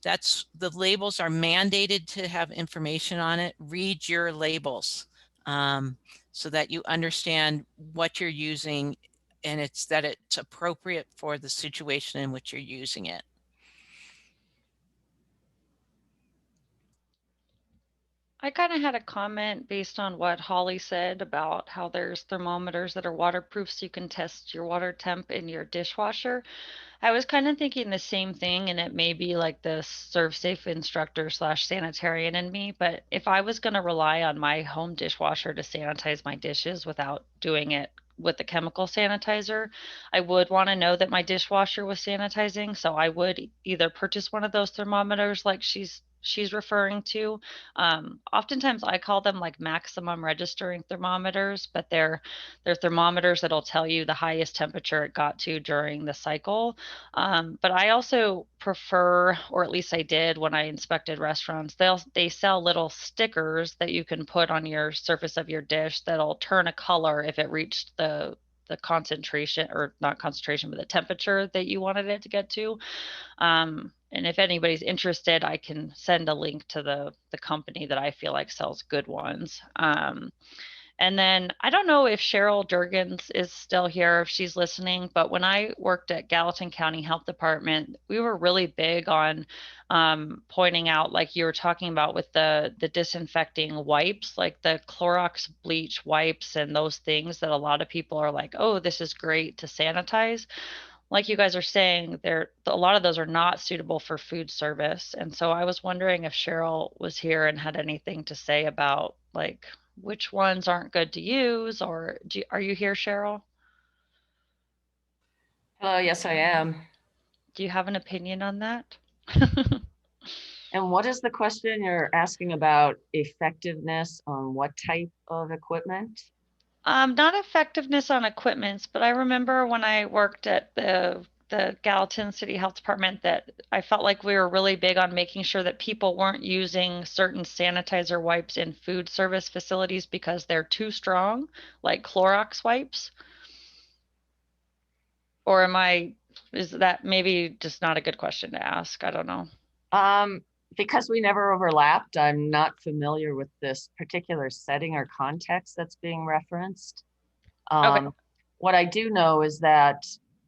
the labels are mandated to have information on it. Read your labels so that you understand what you're using and it's appropriate for the situation in which you're using it. I kind of had a comment based on what Holly said about how there's thermometers that are waterproof so you can test your water temp in your dishwasher. I was kind of thinking the same thing, and it may be like the serve safe instructor / sanitarian in me, but if I was going to rely on my home dishwasher to sanitize my dishes without doing it with the chemical sanitizer, I would want to know that my dishwasher was sanitizing. So I would either purchase one of those thermometers like she's referring to. Oftentimes I call them like maximum registering thermometers, but they're thermometers that'll tell you the highest temperature it got to during the cycle. But I also prefer, or at least I did when I inspected restaurants, they sell little stickers that you can put on your surface of your dish that'll turn a color if it reached the concentration, or not concentration, but the temperature that you wanted it to get to. And if anybody's interested, I can send a link to the company that I feel like sells good ones. And then I don't know if Cheryl Durgans is still here, if she's listening, but when I worked at Gallatin County Health Department, we were really big on pointing out, like you were talking about with the disinfecting wipes, like the Clorox bleach wipes and those things that a lot of people are like, oh, this is great to sanitize. Like you guys are saying, a lot of those are not suitable for food service. And so I was wondering if Cheryl was here and had anything to say about like which ones aren't good to use, or are you here, Cheryl? Hello, yes, I am. Do you have an opinion on that? And what is the question you're asking about? Effectiveness on what type of equipment? Not effectiveness on equipments, but I remember when I worked at the Gallatin City Health Department that I felt like we were really big on making sure that people weren't using certain sanitizer wipes in food service facilities because they're too strong, like Clorox wipes. Or is that maybe just not a good question to ask? I don't know. Because we never overlapped, I'm not familiar with this particular setting or context that's being referenced. Okay. What I do know is that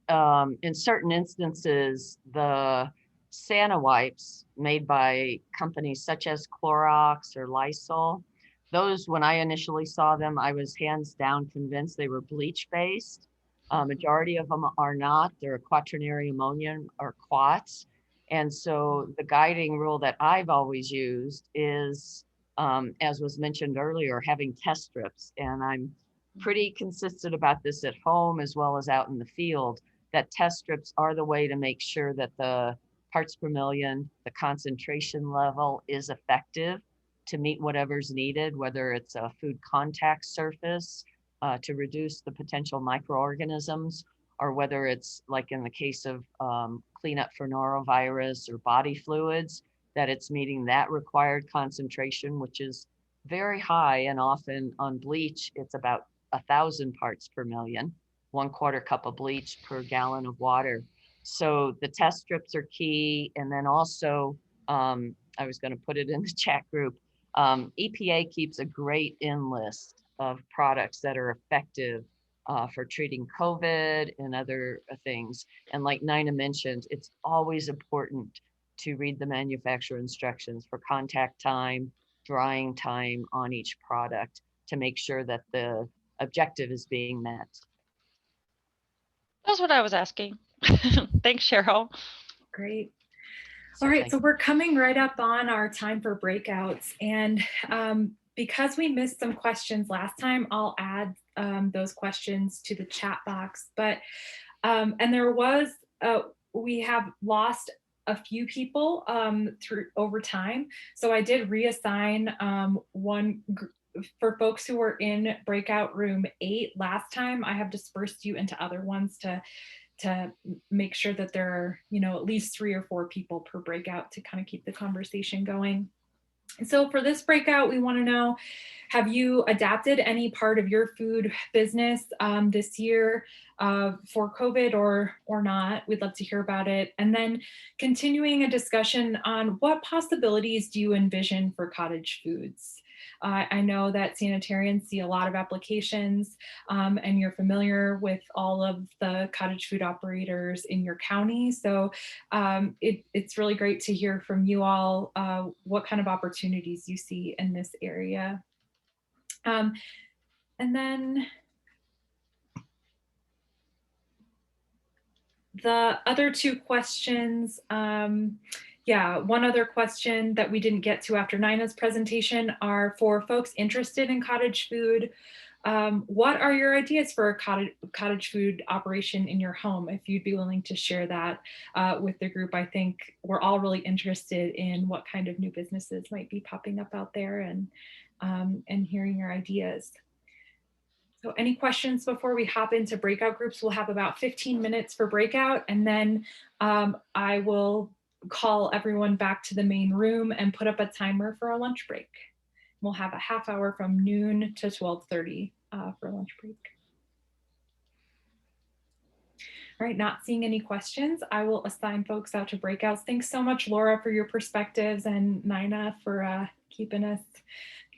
in certain instances, the Santa wipes made by companies such as Clorox or Lysol, those, when I initially saw them, I was hands down convinced they were bleach based. Majority of them are not. They're quaternary ammonia or quats. And so the guiding rule that I've always used is, as was mentioned earlier, having test strips. And I'm pretty consistent about this at home as well as out in the field, that test strips are the way to make sure that the parts per million, the concentration level is effective to meet whatever's needed, whether it's a food contact surface to reduce the potential microorganisms, or whether it's like in the case of cleanup for norovirus or body fluids, that it's meeting that required concentration, which is very high. And often on bleach, it's about 1,000 parts per million, 1/4 cup of bleach per gallon of water. So the test strips are key. And then also, I was going to put it in the chat group, EPA keeps a great list of products that are effective for treating COVID and other things. And like Nina mentioned, it's always important to read the manufacturer instructions for contact time, drying time on each product to make sure that the objective is being met. That's what I was asking. Thanks, Cheryl. Great. So All right, thank so we're coming right up on our time for breakouts. And because we missed some questions last time, I'll add those questions to the chat box. But, and there was, we have lost a few people through over time. So I did reassign one for folks who were in breakout room 8 last time. I have dispersed you into other ones to make sure that there are, you know, at least 3 or 4 people per breakout to kind of keep the conversation going. And so for this breakout, we want to know, have you adapted any part of your food business this year for COVID or not? We'd love to hear about it. And then continuing a discussion on what possibilities do you envision for cottage foods? I know that Sanitarians see a lot of applications and you're familiar with all of the cottage food operators in your county. So it's really great to hear from you all what kind of opportunities you see in this area. And then the other 2 questions, yeah, one other question that we didn't get to after Nina's presentation are for folks interested in cottage food. What are your ideas for a cottage food operation in your home? If you'd be willing to share that with the group, I think we're all really interested in what kind of new businesses might be popping up out there and hearing your ideas. So any questions before we hop into breakout groups? We'll have about 15 minutes for breakout, and then I will call everyone back to the main room and put up a timer for a lunch break. We'll have a half hour from noon to 12:30 for lunch break. All right, not seeing any questions, I will assign folks out to breakouts. Thanks so much, Laura, for your perspectives, and Nina for keeping us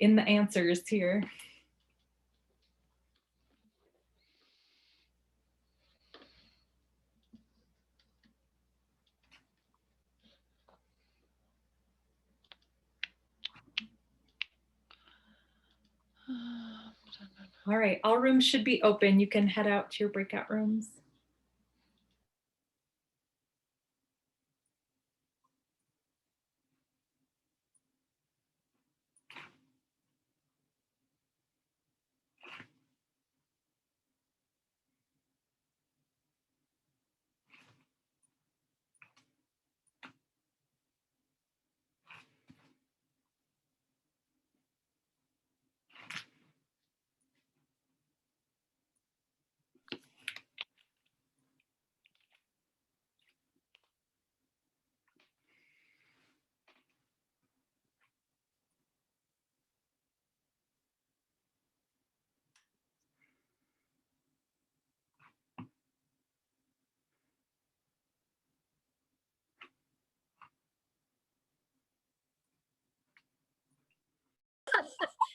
in the answers here. All right, all rooms should be open. You can head out to your breakout rooms.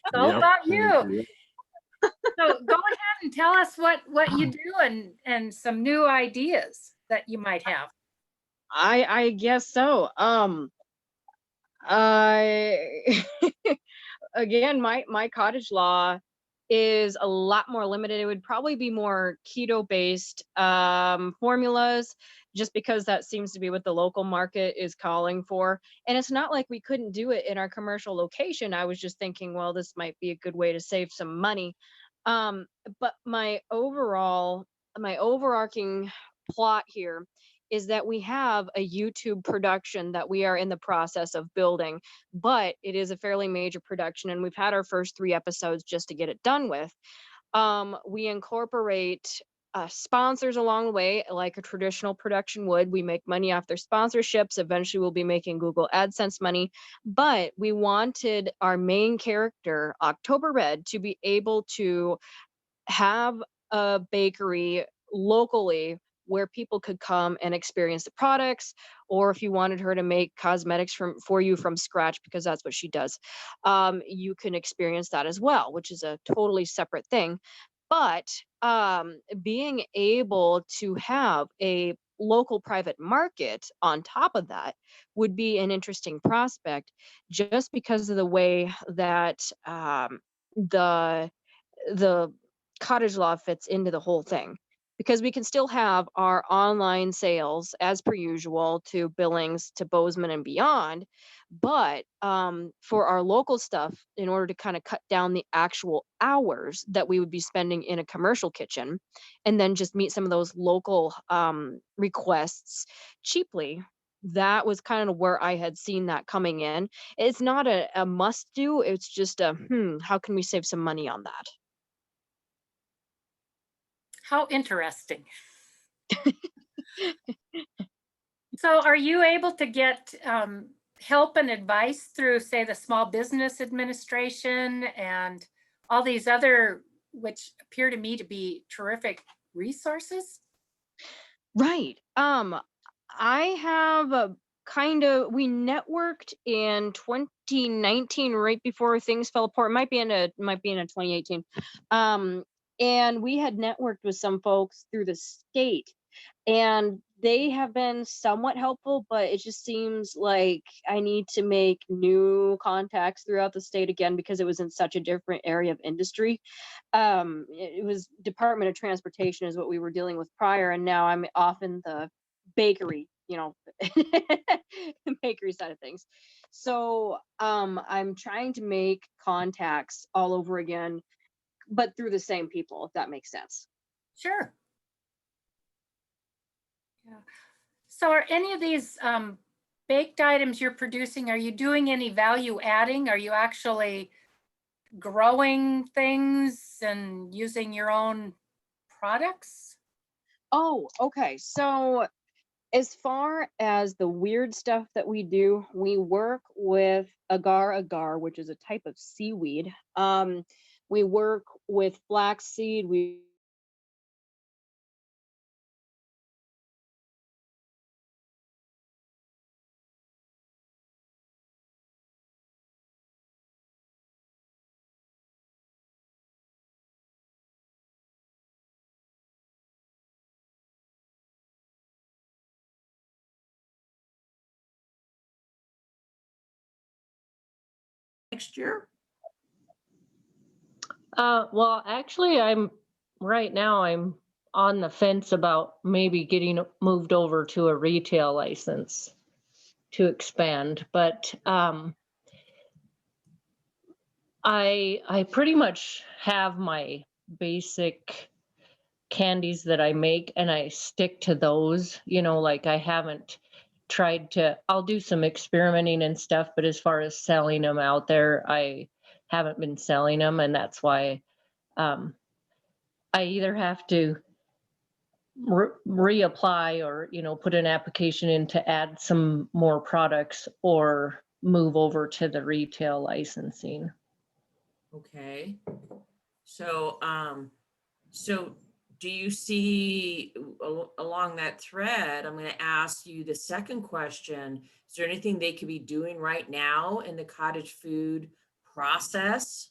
It's all about you. So go ahead and tell us what you do and some new ideas that you might have. I guess so. Again, my cottage law is a lot more limited. It would probably be more keto based formulas, just because that seems to be what the local market is calling for. And it's not like we couldn't do it in our commercial location. I was just thinking, well, this might be a good way to save some money. But my overarching plot here is that we have a YouTube production that we are in the process of building, but it is a fairly major production, and we've had our first 3 episodes just to get it done with. We incorporate sponsors along the way, like a traditional production would. We make money off their sponsorships. Eventually, we'll be making Google AdSense money, but we wanted our main character, October Red, to be able to have a bakery locally where people could come and experience the products, or if you wanted her to make cosmetics for you from scratch, because that's what she does, you can experience that as well, which is a totally separate thing. But being able to have a local private market on top of that would be an interesting prospect, just because of the way that the cottage law fits into the whole thing. Because we can still have our online sales as per usual to Billings, to Bozeman and beyond, but for our local stuff, in order to kind of cut down the actual hours that we would be spending in a commercial kitchen, and then just meet some of those local requests cheaply, that was kind of where I had seen that coming in. It's not a must do, it's just a how can we save some money on that? How interesting. So are you able to get help and advice through, say, the Small Business Administration and all these other, which appear to me to be terrific resources? Right. I have a we networked in 2019, right before things fell apart. It might be in a 2018. And we had networked with some folks through the state, and they have been somewhat helpful, but it just seems like I need to make new contacts throughout the state again, because it was in such a different area of industry. It was Department of Transportation is what we were dealing with prior, and now I'm off in the bakery, the bakery side of things. So I'm trying to make contacts all over again, but through the same people, if that makes sense. Sure. Yeah. So are any of these baked items you're producing, are you doing any value adding? Are you actually growing things and using your own products? Oh, okay. So as far as the weird stuff that we do, we work with agar, which is a type of seaweed. We work with flaxseed. We Next year? Well, actually, right now I'm on the fence about maybe getting moved over to a retail license to expand, but I pretty much have my basic candies that I make, and I stick to those. Like I haven't tried to. I'll do some experimenting and stuff, but as far as selling them out there, I haven't been selling them, and that's why I either have to reapply or put an application in to add some more products, or move over to the retail licensing. Okay. So, so do you see along that thread, I'm going to ask you the second question. Is there anything they could be doing right now in the cottage food process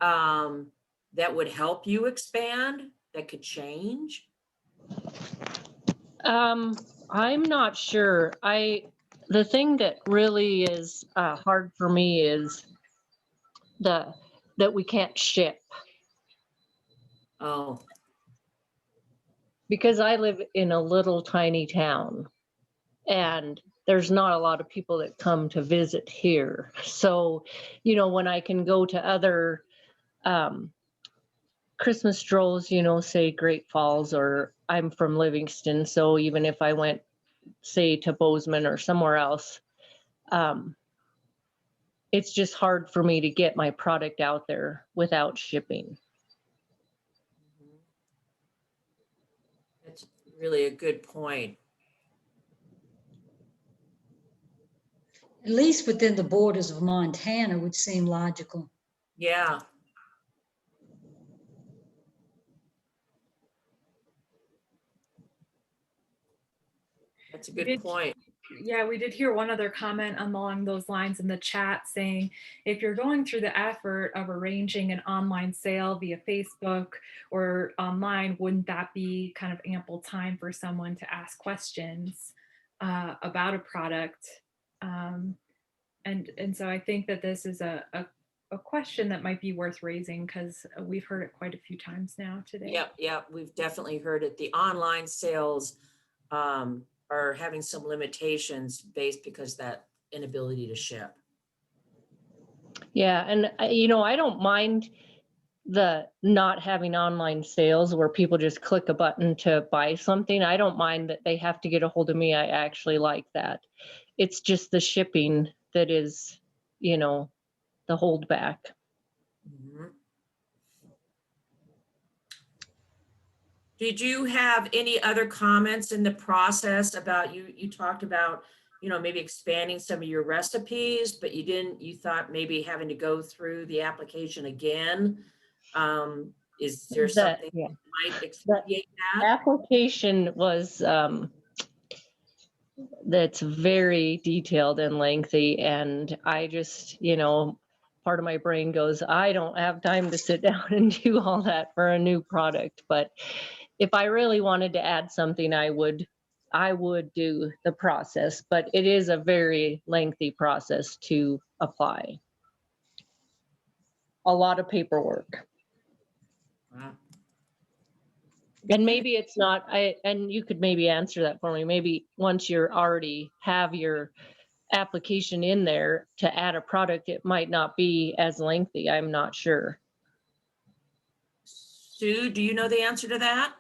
that would help you expand, that could change? I'm not sure. The thing that really is hard for me is that we can't ship. Oh. Because I live in a little tiny town, and there's not a lot of people that come to visit here. So, when I can go to other Christmas strolls, say Great Falls, or I'm from Livingston, so even if I went, say, to Bozeman or somewhere else, it's just hard for me to get my product out there without shipping. That's really a good point. At least within the borders of Montana would seem logical. Yeah. That's a good point. Yeah, we did hear one other comment along those lines in the chat saying, if you're going through the effort of arranging an online sale via Facebook or online, wouldn't that be kind of ample time for someone to ask questions about a product? And so I think that this is a question that might be worth raising, because we've heard it quite a few times now today. Yep, we've definitely heard it. The online sales are having some limitations based because that inability to ship. Yeah, and I don't mind the not having online sales where people just click a button to buy something. I don't mind that they have to get a hold of me. I actually like that. It's just the shipping that is, the holdback. Mhm. Did you have any other comments in the process about you talked about, maybe expanding some of your recipes, but you thought maybe having to go through the application again. Is there something that might expedite that? Application was, that's very detailed and lengthy, and I just, part of my brain goes, I don't have time to sit down and do all that for a new product. But if I really wanted to add something, I would do the process, but it is a very lengthy process to apply. A lot of paperwork. Wow. And maybe it's not, and you could maybe answer that for me. Maybe once you're already have your application in there to add a product, it might not be as lengthy. I'm not sure. Sue, do you know the answer to that?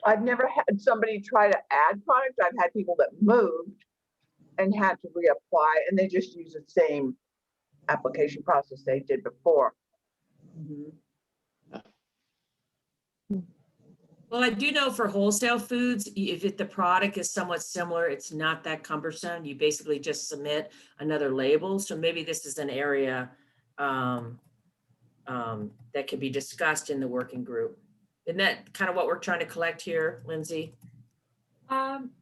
I've never had somebody try to add products. I've had people that moved and had to reapply, and they just use the same application process they did before. Mm-hmm. Well, I do know for wholesale foods, if the product is somewhat similar, it's not that cumbersome. You basically just submit another label. So maybe this is an area that could be discussed in the working group. Isn't that kind of what we're trying to collect here, Lindsay?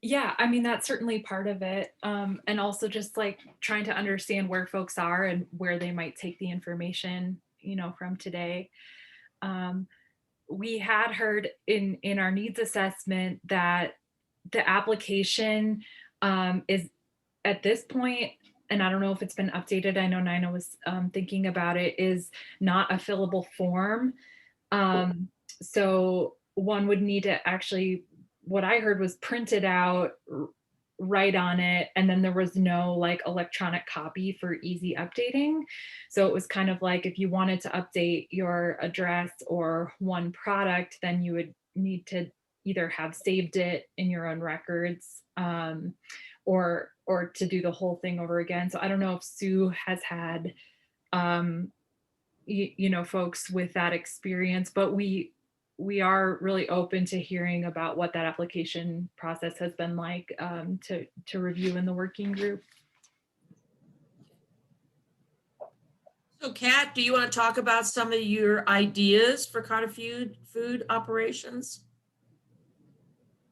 Yeah, I mean, that's certainly part of it. And also just like trying to understand where folks are and where they might take the information, from today. We had heard in our needs assessment that the application is at this point, and I don't know if it's been updated, I know Nina was thinking about it, is not a fillable form. So one would need to actually, what I heard was print it out, write on it, and then there was no like electronic copy for easy updating. So it was kind of like if you wanted to update your address or one product, then you would need to either have saved it in your own records or to do the whole thing over again. So I don't know if Sue has had folks with that experience, but we are really open to hearing about what that application process has been like to review in the working group. So Kat, do you want to talk about some of your ideas for Cottage Food operations?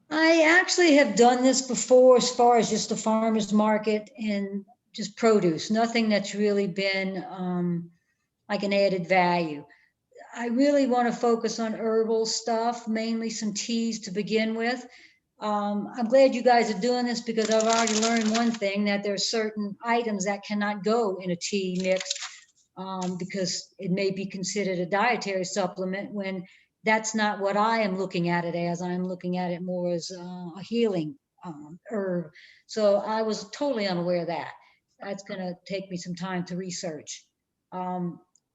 I actually have done this before as far as just the farmer's market and just produce, nothing that's really been like an added value. I really want to focus on herbal stuff, mainly some teas to begin with. I'm glad you guys are doing this because I've already learned one thing, that there are certain items that cannot go in a tea mix because it may be considered a dietary supplement when that's not what I am looking at it as. I'm looking at it more as a healing herb. So I was totally unaware of that. That's going to take me some time to research.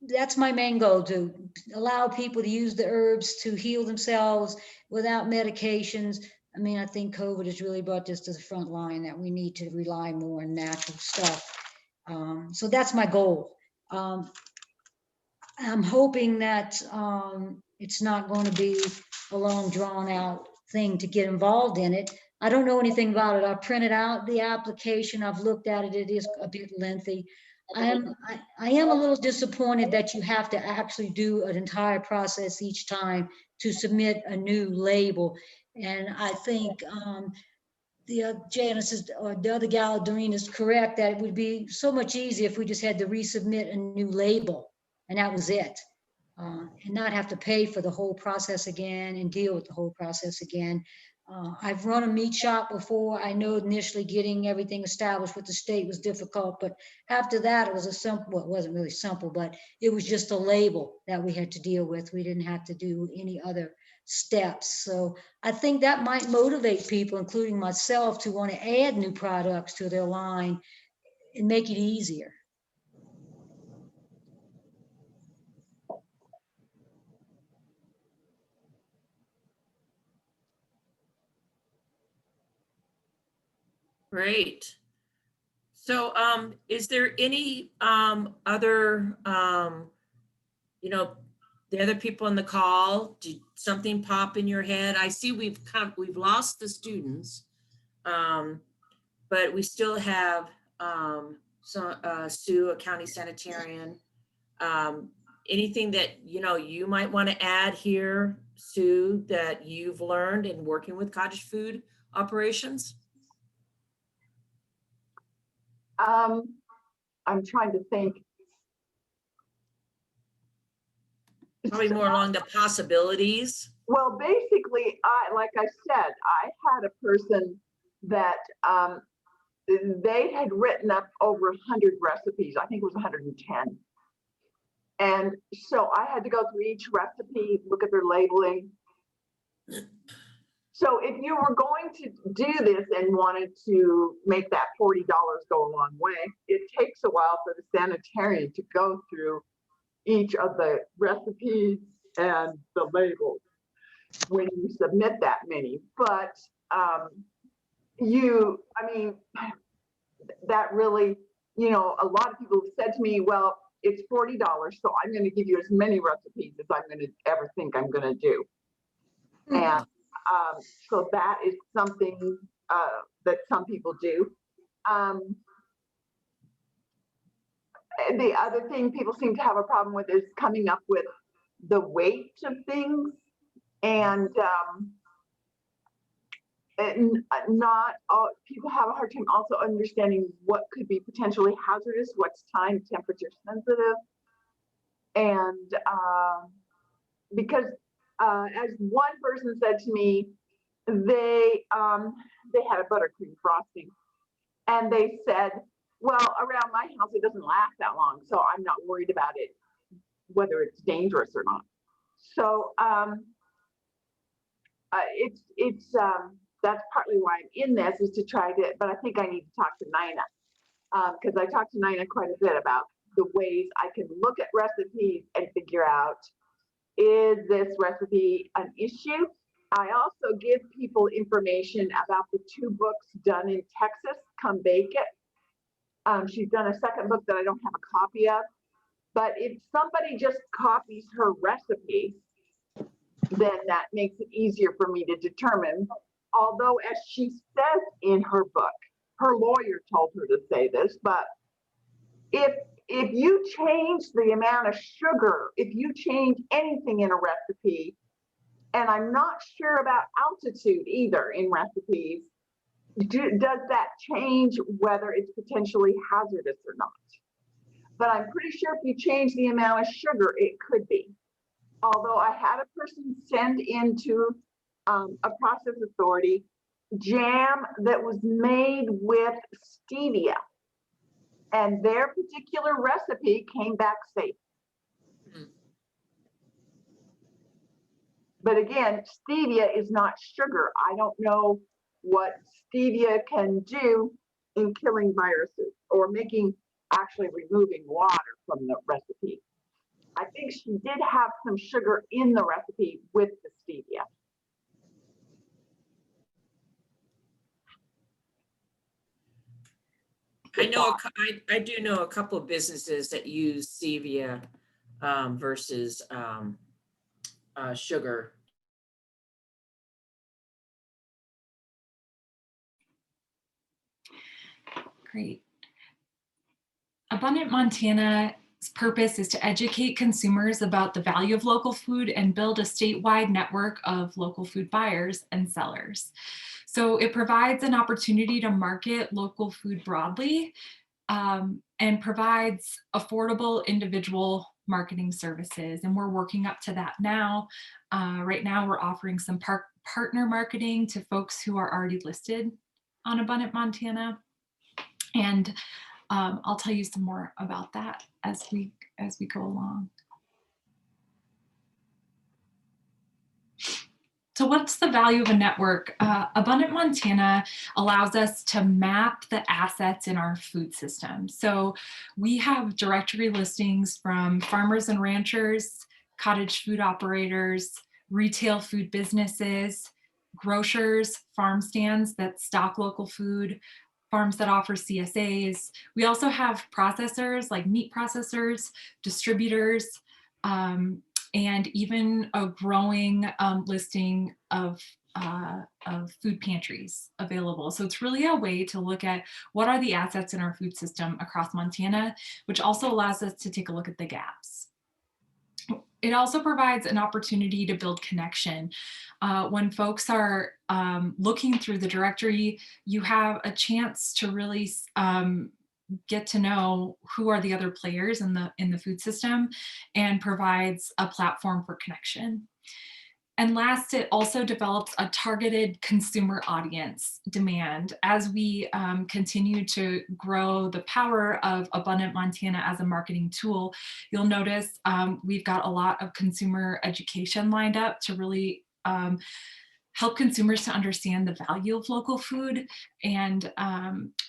That's my main goal, to allow people to use the herbs to heal themselves without medications. I mean, I think COVID has really brought this to the front line, that we need to rely more on natural stuff. So that's my goal. I'm hoping that it's not going to be a long drawn out thing to get involved in it. I don't know anything about it. I printed out the application. I've looked at it. It is a bit lengthy. I am a little disappointed that you have to actually do an entire process each time to submit a new label. And I think Janice is, or the other gal, Doreen, is correct that it would be so much easier if we just had to resubmit a new label and that was it. And not have to pay for the whole process again and deal with the whole process again. I've run a meat shop before. I know initially getting everything established with the state was difficult, but after that it was a simple, well, it wasn't really simple, but it was just a label that we had to deal with. We didn't have to do any other steps. So I think that might motivate people, including myself, to want to add new products to their line and make it easier. Great. So is there any other, you know, the other people on the call, did something pop in your head? I see we've lost the students, but we still have Sue, a county sanitarian. Anything that, you know, you might want to add here, Sue, that you've learned in working with cottage food operations? I'm trying to think. Probably more along the possibilities. Well, basically, like I said, I had a person that they had written up over 100 recipes. I think it was 110. And so I had to go through each recipe, look at their labeling. So if you were going to do this and wanted to make that $40 go a long way, it takes a while for the sanitarian to go through each of the recipes and the labels when you submit that many. But I mean, that really, you know, a lot of people have said to me, well, it's $40, so I'm going to give you as many recipes as I'm going to ever think I'm going to do. And so that is something that some people do. The other thing people seem to have a problem with is coming up with the weight of things, and not all people have a hard time also understanding what could be potentially hazardous, what's time temperature sensitive, and because as one person said to me, they had a buttercream frosting, and they said, well, around my house it doesn't last that long, so I'm not worried about it, whether it's dangerous or not. So that's partly why I'm in this, is to try to, but I think I need to talk to Nina, because I talked to Nina quite a bit about the ways I can look at recipes and figure out, is this recipe an issue? I also give people information about the 2 books done in Texas, Come Bake It. She's done a second book that I don't have a copy of, but if somebody just copies her recipe, then that makes it easier for me to determine. Although, as she says in her book, her lawyer told her to say this, but if you change the amount of sugar, if you change anything in a recipe, and I'm not sure about altitude either in recipes, does that change whether it's potentially hazardous or not? But I'm pretty sure if you change the amount of sugar, it could be. Although I had a person send into a process authority jam that was made with stevia, and their particular recipe came back safe. But again, stevia is not sugar. I don't know what stevia can do in killing viruses or actually removing water from the recipe. I think she did have some sugar in the recipe with the stevia. I do know a couple of businesses that use stevia versus sugar. Great. Abundant Montana purpose is to educate consumers about the value of local food and build a statewide network of local food buyers and sellers. So it provides an opportunity to market local food broadly and provides affordable individual marketing services. And we're working up to that now. Right now, we're offering some partner marketing to folks who are already listed on Abundant Montana. And I'll tell you some more about that as we go along. So what's the value of a network? Abundant Montana allows us to map the assets in our food system. So we have directory listings from farmers and ranchers, cottage food operators, retail food businesses, grocers, farm stands that stock local food, farms that offer CSAs. We also have processors like meat processors, distributors, and even a growing listing of food pantries available. So it's really a way to look at what are the assets in our food system across Montana, which also allows us to take a look at the gaps. It also provides an opportunity to build connection. When folks are looking through the directory, you have a chance to really get to know who are the other players in the food system, and provides a platform for connection. And last, it also develops a targeted consumer audience demand. As we continue to grow the power of Abundant Montana as a marketing tool, you'll notice we've got a lot of consumer education lined up to really help consumers to understand the value of local food, and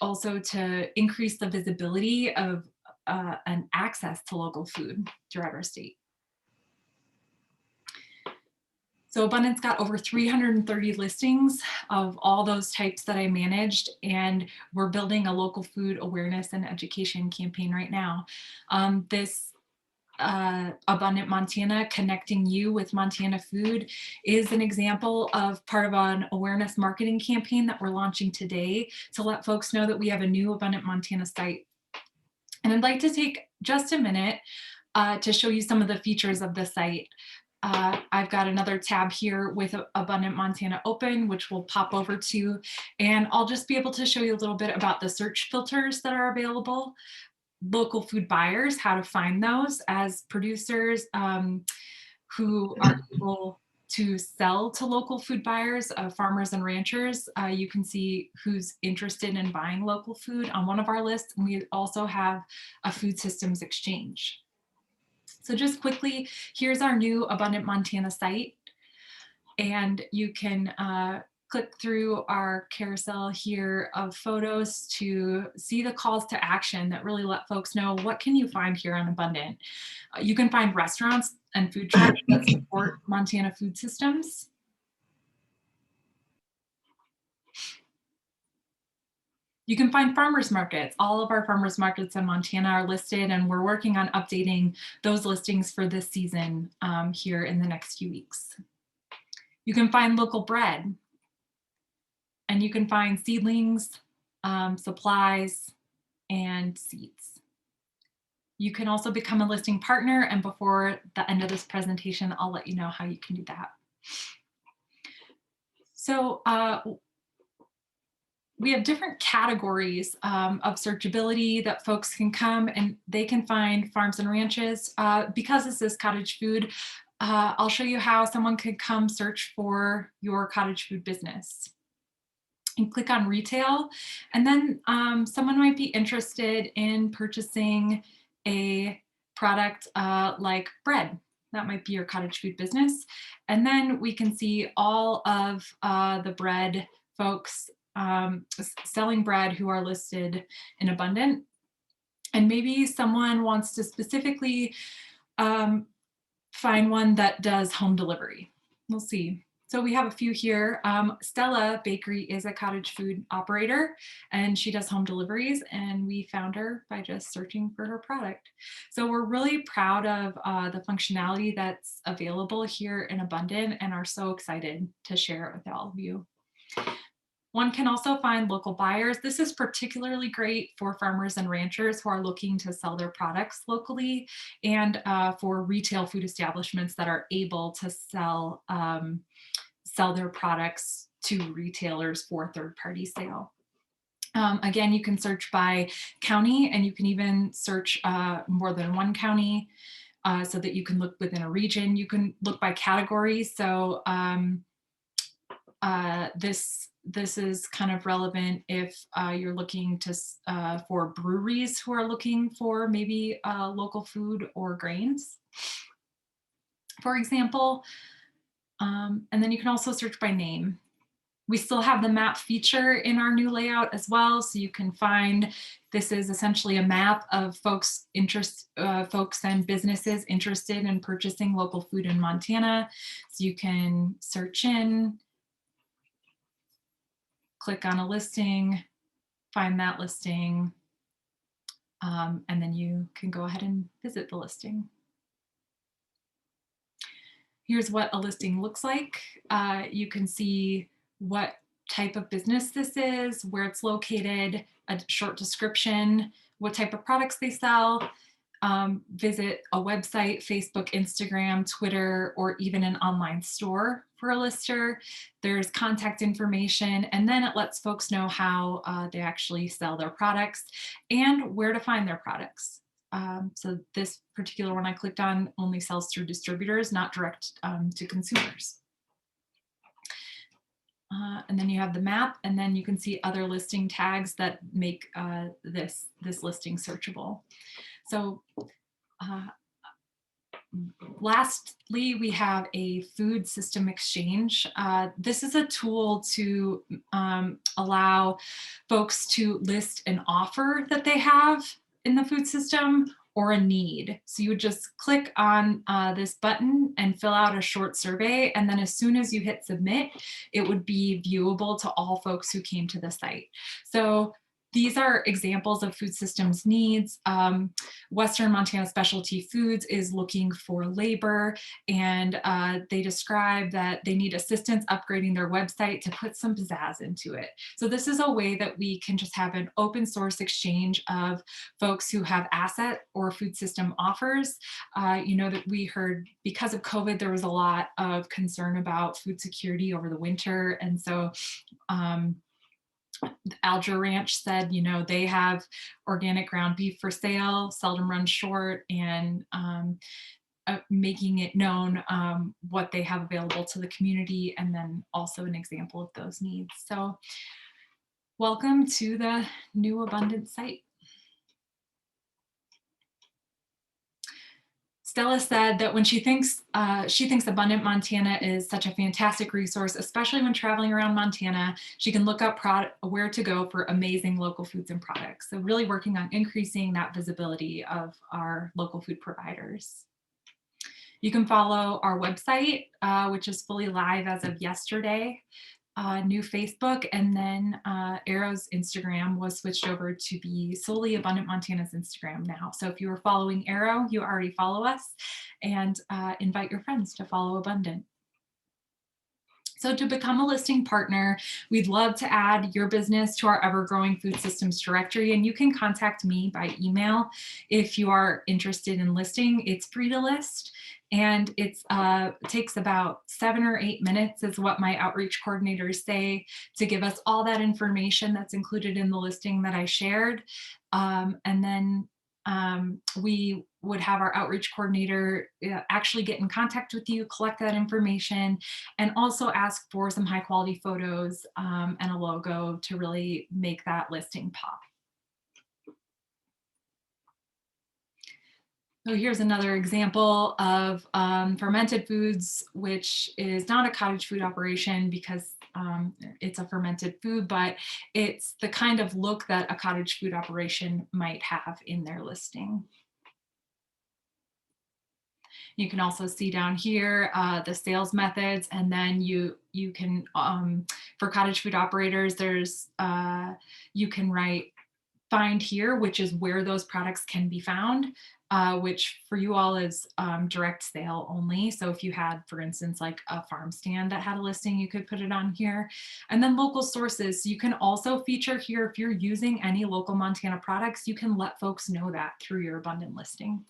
also to increase the visibility of and access to local food throughout our state. So Abundant's got over 330 listings of all those types that I managed, and we're building a local food awareness and education campaign right now. This Abundant Montana, connecting you with Montana food, is an example of part of an awareness marketing campaign that we're launching today to let folks know that we have a new Abundant Montana site. And I'd like to take just a minute to show you some of the features of the site. I've got another tab here with Abundant Montana open, which we'll pop over to, and I'll just be able to show you a little bit about the search filters that are available, local food buyers, how to find those as producers who are able to sell to local food buyers, farmers and ranchers. You can see who's interested in buying local food on one of our lists. And we also have a food systems exchange. So just quickly, here's our new Abundant Montana site. And you can click through our carousel here of photos to see the calls to action that really let folks know what can you find here on Abundant. You can find restaurants and food trucks that support Montana food systems. You can find farmers markets. All of our farmers markets in Montana are listed, and we're working on updating those listings for this season here in the next few weeks. You can find local bread, and you can find seedlings, supplies, and seeds. You can also become a listing partner, and before the end of this presentation, I'll let you know how you can do that. So we have different categories of searchability that folks can come and they can find farms and ranches. Because this is cottage food, I'll show you how someone could come search for your cottage food business. And click on retail, and then someone might be interested in purchasing a product like bread. That might be your cottage food business. And then we can see all of the bread folks selling bread who are listed in Abundant. And maybe someone wants to specifically find one that does home delivery. We'll see. So we have a few here. Stella Bakery is a cottage food operator, and she does home deliveries, and we found her by just searching for her product. So we're really proud of the functionality that's available here in Abundant and are so excited to share it with all of you. One can also find local buyers. This is particularly great for farmers and ranchers who are looking to sell their products locally, and for retail food establishments that are able to sell their products to retailers for third-party sale. Again, you can search by county, and you can even search more than one county so that you can look within a region. You can look by category. So this is kind of relevant if you're looking to for breweries who are looking for maybe local food or grains, for example. And then you can also search by name. We still have the map feature in our new layout as well, so you can find, this is essentially a map of folks and businesses interested in purchasing local food in Montana. So you can search in, click on a listing, find that listing, and then you can go ahead and visit the listing. Here's what a listing looks like. You can see what type of business this is, where it's located, a short description, what type of products they sell, visit a website, Facebook, Instagram, Twitter, or even an online store for a lister. There's contact information, and then it lets folks know how they actually sell their products and where to find their products. So this particular one I clicked on only sells through distributors, not direct to consumers. And then you have the map, and then you can see other listing tags that make this listing searchable. So lastly, we have a food system exchange. This is a tool to allow folks to list an offer that they have in the food system or a need. So you would just click on this button and fill out a short survey. And then as soon as you hit submit, it would be viewable to all folks who came to the site. So these are examples of food systems needs. Western Montana Specialty Foods is looking for labor, and they describe that they need assistance upgrading their website to put some pizzazz into it. So this is a way that we can just have an open source exchange of folks who have asset or food system offers. You know that we heard because of COVID, there was a lot of concern about food security over the winter. And so Alger Ranch said, you know, they have organic ground beef for sale, seldom runs short, and making it known what they have available to the community, and then also an example of those needs. So welcome to the new Abundant site. Stella said that when she thinks Abundant Montana is such a fantastic resource, especially when traveling around Montana, she can look up where to go for amazing local foods and products. So really working on increasing that visibility of our local food providers. You can follow our website, which is fully live as of yesterday. New Facebook, and then AERO's Instagram was switched over to be solely Abundant Montana's Instagram now. So if you are following AERO, you already follow us, and invite your friends to follow Abundant. So to become a listing partner, we'd love to add your business to our ever-growing food systems directory, and you can contact me by email if you are interested in listing. It's free to list, and it takes about 7 or 8 minutes is what my outreach coordinators say to give us all that information that's included in the listing that I shared. And then we would have our outreach coordinator actually get in contact with you, collect that information, and also ask for some high quality photos and a logo to really make that listing pop. So here's another example of fermented foods, which is not a cottage food operation because it's a fermented food, but it's the kind of look that a cottage food operation might have in their listing. You can also see down here the sales methods, and then you can, for cottage food operators, there's, you can write find here, which is where those products can be found. which for you all is direct sale only. So if you had, for instance, like a farm stand that had a listing, you could put it on here. And then local sources. So you can also feature here, if you're using any local Montana products, you can let folks know that through your abundant listing.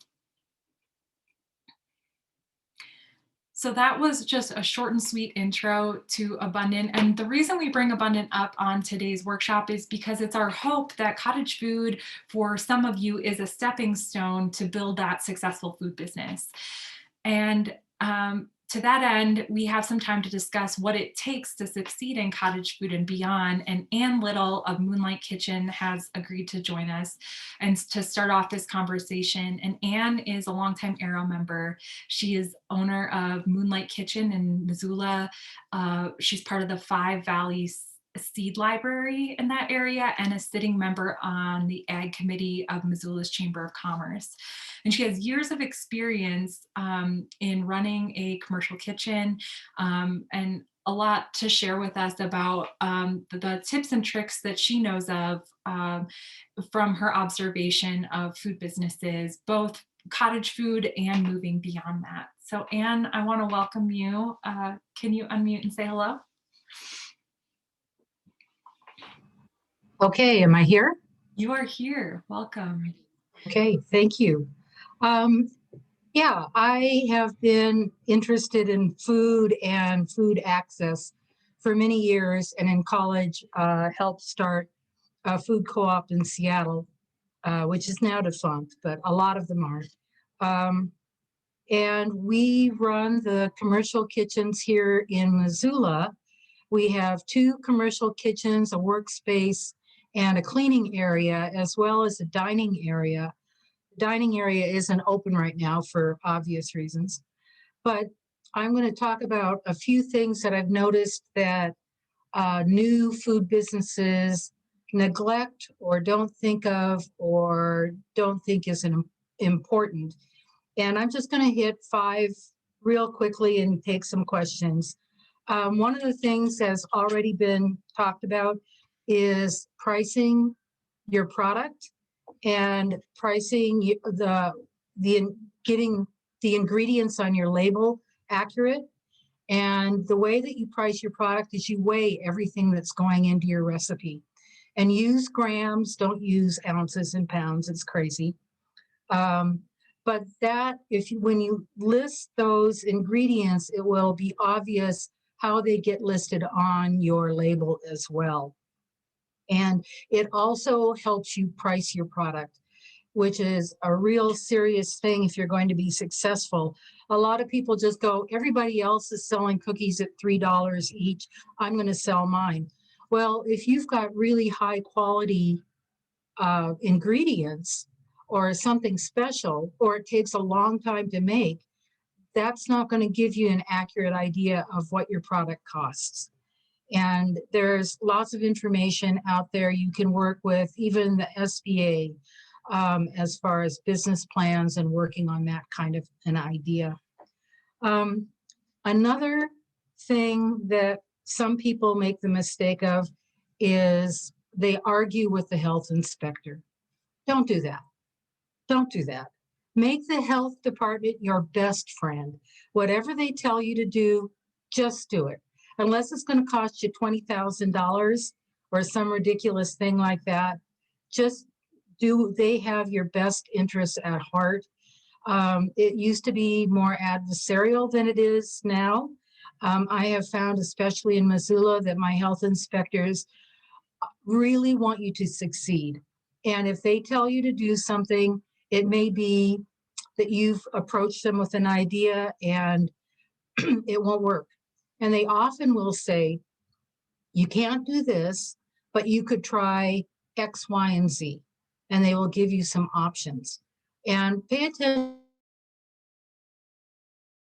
So that was just a short and sweet intro to Abundant. And the reason we bring Abundant up on today's workshop is because it's our hope that cottage food for some of you is a stepping stone to build that successful food business. And to that end, we have some time to discuss what it takes to succeed in cottage food and beyond. And Ann Little of Moonlight Kitchen has agreed to join us and to start off this conversation. And Ann is a longtime AERO member. She is owner of Moonlight Kitchen in Missoula. She's part of the Five Valleys Seed Library in that area and a sitting member on the Ag Committee of Missoula's Chamber of Commerce. And she has years of experience in running a commercial kitchen and a lot to share with us about the tips and tricks that she knows of from her observation of food businesses, both cottage food and moving beyond that. So Ann, I want to welcome you. Can you unmute and say hello? Okay, am I here? You are here. Welcome. Okay, thank you. Yeah, I have been interested in food and food access for many years, and in college helped start a food co-op in Seattle, which is now defunct, but a lot of them are. And we run the commercial kitchens here in Missoula. We have 2 commercial kitchens, a workspace, and a cleaning area, as well as a dining area. The dining area isn't open right now for obvious reasons, but I'm going to talk about a few things that I've noticed that new food businesses neglect or don't think of or don't think is important. And I'm just going to hit 5 real quickly and take some questions. One of the things that's already been talked about is pricing your product and pricing getting the ingredients on your label accurate. And the way that you price your product is you weigh everything that's going into your recipe and use grams, don't use ounces and pounds, it's crazy. But that, when you list those ingredients, it will be obvious how they get listed on your label as well. And it also helps you price your product, which is a real serious thing if you're going to be successful. A lot of people just go, everybody else is selling cookies at $3 each, I'm going to sell mine. Well, if you've got really high quality ingredients or something special, or it takes a long time to make, that's not going to give you an accurate idea of what your product costs. And there's lots of information out there you can work with, even the SBA, as far as business plans and working on that kind of an idea. Another thing that some people make the mistake of is they argue with the health inspector. Don't do that. Don't do that. Make the health department your best friend. Whatever they tell you to do, just do it. Unless it's going to cost you $20,000 or some ridiculous thing like that, just do. They have your best interests at heart. It used to be more adversarial than it is now. I have found, especially in Missoula, that my health inspectors really want you to succeed. And if they tell you to do something, it may be that you've approached them with an idea and it won't work. And they often will say, you can't do this, but you could try X, Y, and Z. And they will give you some options. And pay attention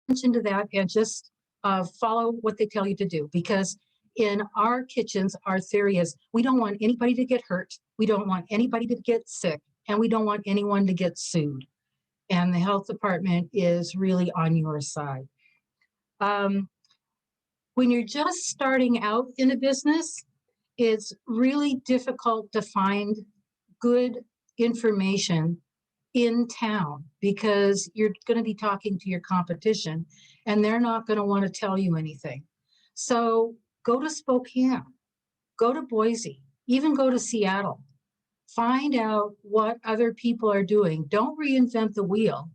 to that and just follow what they tell you to do. Because in our kitchens, our theory is we don't want anybody to get hurt. We don't want anybody to get sick. And we don't want anyone to get sued. And the health department is really on your side. When you're just starting out in a business, it's really difficult to find good information in town, because you're going to be talking to your competition and they're not going to want to tell you anything. So go to Spokane, go to Boise, even go to Seattle. Find out what other people are doing. Don't reinvent the wheel.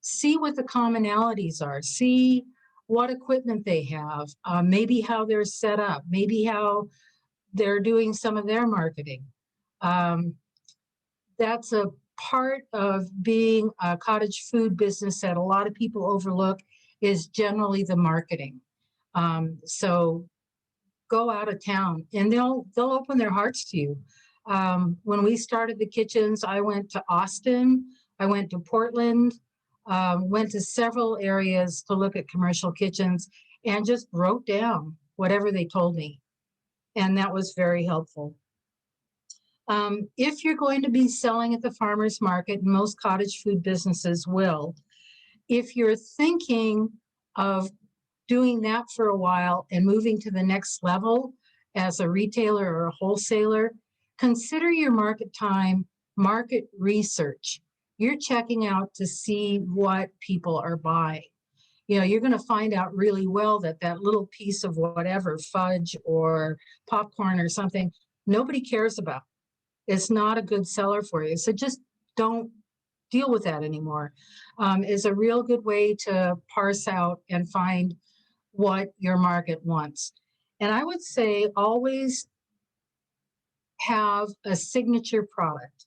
See what the commonalities are. See what equipment they have, maybe how they're set up, maybe how they're doing some of their marketing. That's a part of being a cottage food business that a lot of people overlook, is generally the marketing. So go out of town and they'll open their hearts to you. When we started the kitchens, I went to Austin, I went to Portland, went to several areas to look at commercial kitchens and just wrote down whatever they told me. And that was very helpful. If you're going to be selling at the farmer's market, and most cottage food businesses will, if you're thinking of doing that for a while and moving to the next level as a retailer or a wholesaler, consider your market time, market research. You're checking out to see what people are buying. You know, you're going to find out really well that that little piece of whatever, fudge or popcorn or something, nobody cares about. It's not a good seller for you. So just don't deal with that anymore. It's a real good way to parse out and find what your market wants. And I would say always have a signature product.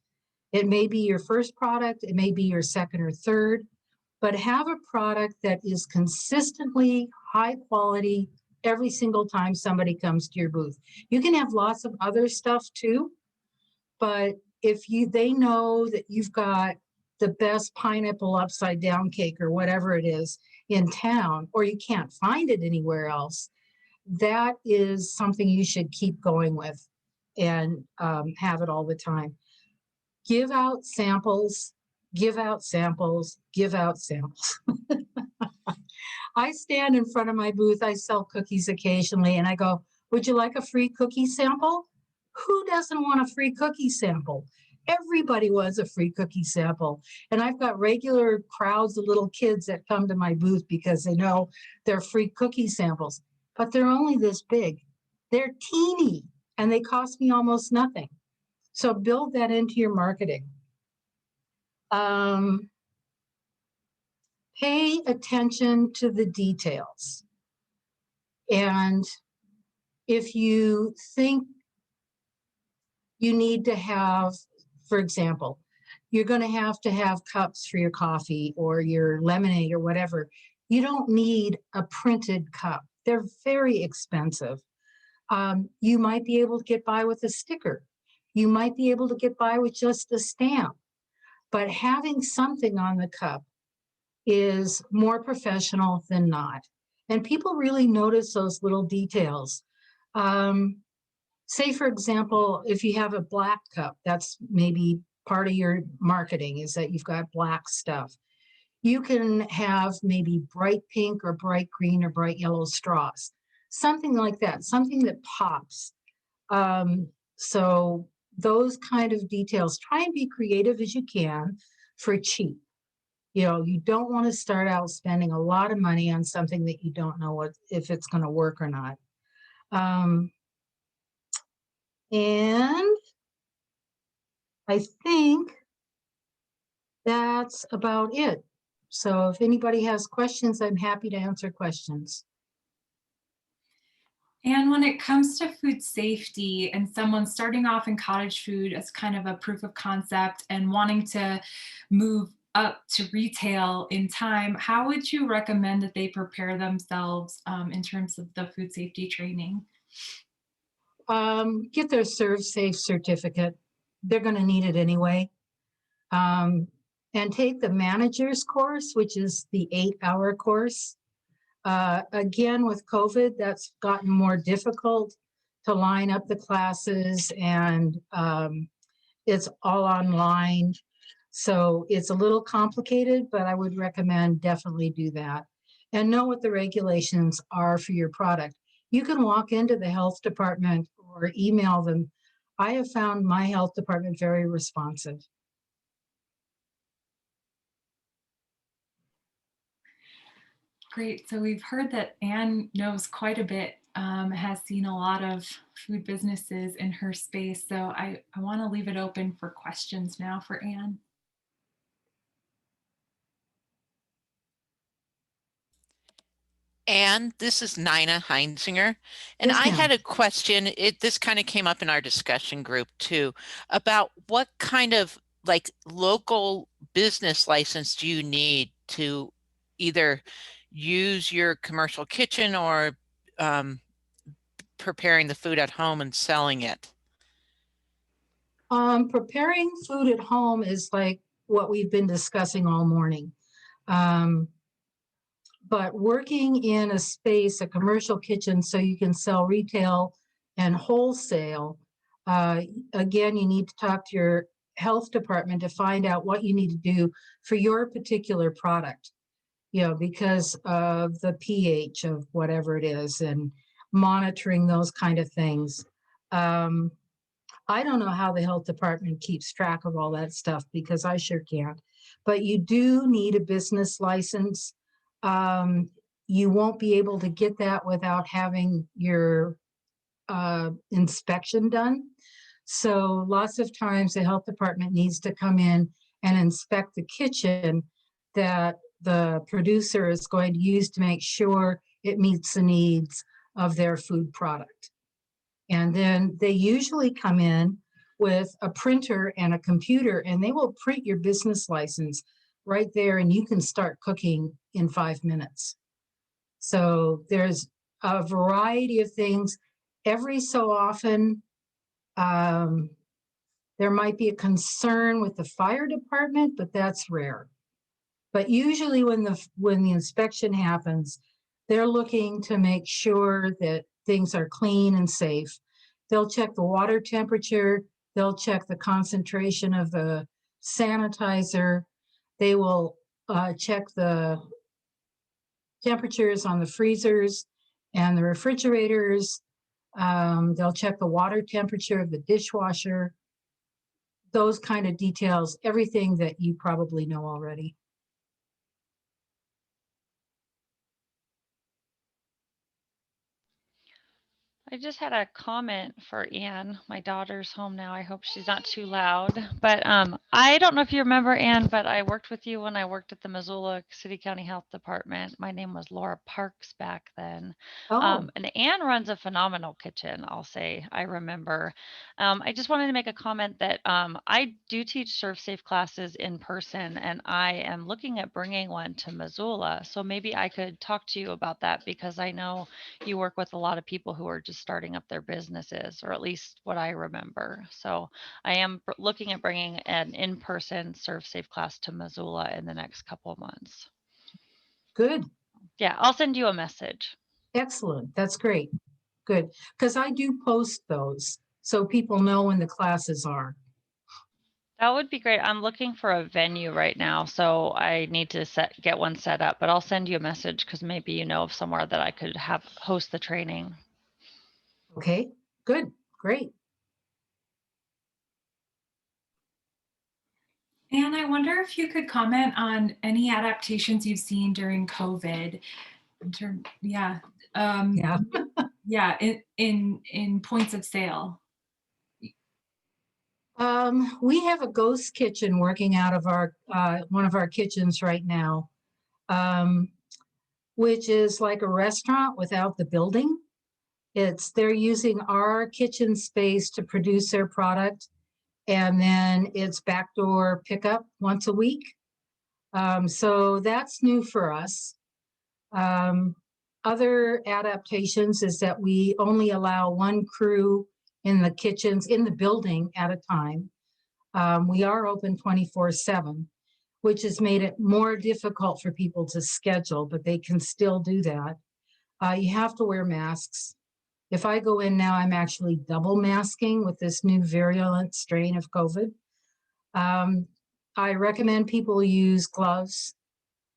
It may be your first product, it may be your second or third, but have a product that is consistently high quality every single time somebody comes to your booth. You can have lots of other stuff too, but if they know that you've got the best pineapple upside down cake or whatever it is in town, or you can't find it anywhere else, that is something you should keep going with and have it all the time. Give out samples, give out samples, give out samples. I stand in front of my booth, I sell cookies occasionally, and I go, would you like a free cookie sample? Who doesn't want a free cookie sample? Everybody wants a free cookie sample. And I've got regular crowds of little kids that come to my booth because they know they're free cookie samples, but they're only this big. They're teeny and they cost me almost nothing. So build that into your marketing. Pay attention to the details. And if you think you need to have, for example, you're going to have cups for your coffee or your lemonade or whatever. You don't need a printed cup. They're very expensive. You might be able to get by with a sticker. You might be able to get by with just a stamp. But having something on the cup is more professional than not. And people really notice those little details. Say, for example, if you have a black cup, that's maybe part of your marketing is that you've got black stuff. You can have maybe bright pink or bright green or bright yellow straws, something like that, something that pops. So those kind of details, try and be creative as you can for cheap. You know, you don't want to start out spending a lot of money on something that you don't know if it's going to work or not. And I think that's about it. So if anybody has questions, I'm happy to answer questions. And when it comes to food safety and someone starting off in cottage food as kind of a proof of concept and wanting to move up to retail in time, how would you recommend that they prepare themselves in terms of the food safety training? Get their Serve Safe certificate. They're going to need it anyway. And take the manager's course, which is the 8-hour course. Again, with COVID, that's gotten more difficult to line up the classes, and it's all online. So it's a little complicated, but I would recommend definitely do that. And know what the regulations are for your product. You can walk into the health department or email them. I have found my health department very responsive. Great. So we've heard that Anne knows quite a bit, has seen a lot of food businesses in her space. So I want to leave it open for questions now for Anne. And this is Nina Heinzinger. And Yes, I ma'am. had a question. This kind of came up in our discussion group too, about what kind of like local business license do you need to either use your commercial kitchen or preparing the food at home and selling it? Preparing food at home is like what we've been discussing all morning. But working in a space, a commercial kitchen, so you can sell retail and wholesale, again, you need to talk to your health department to find out what you need to do for your particular product, you know, because of the pH of whatever it is and monitoring those kind of things. I don't know how the health department keeps track of all that stuff because I sure can't. But you do need a business license. You won't be able to get that without having your inspection done. So lots of times the health department needs to come in and inspect the kitchen that the producer is going to use to make sure it meets the needs of their food product. And then they usually come in with a printer and a computer, and they will print your business license right there, and you can start cooking in 5 minutes. So there's a variety of things. Every so often, there might be a concern with the fire department, but that's rare. But usually when the inspection happens, they're looking to make sure that things are clean and safe. They'll check the water temperature. They'll check the concentration of the sanitizer. They will check the temperatures on the freezers and the refrigerators. They'll check the water temperature of the dishwasher. Those kind of details, everything that you probably know already. I just had a comment for Anne. My daughter's home now. I hope she's not too loud. But I don't know if you remember, Anne, but I worked with you when I worked at the Missoula City County Health Department. My name was Laura Parks back then. And Anne runs a phenomenal kitchen, I'll say. I remember. I just wanted to make a comment that I do teach Serve Safe classes in person, and I am looking at bringing one to Missoula. So maybe I could talk to you about that, because I know you work with a lot of people who are just starting up their businesses, or at least what I remember. So I am looking at bringing an in-person Serve Safe class to Missoula in the next couple of months. Good. Yeah, I'll send you a message. Excellent. That's great. Good. Because I do post those so people know when the classes are. That would be great. I'm looking for a venue right now, so I need to get one set up, but I'll send you a message because maybe you know of somewhere that I could host the training. Okay, good, great. And I wonder if you could comment on any adaptations you've seen during COVID. Yeah, in points of sale. We have a ghost kitchen working out of our one of our kitchens right now, which is like a restaurant without the building. They're using our kitchen space to produce their product, and then it's backdoor pickup once a week. So that's new for us. Other adaptations is that we only allow one crew in the kitchens in the building at a time. We are open 24/7, which has made it more difficult for people to schedule, but they can still do that. You have to wear masks. If I go in now, I'm actually double masking with this new virulent strain of COVID. I recommend people use gloves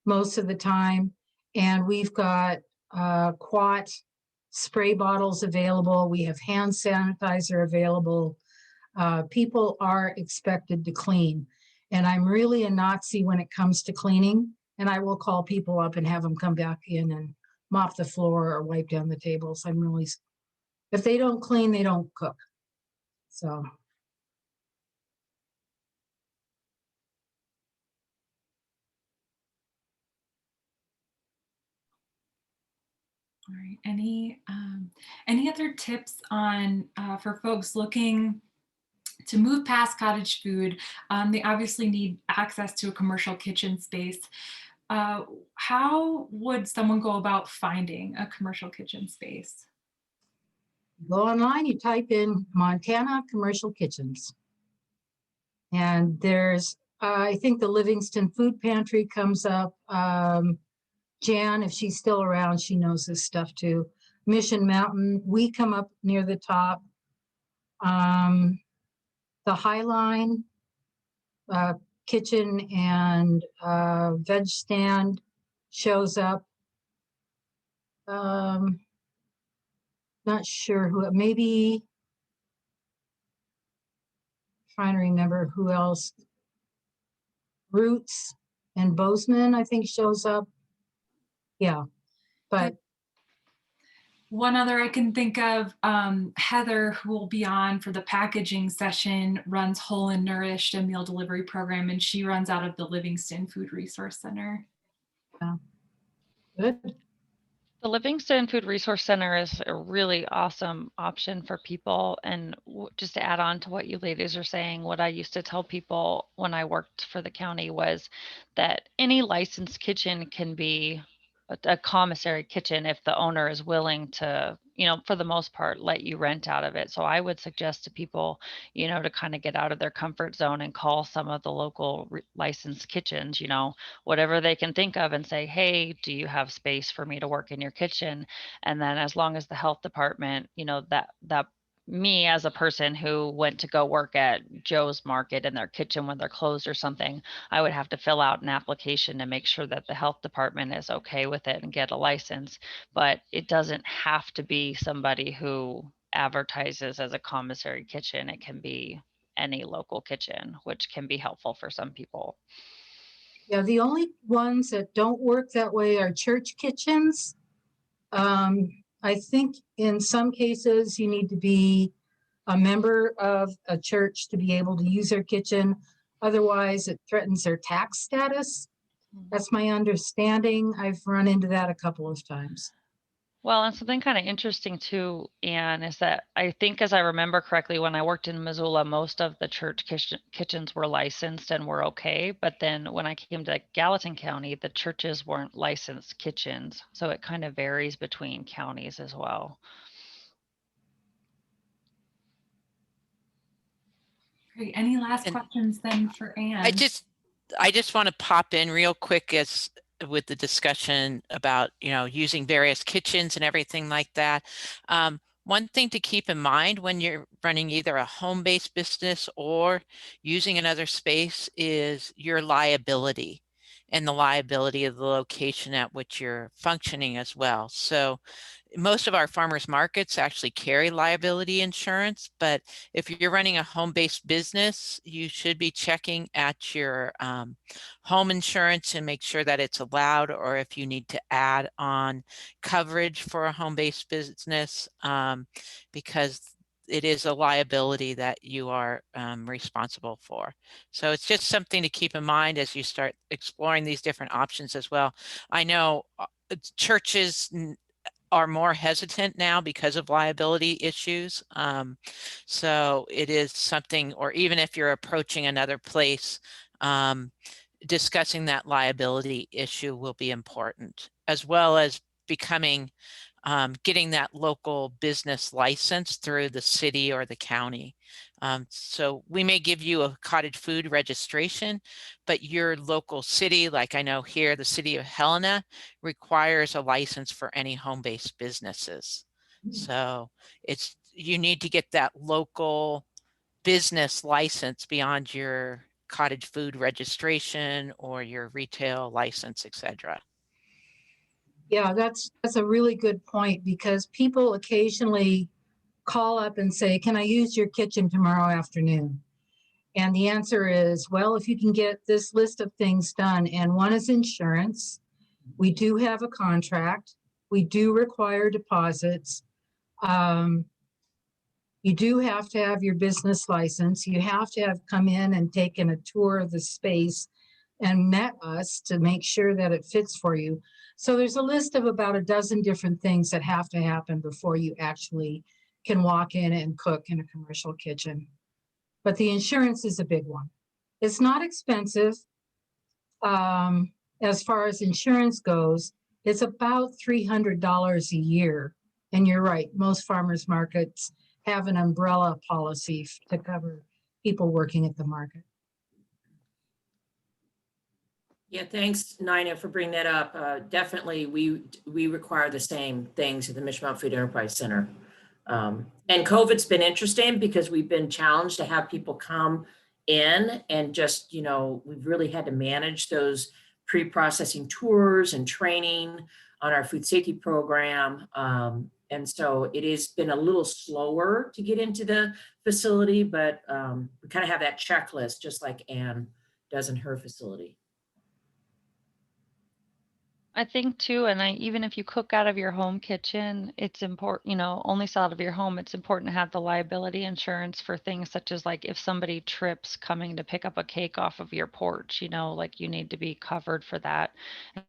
most of the time, and we've got quat spray bottles available. We have hand sanitizer available. People are expected to clean, and I'm really a Nazi when it comes to cleaning. And I will call people up and have them come back in and mop the floor or wipe down the tables. I'm really, if they don't clean, they don't cook. So. All right. Any other tips on for folks looking to move past cottage food? They obviously need access to a commercial kitchen space. How would someone go about finding a commercial kitchen space? Go online, you type in Montana commercial kitchens. And there's, I think the Livingston Food Pantry comes up. Jan, if she's still around, she knows this stuff too. Mission Mountain, we come up near the top. The Highline kitchen and veg stand shows up. Not sure who, maybe, trying to remember who else. Roots and Bozeman, I think, shows up. Yeah, but one other I can think of, Heather, who will be on for the packaging session, runs Whole and Nourished, a meal delivery program, and she runs out of the Livingston Food Resource Center. Yeah. Good. The Livingston Food Resource Center is a really awesome option for people. And just to add on to what you ladies are saying, what I used to tell people when I worked for the county was that any licensed kitchen can be a commissary kitchen if the owner is willing to, for the most part, let you rent out of it. So I would suggest to people, to kind of get out of their comfort zone and call some of the local licensed kitchens, whatever they can think of, and say, hey, do you have space for me to work in your kitchen? And then as long as the health department, that me as a person who went to go work at Joe's Market in their kitchen when they're closed or something, I would have to fill out an application to make sure that the health department is okay with it and get a license. But it doesn't have to be somebody who advertises as a commissary kitchen. It can be any local kitchen, which can be helpful for some people. yeah, the only ones that don't work that way are church kitchens. I think in some cases you need to be a member of a church to be able to use their kitchen. Otherwise, it threatens their tax status. That's my understanding. I've run into that a couple of times. Well, and something kind of interesting too, Anne, is that I think, as I remember correctly, when I worked in Missoula, most of the church kitchens were licensed and were okay. But then when I came to Gallatin County, the churches weren't licensed kitchens. So it kind of varies between counties as well. Great. Any last questions then for Anne? I just want to pop in real quick as with the discussion about, using various kitchens and everything like that. One thing to keep in mind when you're running either a home-based business or using another space is your liability and the liability of the location at which you're functioning as well. So most of our farmers markets actually carry liability insurance, but if you're running a home-based business, you should be checking at your home insurance and make sure that it's allowed, or if you need to add on coverage for a home-based business, because it is a liability that you are responsible for. So it's just something to keep in mind as you start exploring these different options as well. I know churches are more hesitant now because of liability issues. So it is something, or even if you're approaching another place, discussing that liability issue will be important, as well as becoming getting that local business license through the city or the county. So we may give you a cottage food registration, but your local city, like I know here, the city of Helena, requires a license for any home-based businesses. So you need to get that local business license beyond your cottage food registration or your retail license, etc. Yeah, that's a really good point, because people occasionally call up and say, can I use your kitchen tomorrow afternoon? And the answer is, well, if you can get this list of things done, and one is insurance. We do have a contract. We do require deposits. You do have to have your business license. You have to have come in and taken a tour of the space and met us to make sure that it fits for you. So there's a list of about a dozen different things that have to happen before you actually can walk in and cook in a commercial kitchen. But the insurance is a big one. It's not expensive. As far as insurance goes, it's about $300 a year. And you're right, most farmers markets have an umbrella policy to cover people working at the market. Yeah, thanks, Nina, for bringing that up. Definitely, we require the same things at the Mission Mountain Food Enterprise Center. And COVID's been interesting because we've been challenged to have people come in and just, we've really had to manage those pre-processing tours and training on our food safety program. And so it has been a little slower to get into the facility, but we kind of have that checklist just like Anne does in her facility. I think too, and even if you cook out of your home kitchen, it's important, only sell out of your home, it's important to have the liability insurance for things such as like if somebody trips coming to pick up a cake off of your porch, like you need to be covered for that.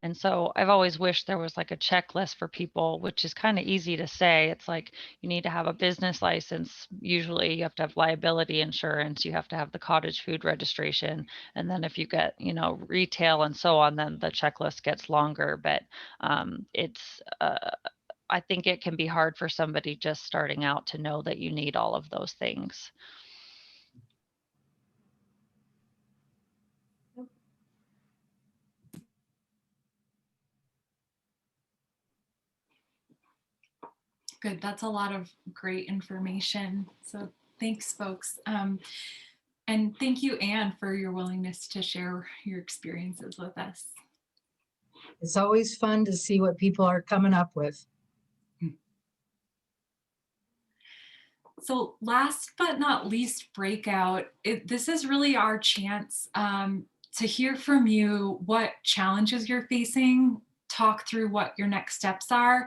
And so I've always wished there was like a checklist for people, which is kind of easy to say. It's like you need to have a business license. Usually you have to have liability insurance, you have to have the cottage food registration. And then if you get, retail and so on, then the checklist gets longer. But it's I think it can be hard for somebody just starting out to know that you need all of those things. Good, that's a lot of great information. So thanks, folks. And thank you, Anne, for your willingness to share your experiences with us. It's always fun to see what people are coming up with. So last but not least breakout, this is really our chance to hear from you what challenges you're facing, talk through what your next steps are,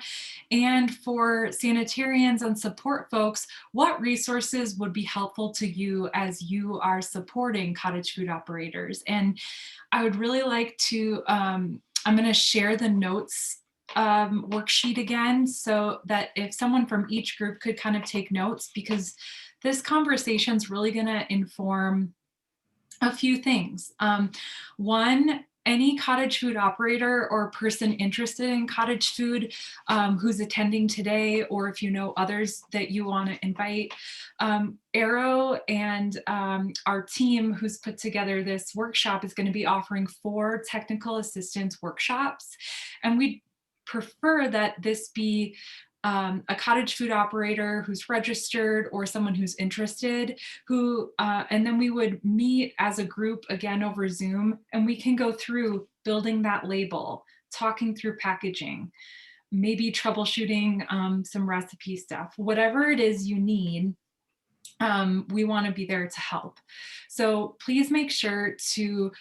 and for sanitarians and support folks, what resources would be helpful to you as you are supporting cottage food operators. And I would really like to, I'm going to share the notes worksheet again, so that if someone from each group could kind of take notes, because this conversation is really going to inform a few things. One, any cottage food operator or person interested in cottage food who's attending today, or if you know others that you want to invite, AERO and our team who's put together this workshop is going to be offering 4 technical assistance workshops. And we prefer that this be a cottage food operator who's registered or someone who's interested, who, and then we would meet as a group again over Zoom, and we can go through building that label, talking through packaging, maybe troubleshooting some recipe stuff, whatever it is you need. We want to be there to help. So please make sure to,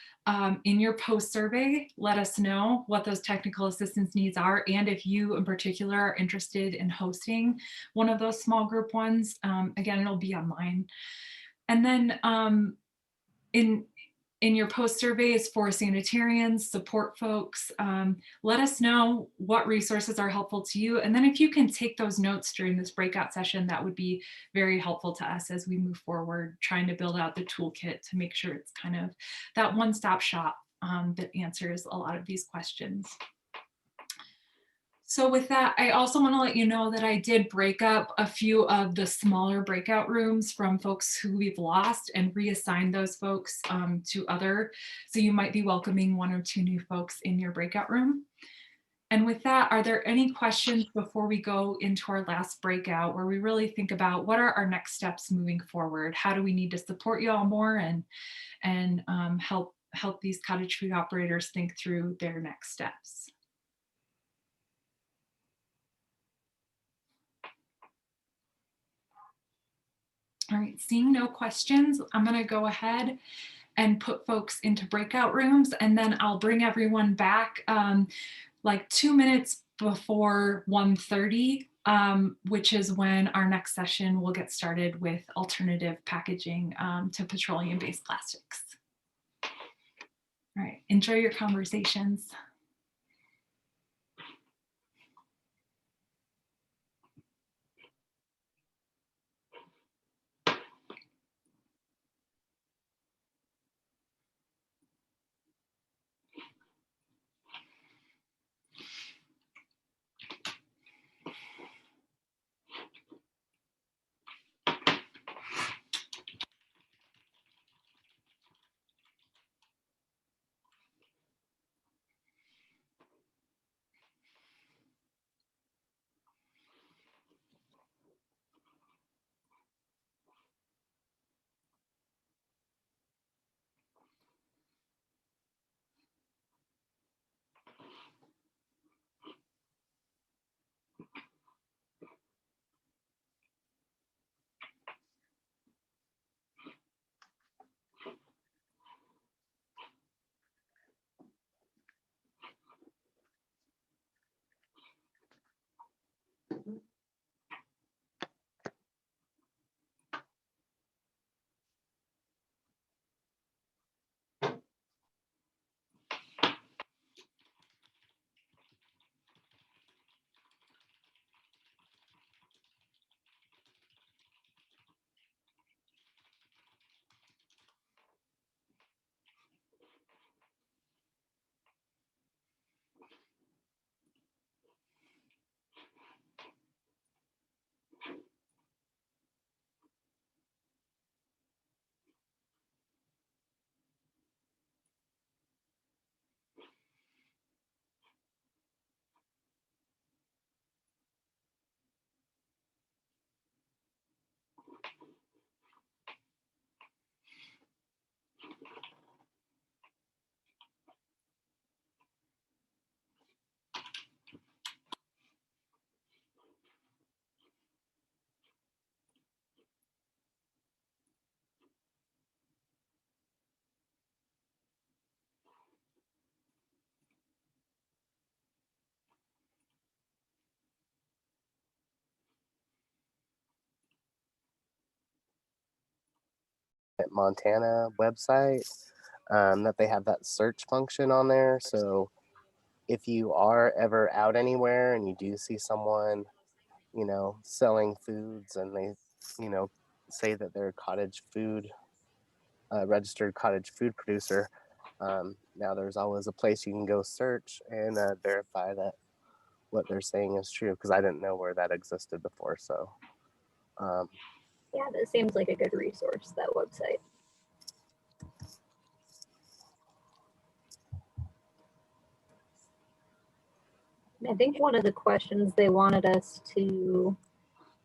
in your post survey, let us know what those technical assistance needs are. And if you in particular are interested in hosting one of those small group ones, again, it'll be online. And then in your post surveys for sanitarians, support folks, let us know what resources are helpful to you. And then if you can take those notes during this breakout session, that would be very helpful to us as we move forward, trying to build out the toolkit to make sure it's kind of that one-stop shop that answers a lot of these questions. So with that, I also want to let you know that I did break up a few of the smaller breakout rooms from folks who we've lost and reassign those folks to other. So you might be welcoming 1 or 2 new folks in your breakout room. And with that, are there any questions before we go into our last breakout, where we really think about what are our next steps moving forward? How do we need to support you all more and help these cottage food operators think through their next steps? All right, seeing no questions, I'm going to go ahead and put folks into breakout rooms, and then I'll bring everyone back like 2 minutes before 1:30, which is when our next session will get started with alternative packaging to petroleum-based plastics. All right, enjoy your conversations. Montana website, that they have that search function on there. So if you are ever out anywhere and you do see someone, you know, selling foods and they, you know, say that they're cottage food, registered cottage food producer, now there's always a place you can go search and verify that what they're saying is true, because I didn't know where that existed before. So yeah, that seems like a good resource, that website. I think one of the questions they wanted us to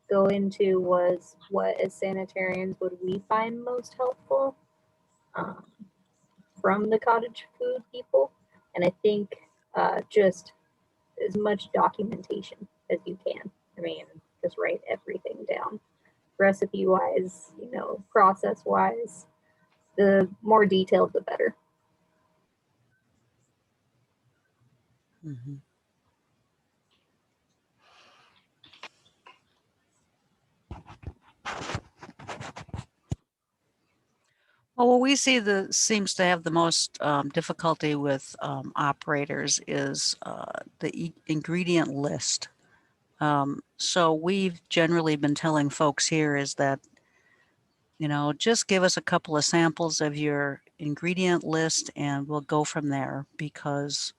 go into was, what as sanitarians would we find most helpful from the cottage food people? And I think just as much documentation as you can. I mean, just write everything down, recipe wise, you know, process wise. The more detailed, the better. Mm-hmm. Well, what we see that seems to have the most difficulty with operators is the ingredient list. So we've generally been telling folks here is that, you know, just give us a couple of samples of your ingredient list and we'll go from there, because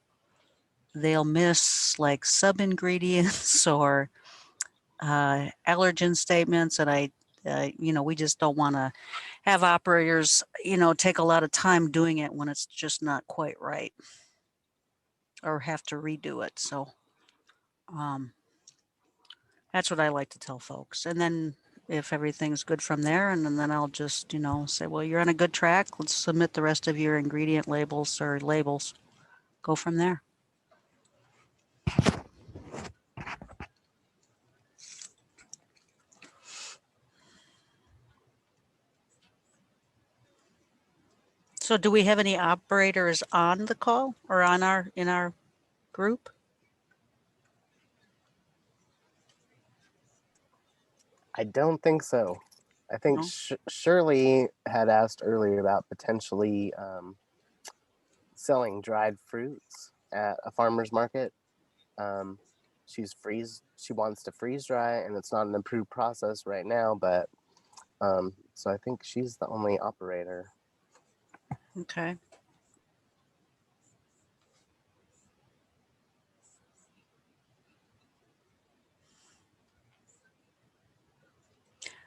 they'll miss like sub-ingredients or allergen statements. And you know, we just don't want to have operators, you know, take a lot of time doing it when it's just not quite right, or have to redo it. So that's what I like to tell folks. And then if everything's good from there, and then I'll just, you know, say, well, you're on a good track. Let's submit the rest of your ingredient labels or labels. Go from there. So do we have any operators on the call or on in our group? I don't think so. I think No. Shirley had asked earlier about potentially selling dried fruits at a farmer's market. She wants to freeze dry, and it's not an approved process right now, but so I think she's the only operator. Okay.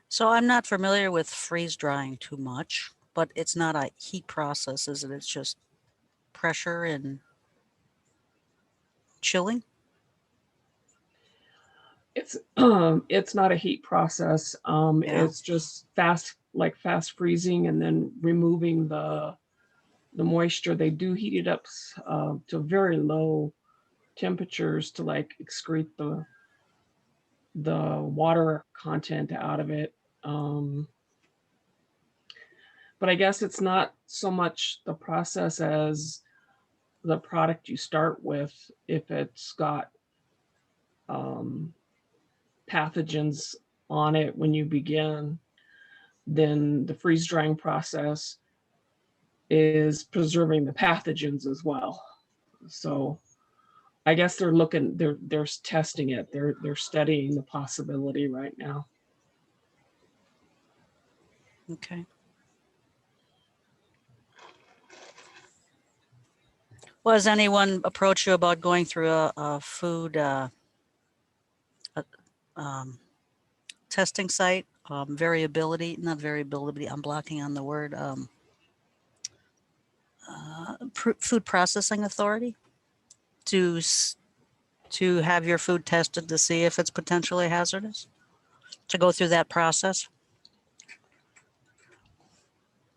So I'm not familiar with freeze drying too much, but it's not a heat process, is it? It's just pressure and chilling? It's not a heat process. Yeah. It's just fast freezing and then removing the moisture. They do heat it up to very low temperatures to like excrete the water content out of it. But I guess it's not so much the process as the product you start with. If it's got pathogens on it when you begin, then the freeze drying process is preserving the pathogens as well. So I guess they're testing it. They're studying the possibility right now. Okay. Well, has anyone approached you about going through a food testing site? Not variability, I'm blocking on the word. Food Processing Authority to have your food tested to see if it's potentially hazardous? To go through that process?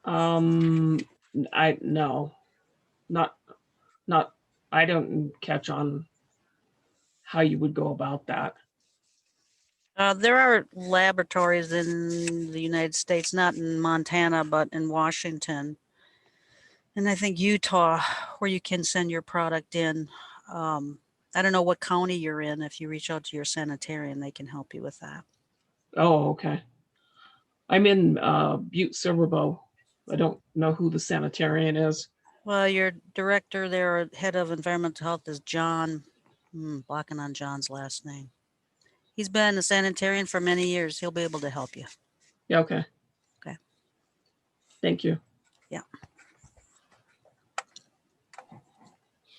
I don't catch on how you would go about that. There are laboratories in the United States, not in Montana, but in Washington, and I think Utah, where you can send your product in. I don't know what county you're in. If you reach out to your sanitarian, they can help you with that. Oh, okay. I'm in Butte Silverbow. I don't know who the sanitarian is. Well, your director there, or head of environmental health, is John. Blocking on John's last name. He's been a sanitarian for many years. He'll be able to help you. Yeah, okay. Okay. Thank you. Yeah.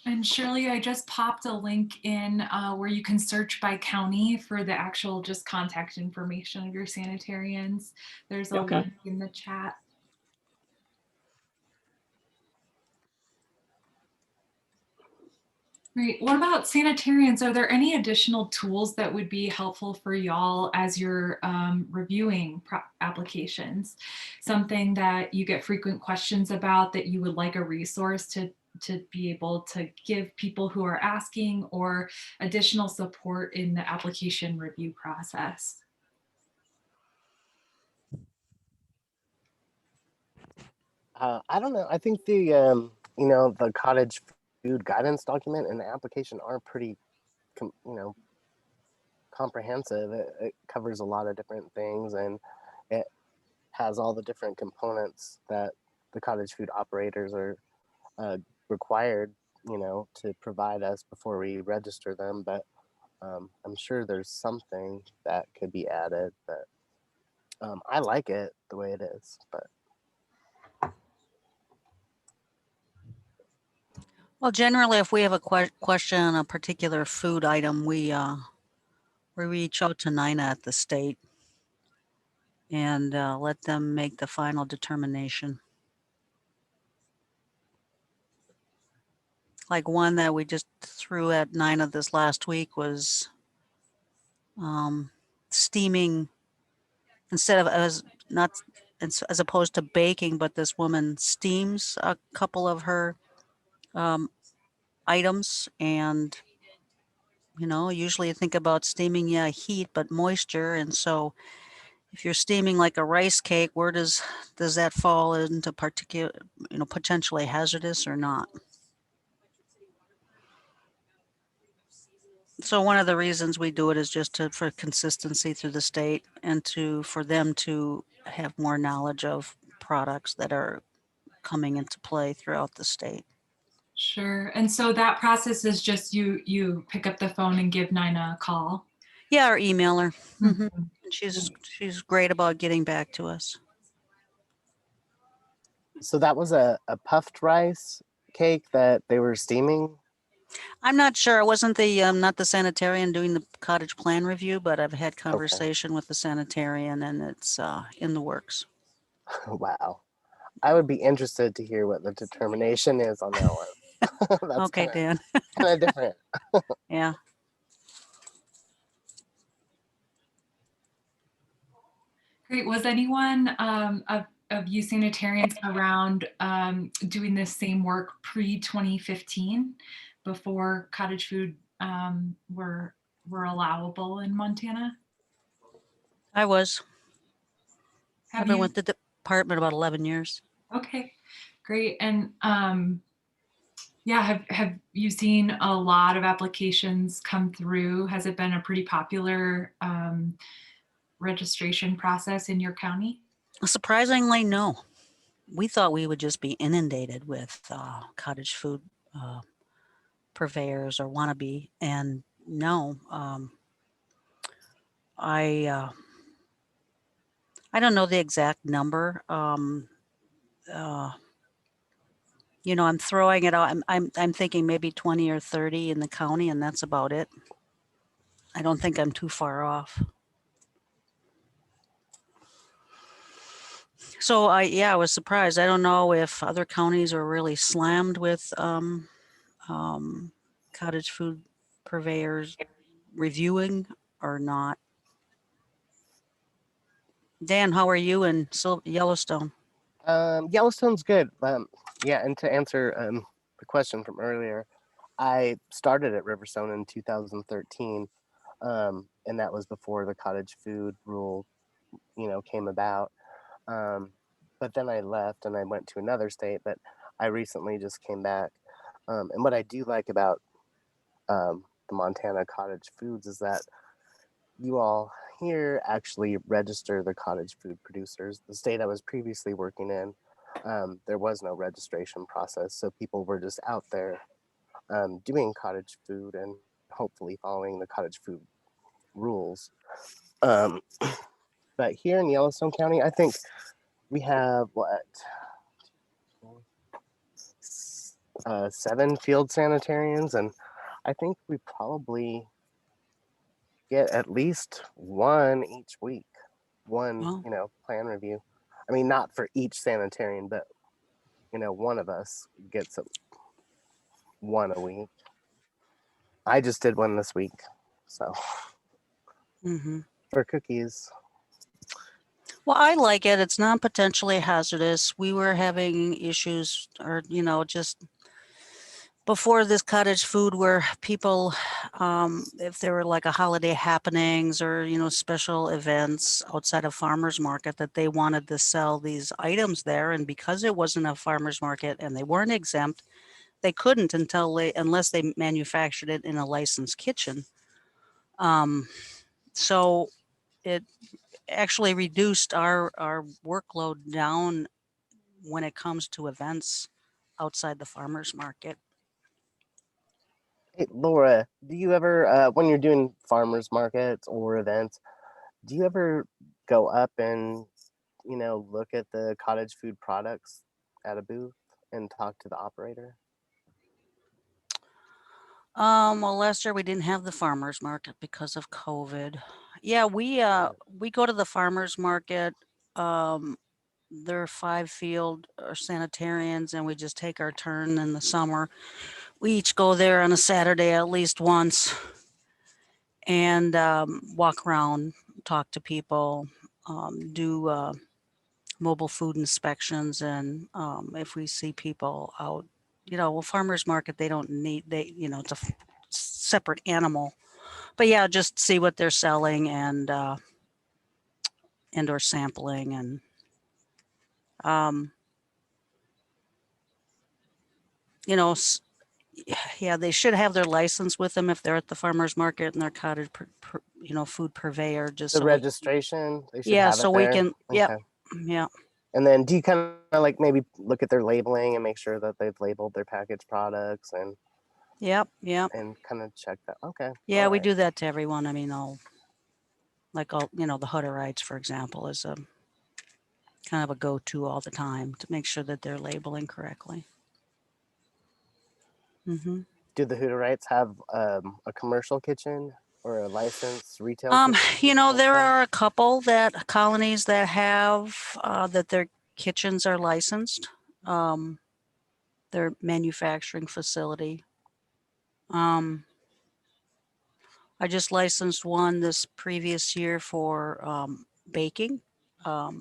And Shirley, I just popped a link in where you can search by county for the actual just contact information of your sanitarians. There's a link in the chat. Great. What about sanitarians? Are there any additional tools that would be helpful for y'all as you're reviewing applications? Something that you get frequent questions about that you would like a resource to be able to give people who are asking, or additional support in the application review process? I don't know. I think the cottage food guidance document and the application are pretty, comprehensive. It covers a lot of different things, and it has all the different components that the cottage food operators are required, to provide us before we register them. But I'm sure there's something that could be added, but I like it the way it is, but. Well, generally, if we have a question on a particular food item, we reach out to NINA at the state and let them make the final determination. Like one that we just threw at NINA this last week was steaming instead of as opposed to baking, but this woman steams a couple of her items, and usually you think about steaming, heat, but moisture, and so if you're steaming like a rice cake, where does that fall into particular, potentially hazardous or not? So one of the reasons we do it is just for consistency through the state and for them to have more knowledge of products that are coming into play throughout the state. Sure. And so that process is just you pick up the phone and give Nina a call. Yeah, or email her. Mm-hmm. She's great about getting back to us. So that was a puffed rice cake that they were steaming? I'm not sure. I wasn't not the sanitarian doing the cottage plan review, but I've had conversation with the sanitarian, and it's in the works. Wow. I would be interested to hear what the determination is on that one. That's okay, Dan. Kind of different. Yeah. Great. Was anyone of you sanitarians around doing this same work pre-2015, before cottage food were allowable in Montana? I was. I've been with the department about 11 years. Okay, great. And yeah, have you seen a lot of applications come through? Has it been a pretty popular registration process in your county? Surprisingly, no. We thought we would just be inundated with cottage food purveyors or wannabe, and no. I don't know the exact number. I'm throwing it out. I'm thinking maybe 20 or 30 in the county, and that's about it. I don't think I'm too far off. So I was surprised. I don't know if other counties are really slammed with cottage food purveyors reviewing or not. Dan, how are you in Yellowstone? Yellowstone's good. Yeah, and to answer the question from earlier, I started at Riverstone in 2013, and that was before the cottage food rule, came about. But then I left and I went to another state, but I recently just came back. And what I do like about the Montana Cottage Foods is that you all here actually register the cottage food producers. The state I was previously working in, there was no registration process, so people were just out there doing cottage food and hopefully following the cottage food rules. But here in Yellowstone County, I think we have 7 field sanitarians, and I think we probably get at least one each week. One, plan review. I mean, not for each sanitarian, but one of us gets one a week. I just did one this week, so for cookies. Well, I like it. It's not potentially hazardous. We were having issues, or just before this cottage food, where people, if there were like a holiday happenings or special events outside of farmers market, that they wanted to sell these items there, and because it wasn't a farmers market and they weren't exempt, they couldn't unless they manufactured it in a licensed kitchen. So it actually reduced our workload down when it comes to events outside the farmers market. Hey, Laura, do you ever, when you're doing farmers markets or events, do you ever go up and, look at the cottage food products at a booth and talk to the operator? Well, last year we didn't have the farmers market because of COVID. Yeah, we go to the farmers market. There are 5 field or sanitarians, and we just take our turn in the summer. We each go there on a Saturday at least once and walk around, talk to people, do mobile food inspections, and if we see people out, farmers market, they don't need, it's a separate animal. But yeah, just see what they're selling and indoor sampling and you know, yeah, they should have their license with them if they're at the farmer's market and their cottage, you know, food purveyor. Just The so registration, they should yeah, have so it we there. can, yep, Okay. yeah. And then do you kind of like maybe look at their labeling and make sure that they've labeled their packaged products and Yep. and kind of check that? Okay. Yeah, all we right. do that to everyone. I mean, you know, the Hutterites, for example, is a kind of a go-to all the time to make sure that they're labeling correctly. Mm-hmm. Do the Hutterites have a commercial kitchen or a licensed retail kitchen? You know, there are a couple colonies that have that their kitchens are licensed. Their manufacturing facility. I just licensed one this previous year for baking of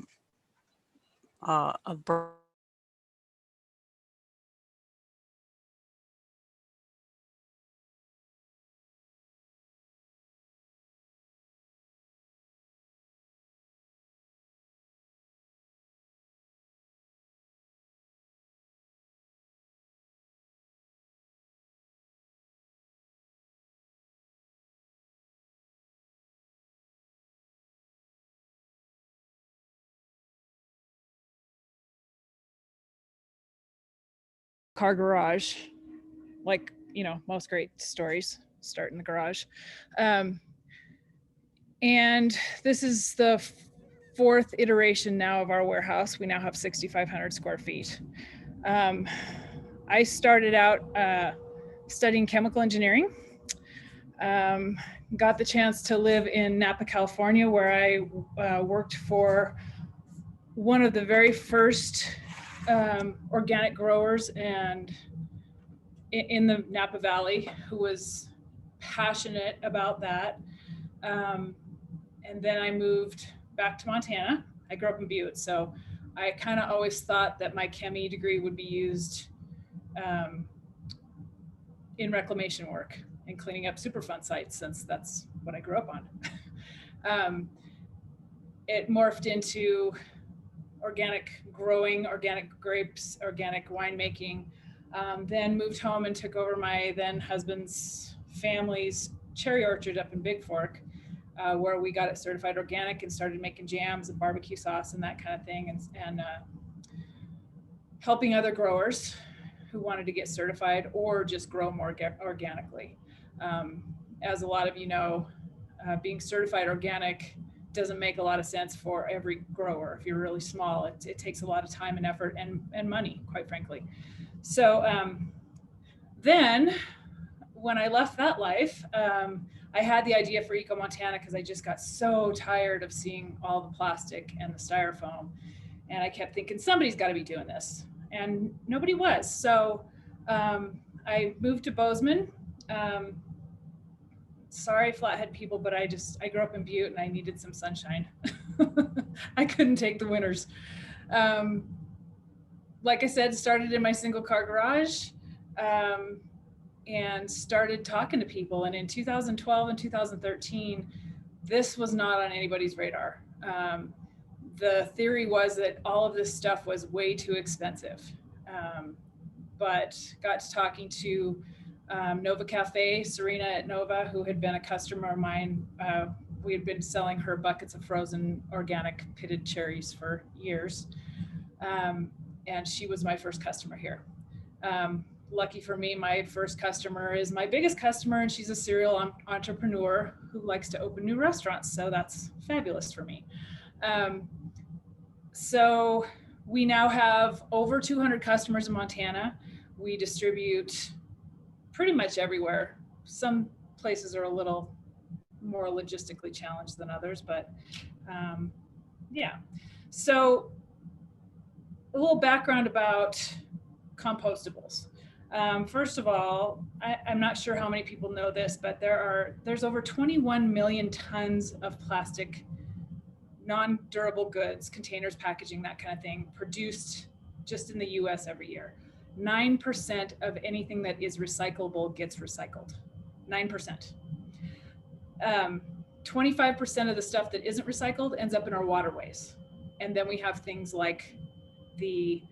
car garage, like, you know, most great stories start in the garage. And this is the fourth iteration now of our warehouse. We now have 6,500 square feet. I started out studying chemical engineering. Got the chance to live in Napa, California, where I worked for one of the very first organic growers and in the Napa Valley, who was passionate about that. And then I moved back to Montana. I grew up in Butte, so I kind of always thought that my chemie degree would be used in reclamation work and cleaning up Superfund sites, since that's what I grew up on. It morphed into organic growing, organic grapes, organic winemaking. Then moved home and took over my then husband's family's cherry orchard up in Big Fork, where we got it certified organic and started making jams and barbecue sauce and that kind of thing, and helping other growers who wanted to get certified or just grow more organically. As a lot of you know, being certified organic doesn't make a lot of sense for every grower. If you're really small, it takes a lot of time and effort and money, quite frankly. So then when I left that life, I had the idea for EcoMontana because I just got so tired of seeing all the plastic and the styrofoam. And I kept thinking, somebody's got to be doing this. And nobody was. So I moved to Bozeman. Sorry, Flathead people, but I grew up in Butte and I needed some sunshine. I couldn't take the winters. Like I said, started in my single car garage and started talking to people. And in 2012 and 2013, this was not on anybody's radar. The theory was that all of this stuff was way too expensive. But got to talking to Nova Cafe, Serena at Nova, who had been a customer of mine. We had been selling her buckets of frozen organic pitted cherries for years. And she was my first customer here. Lucky for me, my first customer is my biggest customer, and she's a serial entrepreneur who likes to open new restaurants. So that's fabulous for me. So we now have over 200 customers in Montana. We distribute pretty much everywhere. Some places are a little more logistically challenged than others, but yeah. So a little background about compostables. First of all, I'm not sure how many people know this, but there's over 21 million tons of plastic, non-durable goods, containers, packaging, that kind of thing, produced just in the US every year. 9% of anything that is recyclable gets recycled. 9%. 25% of the stuff that isn't recycled ends up in our waterways. And then we have things like the,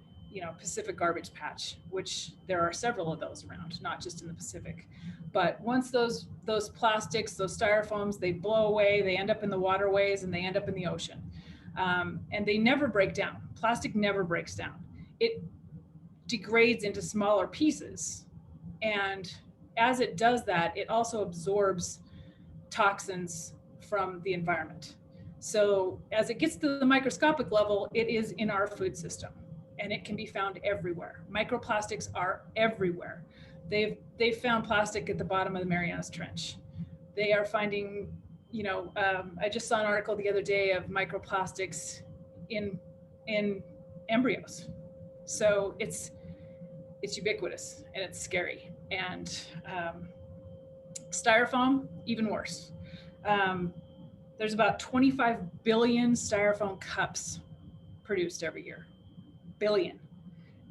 Pacific garbage patch, which there are several of those around, not just in the Pacific. But once those plastics, those styrofoams, they blow away, they end up in the waterways and they end up in the ocean. And they never break down. Plastic never breaks down. It degrades into smaller pieces. And as it does that, it also absorbs toxins from the environment. So as it gets to the microscopic level, it is in our food system and it can be found everywhere. Microplastics are everywhere. They've found plastic at the bottom of the Marianas Trench. They are finding, I just saw an article the other day of microplastics in embryos. So it's ubiquitous and it's scary. And styrofoam, even worse. There's about 25 billion styrofoam cups produced every year. Billion.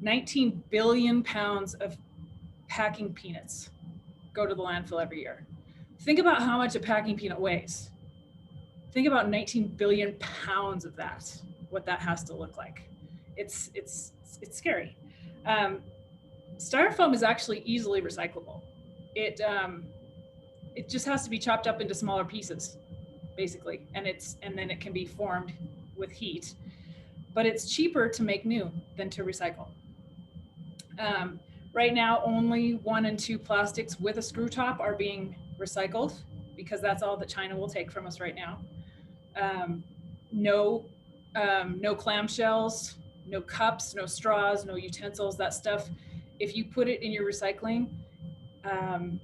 19 billion pounds of packing peanuts go to the landfill every year. Think about how much a packing peanut weighs. Think about 19 billion pounds of that, what that has to look like. It's scary. Styrofoam is actually easily recyclable. It just has to be chopped up into smaller pieces, basically, and then it can be formed with heat. But it's cheaper to make new than to recycle. Right now, only 1 and 2 plastics with a screw top are being recycled because that's all that China will take from us right now. No clamshells, no cups, no straws, no utensils, that stuff. If you put it in your recycling,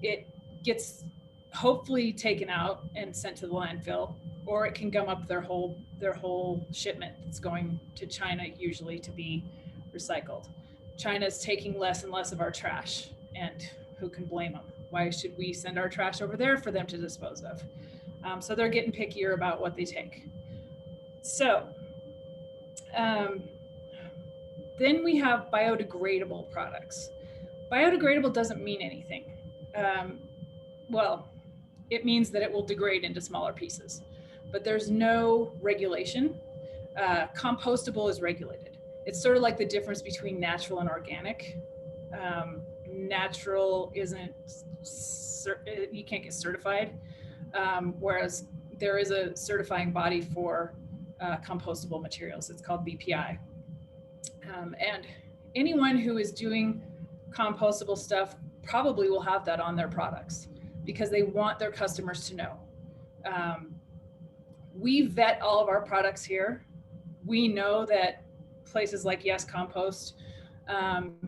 it gets hopefully taken out and sent to the landfill, or it can gum up their whole shipment that's going to China usually to be recycled. China's taking less and less of our trash, and who can blame them? Why should we send our trash over there for them to dispose of? So they're getting pickier about what they take. So then we have biodegradable products. Biodegradable doesn't mean anything. Well, it means that it will degrade into smaller pieces, but there's no regulation. Compostable is regulated. It's sort of like the difference between natural and organic. Natural isn't, you can't get certified, whereas there is a certifying body for compostable materials. It's called BPI. And anyone who is doing compostable stuff probably will have that on their products because they want their customers to know. We vet all of our products here. We know that places like Yes Compost,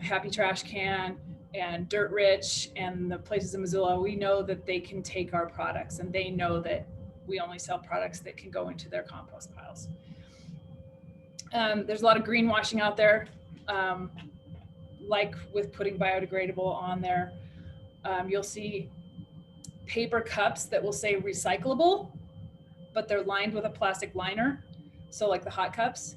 Happy Trash Can, and Dirt Rich, and the places in Missoula, we know that they can take our products, and they know that we only sell products that can go into their compost piles. There's a lot of greenwashing out there, like with putting biodegradable on there. You'll see paper cups that will say recyclable, but they're lined with a plastic liner. So like the hot cups,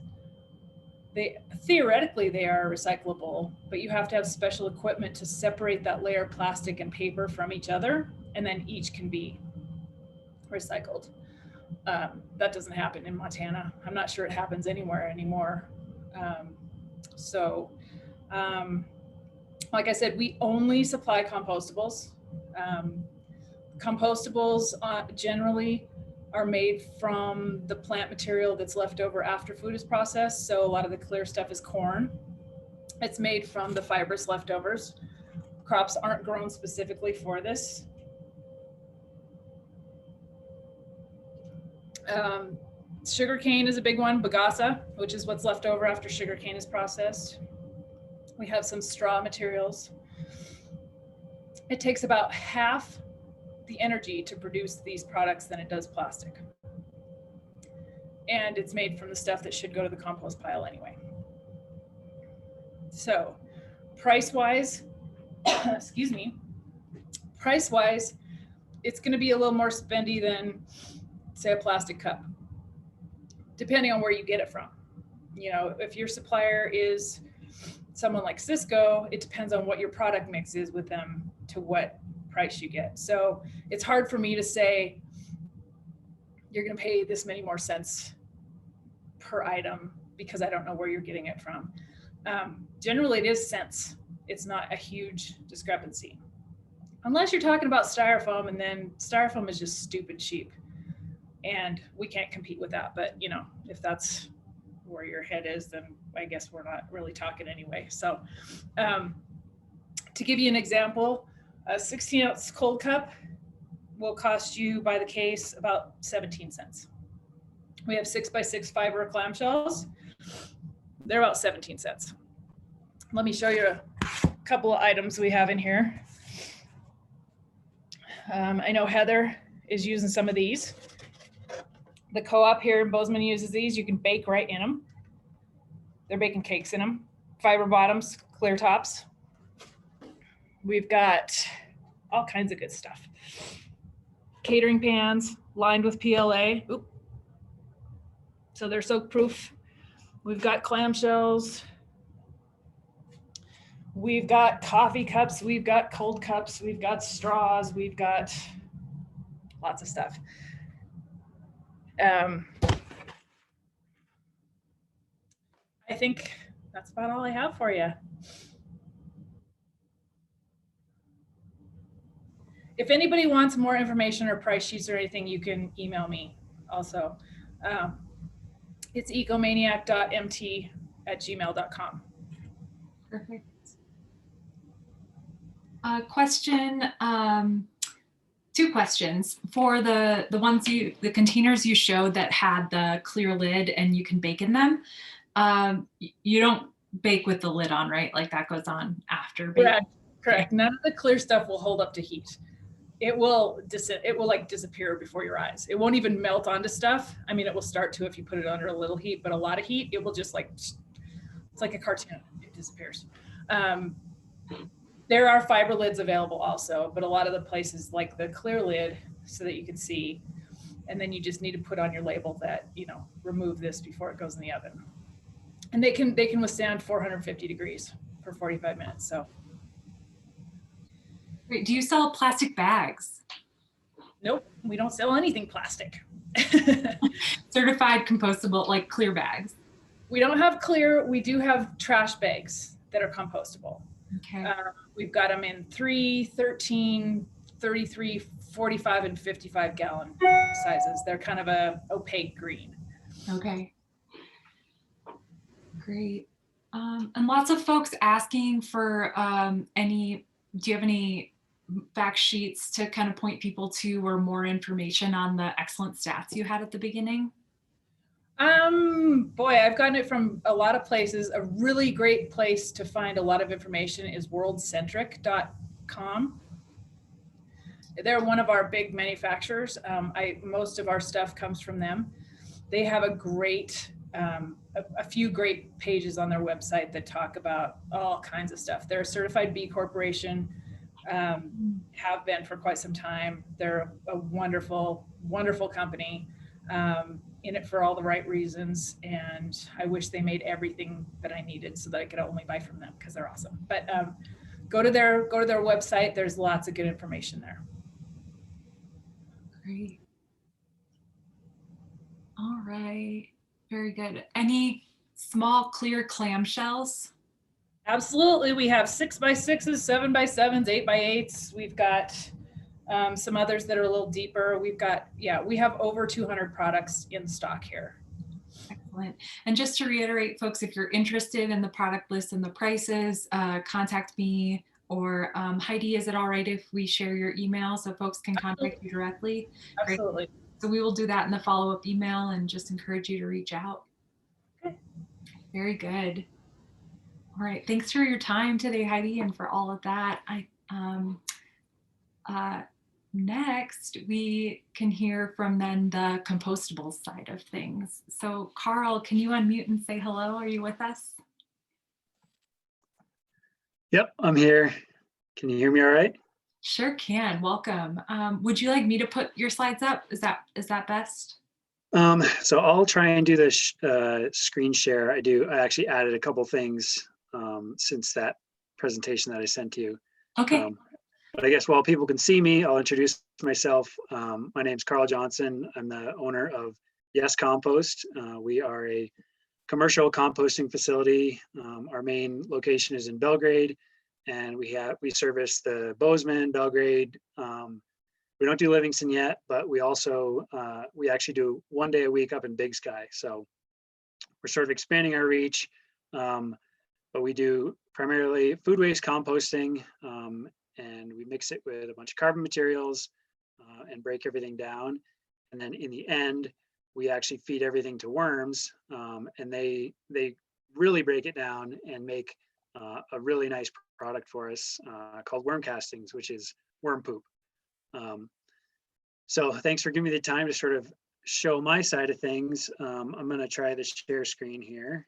theoretically they are recyclable, but you have to have special equipment to separate that layer of plastic and paper from each other, and then each can be recycled. That doesn't happen in Montana. I'm not sure it happens anywhere anymore. Like I said, we only supply compostables. Compostables generally are made from the plant material that's left over after food is processed. So a lot of the clear stuff is corn. It's made from the fibrous leftovers. Crops aren't grown specifically for this. Sugarcane is a big one, bagasse, which is what's left over after sugarcane is processed. We have some straw materials. It takes about half the energy to produce these products than it does plastic. And it's made from the stuff that should go to the compost pile anyway. So price-wise, excuse me, price-wise, it's gonna be a little more spendy than, say, a plastic cup, depending on where you get it from. You know, if your supplier is someone like Cisco, it depends on what your product mix is with them to what price you get. So it's hard for me to say you're going to pay this many more cents per item because I don't know where you're getting it from. Generally, it is cents. It's not a huge discrepancy. Unless you're talking about styrofoam, and then styrofoam is just stupid cheap. And we can't compete with that. But, you know, if that's where your head is, then I guess we're not really talking anyway. So to give you an example, a 16-ounce cold cup will cost you by the case about 17 cents. We have 6x6 fiber clamshells. They're about 17 cents. Let me show you a couple of items we have in here. I know Heather is using some of these. The co-op here in Bozeman uses these. You can bake right in them. They're baking cakes in them. Fiber bottoms, clear tops. We've got all kinds of good stuff. Catering pans lined with PLA. Oop. So they're soak proof. We've got clamshells. We've got coffee cups. We've got cold cups. We've got straws. We've got lots of stuff. I think that's about all I have for you. If anybody wants more information or price sheets or anything, you can email me also. It's ecomaniac.mt@gmail.com. Perfect. Question, two questions. For the containers you showed that had the clear lid and you can bake in them, you don't bake with the lid on, right? Like that goes on after baking. Correct. None of the clear stuff will hold up to heat. It will like disappear before your eyes. It won't even melt onto stuff. I mean, it will start to if you put it under a little heat, but a lot of heat, it will just like, it's like a cartoon. It disappears. There are fiber lids available also, but a lot of the places like the clear lid so that you can see, and then you just need to put on your label that, you know, remove this before it goes in the oven. And they can withstand 450 degrees for 45 minutes. So. Wait, do you sell plastic bags? Nope, we don't sell anything plastic. Certified compostable, like clear bags. We don't have clear, we do have trash bags that are compostable. Okay. We've got them in 3, 13, 33, 45, and 55 gallon sizes. They're kind of a opaque green. Okay. Great. And lots of folks asking for do you have any fact sheets to kind of point people to or more information on the excellent stats you had at the beginning? Boy, I've gotten it from a lot of places. A really great place to find a lot of information is worldcentric.com. They're one of our big manufacturers. Most of our stuff comes from them. They have a great, a few great pages on their website that talk about all kinds of stuff. They're a certified B Corporation, have been for quite some time. They're a wonderful, wonderful company. In it for all the right reasons, and I wish they made everything that I needed so that I could only buy from them because they're awesome. But go to their website. There's lots of good information there. Great. All right, very good. Any small clear clamshells? Absolutely, we have 6x6s, 7x7s, 8x8s. We've got some others that are a little deeper. We've got, we have over 200 products in stock here. Excellent. And just to reiterate, folks, if you're interested in the product list and the prices, contact me or Heidi. Is it all right if we share your email so folks can contact you directly? Absolutely. Great. So we will do that in the follow-up email and just encourage you to reach out. Okay. Very good. All right. Thanks for your time today, Heidi, and for all of that. Next, we can hear from then the compostables side of things. So Carl, can you unmute and say hello? Are you with us? Yep, I'm here. Can you hear me all right? Sure can. Welcome. Would you like me to put your slides up? Is that best? So I'll try and do this screen share. I actually added a couple things since that presentation that I sent you. Okay. But I guess while people can see me, I'll introduce myself. My name's Carl Johnson. I'm the owner of Yes Compost. We are a commercial composting facility. Our main location is in Belgrade, and we service the Bozeman, Belgrade. We don't do Livingston yet, but we actually do 1 day a week up in Big Sky. So we're sort of expanding our reach, but we do primarily food waste composting, and we mix it with a bunch of carbon materials and break everything down. And then in the end, we actually feed everything to worms, and they really break it down and make a really nice product for us called worm castings, which is worm poop. So thanks for giving me the time to sort of show my side of things. I'm going to try the share screen here.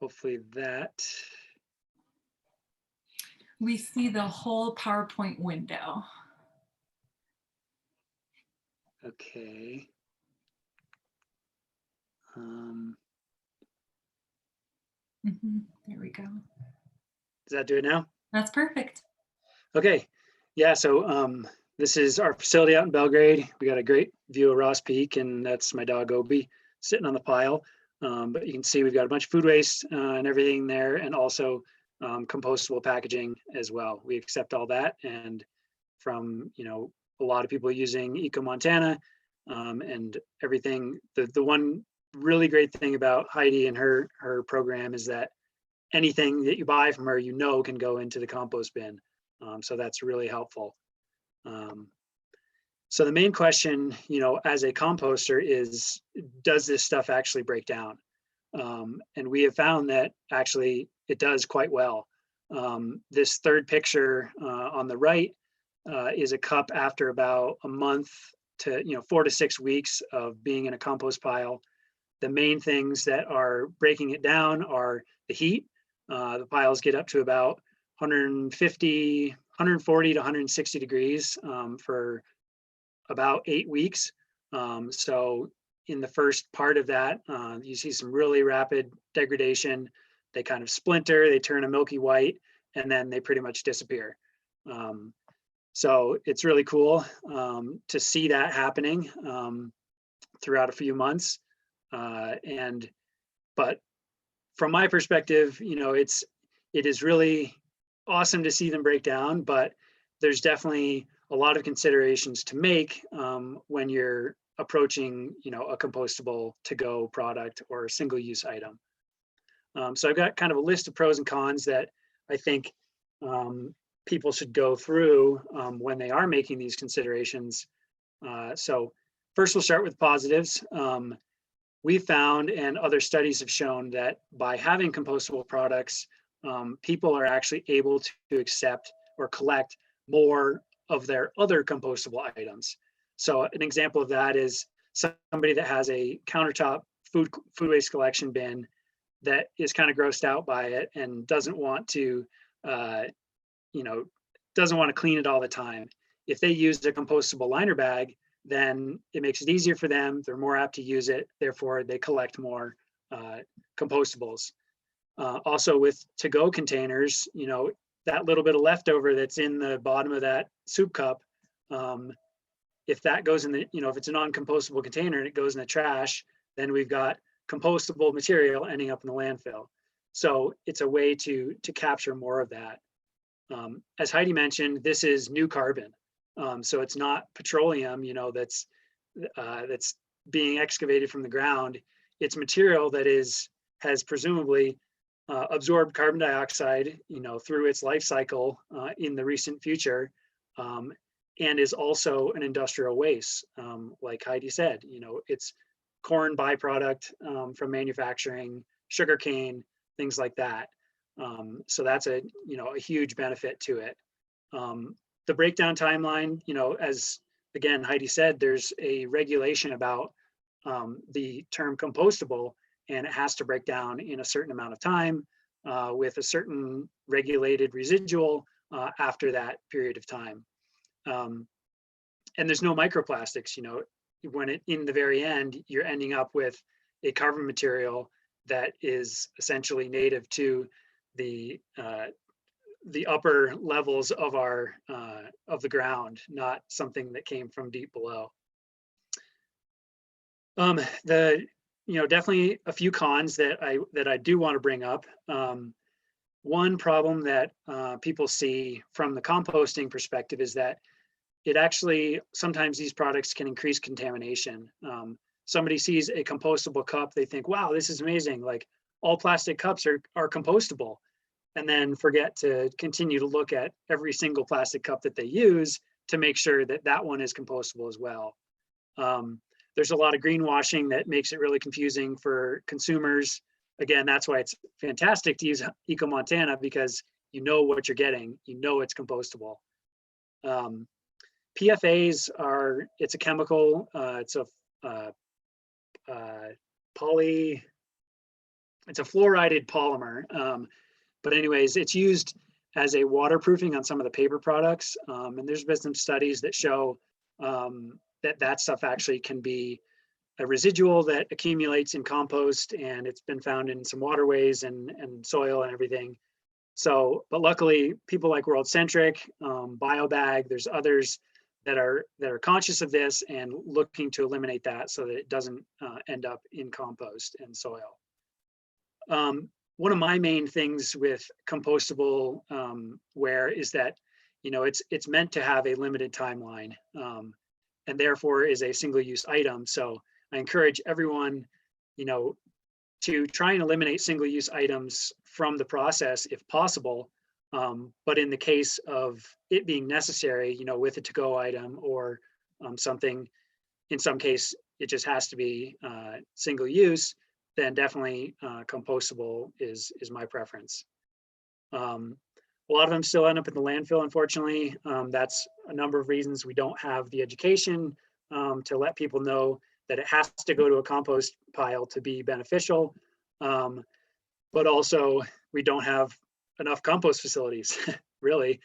Hopefully that. We see the whole PowerPoint window. Okay. There we go. Does that do it now? That's perfect. Okay. Yeah, so this is our facility out in Belgrade. We got a great view of Ross Peak, and that's my dog Obi sitting on the pile. But you can see we've got a bunch of food waste and everything there, and also compostable packaging as well. We accept all that, and from a lot of people using EcoMontana and everything. The one really great thing about Heidi and her program is that anything that you buy from her, can go into the compost bin. So that's really helpful. So the main question, as a composter is, does this stuff actually break down? And we have found that actually it does quite well. This third picture on the right is a cup after about a month to 4 to 6 weeks of being in a compost pile. The main things that are breaking it down are the heat. The piles get up to about 140 to 160 degrees for about 8 weeks. So in the first part of that, you see some really rapid degradation. They kind of splinter, they turn a milky white, and then they pretty much disappear. So it's really cool to see that happening throughout a few months. But from my perspective, it is really awesome to see them break down, but there's definitely a lot of considerations to make when you're approaching, a compostable to-go product or a single-use item. So I've got kind of a list of pros and cons that I think people should go through when they are making these considerations. So first, we'll start with positives. We found, and other studies have shown, that by having compostable products, people are actually able to accept or collect more of their other compostable items. So an example of that is somebody that has a countertop food waste collection bin that is kind of grossed out by it and doesn't want to, clean it all the time. If they use a compostable liner bag, then it makes it easier for them. They're more apt to use it. Therefore, they collect more compostables. Also with to-go containers, that little bit of leftover that's in the bottom of that soup cup, if that goes in the, if it's a non-compostable container and it goes in the trash, then we've got compostable material ending up in the landfill. So it's a way to capture more of that. As Heidi mentioned, this is new carbon. So it's not petroleum, that's being excavated from the ground. It's material that has presumably absorbed carbon dioxide, through its life cycle in the recent future, and is also an industrial waste. Like Heidi said, it's corn byproduct from manufacturing, sugarcane, things like that. So that's a huge benefit to it. The breakdown timeline, as again Heidi said, there's a regulation about the term compostable, and it has to break down in a certain amount of time with a certain regulated residual after that period of time. And there's no microplastics, when in the very end, you're ending up with a carbon material that is essentially native to the upper levels of of the ground, not something that came from deep below. Definitely a few cons that I do want to bring up. One problem that people see from the composting perspective is that it actually, sometimes these products can increase contamination. Somebody sees a compostable cup, they think, wow, this is amazing. Like, all plastic cups are compostable, and then forget to continue to look at every single plastic cup that they use to make sure that that one is compostable as well. There's a lot of greenwashing that makes it really confusing for consumers. Again, that's why it's fantastic to use EcoMontana, because you know what you're getting, you know it's compostable. PFAs it's a chemical, it's a fluorided polymer. But anyways, it's used as a waterproofing on some of the paper products. And there's been some studies that show that stuff actually can be a residual that accumulates in compost, and it's been found in some waterways and soil and everything. So, but luckily people like World Centric, BioBag, there's others that are conscious of this and looking to eliminate that so that it doesn't end up in compost and soil. One of my main things with compostable ware is that, it's meant to have a limited timeline, and therefore is a single-use item. So I encourage everyone, to try and eliminate single-use items from the process if possible. But in the case of it being necessary, with a to-go item or something, in some case, it just has to be single use, then definitely compostable is my preference. A lot of them still end up in the landfill, unfortunately. That's a number of reasons. We don't have the education to let people know that it has to go to a compost pile to be beneficial. But also, we don't have enough compost facilities, really.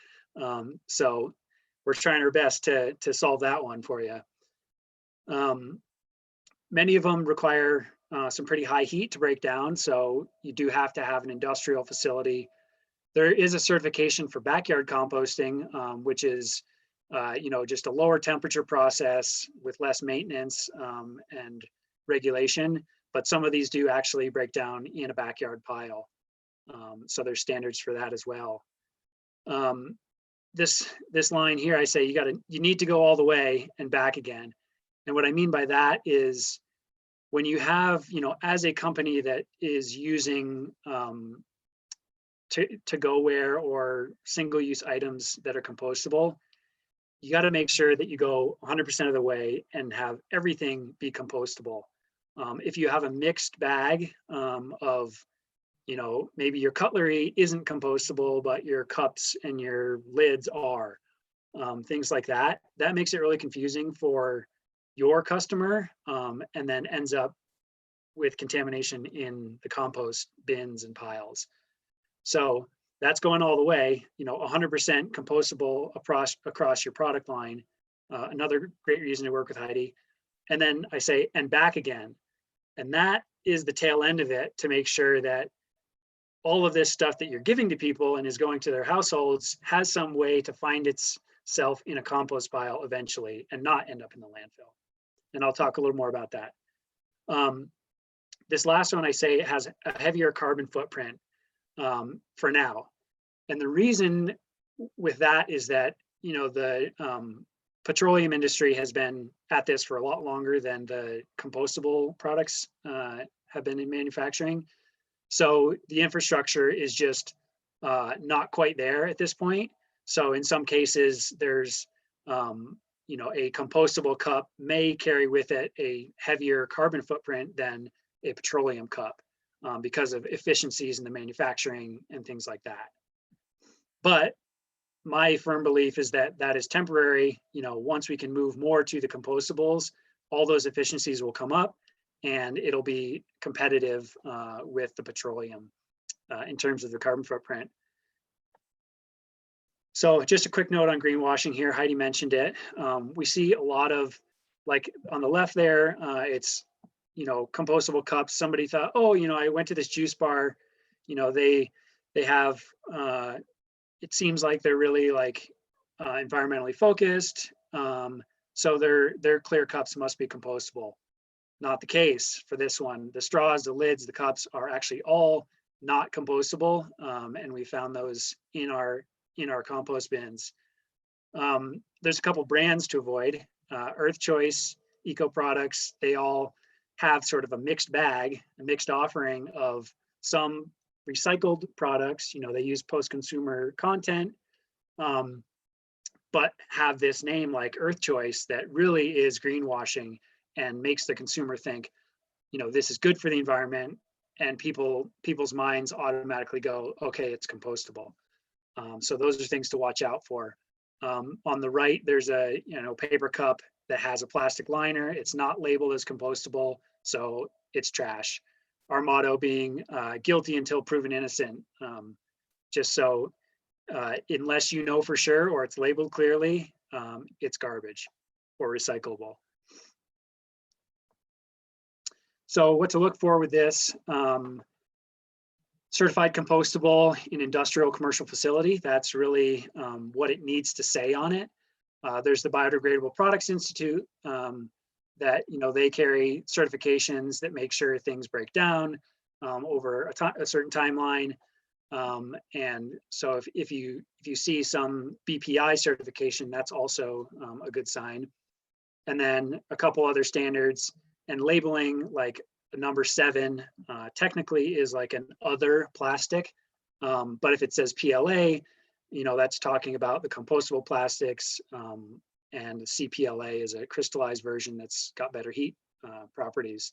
So we're trying our best to solve that one for you. Many of them require some pretty high heat to break down, so you do have to have an industrial facility. There is a certification for backyard composting, which is just a lower temperature process with less maintenance and regulation, but some of these do actually break down in a backyard pile. So there's standards for that as well. This line here, I say you need to go all the way and back again. And what I mean by that is when you have, as a company that is using to-go ware or single-use items that are compostable, you got to make sure that you go 100% of the way and have everything be compostable. If you have a mixed bag of, maybe your cutlery isn't compostable, but your cups and your lids are, things like that, that makes it really confusing for your customer, and then ends up with contamination in the compost bins and piles. So that's going all the way, 100% compostable across your product line. Another great reason to work with Heidi. And then I say, and back again. And that is the tail end of it, to make sure that all of this stuff that you're giving to people and is going to their households has some way to find itself in a compost pile eventually and not end up in the landfill. And I'll talk a little more about that. This last one, I say, it has a heavier carbon footprint for now. And the reason with that is that, the petroleum industry has been at this for a lot longer than the compostable products have been in manufacturing. So the infrastructure is just not quite there at this point. So in some cases, there's, a compostable cup may carry with it a heavier carbon footprint than a petroleum cup because of efficiencies in the manufacturing and things like that. But my firm belief is that that is temporary. Once we can move more to the compostables, all those efficiencies will come up and it'll be competitive with the petroleum in terms of the carbon footprint. So just a quick note on greenwashing here. Heidi mentioned it. We see a lot of, like on the left there, it's compostable cups. Somebody thought, oh, I went to this juice bar, they have, it seems like they're really like environmentally focused. So their clear cups must be compostable. Not the case for this one. The straws, the lids, the cups are actually all not compostable. And we found those in our compost bins. There's a couple brands to avoid. Earth Choice, Eco Products, they all have sort of a mixed bag, a mixed offering of some recycled products. They use post-consumer content, but have this name like Earth Choice that really is greenwashing and makes the consumer think, this is good for the environment, and people's minds automatically go, okay, it's compostable. So those are things to watch out for. On the right, there's a paper cup that has a plastic liner. It's not labeled as compostable, so it's trash. Our motto being guilty until proven innocent. Just so unless you know for sure or it's labeled clearly, it's garbage or recyclable. So what to look for with this, certified compostable in industrial commercial facility, that's really what it needs to say on it. There's the Biodegradable Products Institute that, they carry certifications that make sure things break down over a certain timeline. And so if you see some BPI certification, that's also a good sign. And then a couple other standards and labeling, like number 7 technically is like an other plastic, but if it says PLA, that's talking about the compostable plastics, and the CPLA is a crystallized version that's got better heat properties.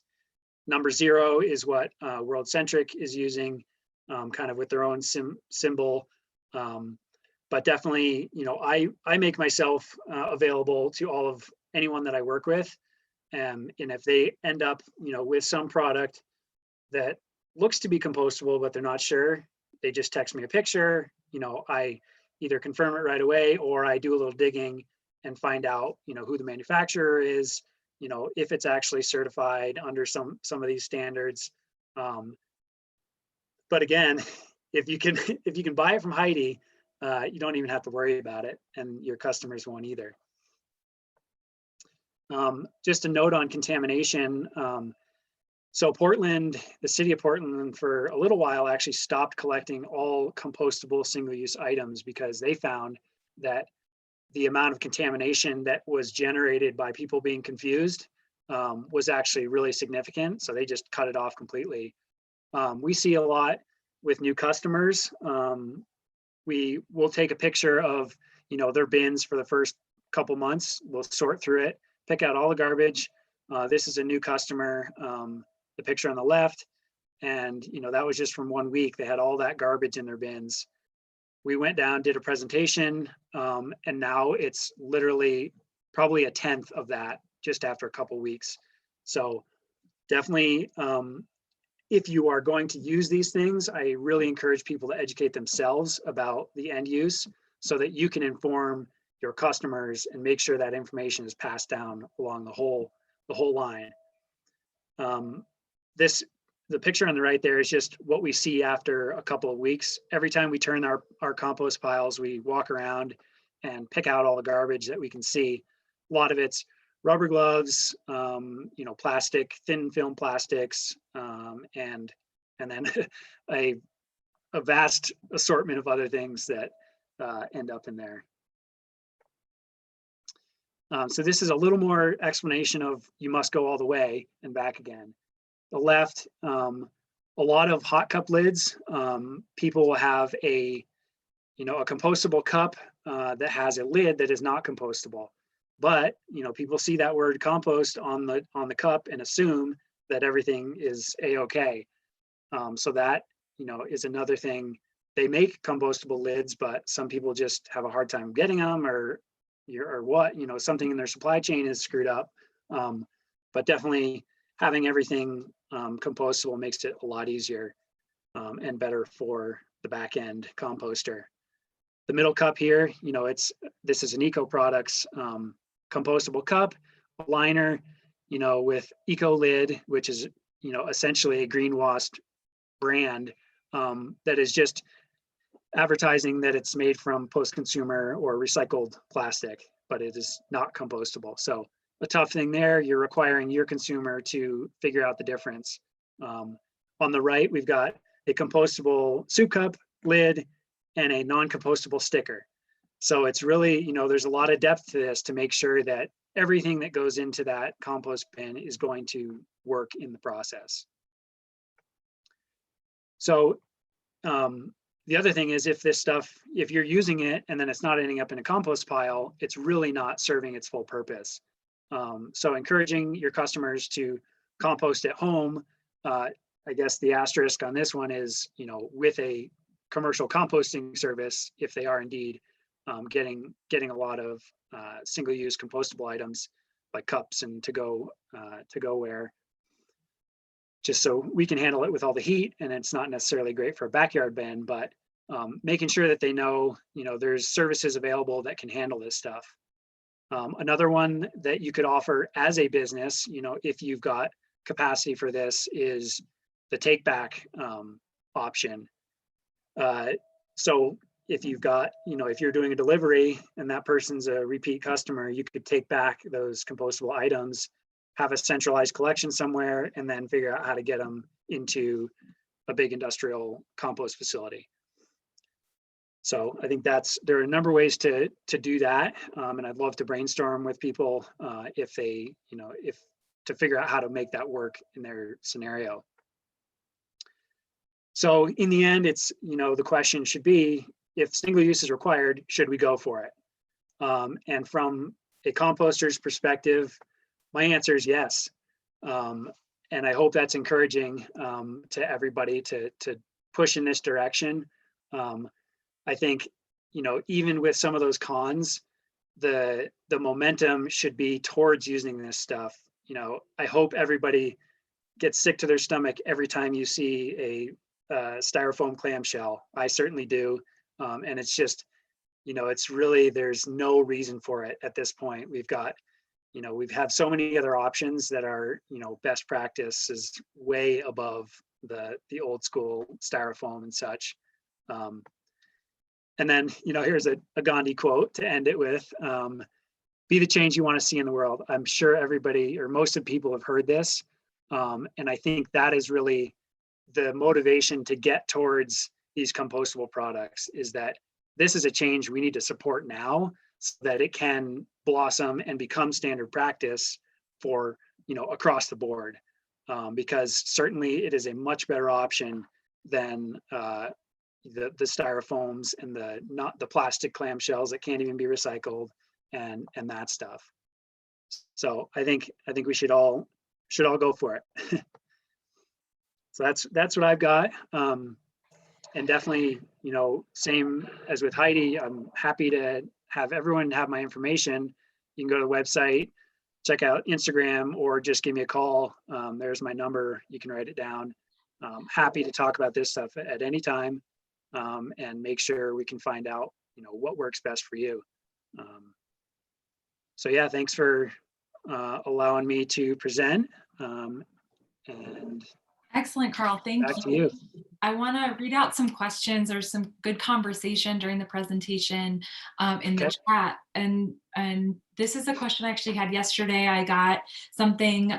Number 0 is what World Centric is using, kind of with their own symbol, but definitely, I make myself available to anyone that I work with. And if they end up, with some product that looks to be compostable, but they're not sure, they just text me a picture. I either confirm it right away, or I do a little digging and find out, who the manufacturer is, if it's actually certified under some of these standards. But again, if you can buy it from Heidi, you don't even have to worry about it, and your customers won't either. Just a note on contamination. So Portland, the city of Portland, for a little while actually stopped collecting all compostable single-use items because they found that the amount of contamination that was generated by people being confused was actually really significant. So they just cut it off completely. We see a lot with new customers. We will take a picture of, their bins for the first couple months. We'll sort through it, pick out all the garbage. This is a new customer, the picture on the left. And, that was just from 1 week. They had all that garbage in their bins. We went down, did a presentation, and now it's literally probably 1/10 of that just after a couple weeks. So definitely, if you are going to use these things, I really encourage people to educate themselves about the end use so that you can inform your customers and make sure that information is passed down along the whole line. The picture on the right there is just what we see after a couple of weeks. Every time we turn our compost piles, we walk around and pick out all the garbage that we can see. A lot of it's rubber gloves, plastic, thin film plastics, and then a vast assortment of other things that end up in there. So this is a little more explanation of you must go all the way and back again. The left, a lot of hot cup lids, people will have a compostable cup that has a lid that is not compostable. But people see that word compost on the cup and assume that everything is a-okay. So that is another thing. They make compostable lids, but some people just have a hard time getting them, or what, something in their supply chain is screwed up. But definitely having everything compostable makes it a lot easier and better for the back end composter. The middle cup here, this is an Eco Products compostable cup, a liner. with Eco Lid, which is, essentially a greenwashed brand that is just advertising that it's made from post-consumer or recycled plastic, but it is not compostable. So a tough thing there, you're requiring your consumer to figure out the difference. On the right, we've got a compostable soup cup lid and a non-compostable sticker. So it's really, there's a lot of depth to this to make sure that everything that goes into that compost bin is going to work in the process. So the other thing is, if this stuff, if you're using it and then it's not ending up in a compost pile, it's really not serving its full purpose. So encouraging your customers to compost at home. I guess the asterisk on this one is, with a commercial composting service, if they are indeed getting a lot of single-use compostable items like cups and to-go ware, just so we can handle it with all the heat, and it's not necessarily great for a backyard bin, but making sure that they know, there's services available that can handle this stuff. Another one that you could offer as a business, if you've got capacity for this, is the take back option. So if you've got, if you're doing a delivery and that person's a repeat customer, you could take back those compostable items, have a centralized collection somewhere, and then figure out how to get them into a big industrial compost facility. So I think there are a number of ways to do that. And I'd love to brainstorm with people if they, to figure out how to make that work in their scenario. So in the end, it's, the question should be, if single use is required, should we go for it? And from a composter's perspective, my answer is yes. And I hope that's encouraging to everybody to push in this direction. I think, even with some of those cons, the momentum should be towards using this stuff. I hope everybody gets sick to their stomach every time you see a styrofoam clamshell. I certainly do. And it's just, it's really, there's no reason for it at this point. We've got, we've had so many other options that are, best practice is way above the old school styrofoam and such. And then, here's a Gandhi quote to end it with, be the change you want to see in the world. I'm sure everybody or most of people have heard this. And I think that is really the motivation to get towards these compostable products, is that this is a change we need to support now so that it can blossom and become standard practice for, across the board. Because certainly it is a much better option than the styrofoams and the plastic clamshells that can't even be recycled and that stuff. So I think we should all go for it. So that's what I've got. And definitely, same as with Heidi, I'm happy to have everyone have my information. You can go to the website, check out Instagram, or just give me a call. There's my number. You can write it down. Happy to talk about this stuff at any time, and make sure we can find out, what works best for you. So yeah, thanks for allowing me to present. And excellent, Carl. Thank back to you. I want to read out some questions. There's some good conversation during the presentation in the chat. And this is a question I actually had yesterday. I got something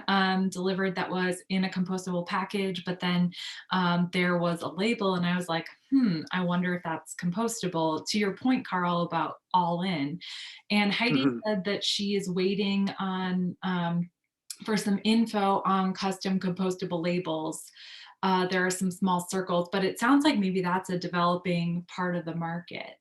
delivered that was in a compostable package, but then there was a label and I was like, I wonder if that's compostable. To your point, Carl, about all in. And Heidi said that she is waiting on for some info on custom compostable labels. There are some small circles, but it sounds like maybe that's a developing part of the market.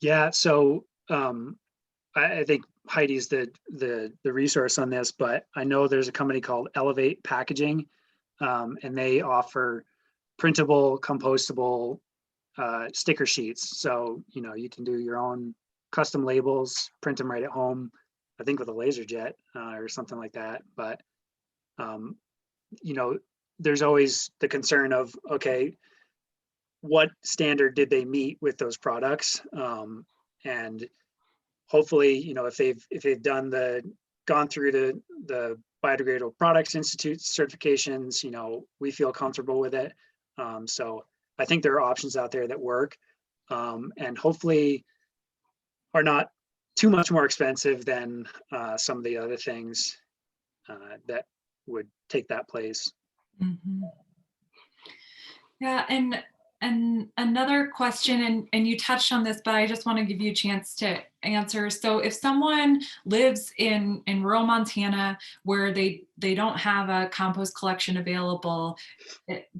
Yeah, so I think Heidi's the resource on this, but I know there's a company called Elevate Packaging, and they offer printable, compostable sticker sheets. So, you can do your own custom labels, print them right at home, I think with a laser jet or something like that. But, there's always the concern of, okay, what standard did they meet with those products? And hopefully, if they've done the gone through the Biodegradable Products Institute certifications. You know, we feel comfortable with it. So I think there are options out there that work, and hopefully are not too much more expensive than some of the other things that would take that place. Mm-hmm. Yeah, and another question, and you touched on this, but I just want to give you a chance to answer. So if someone lives in rural Montana where they don't have a compost collection available,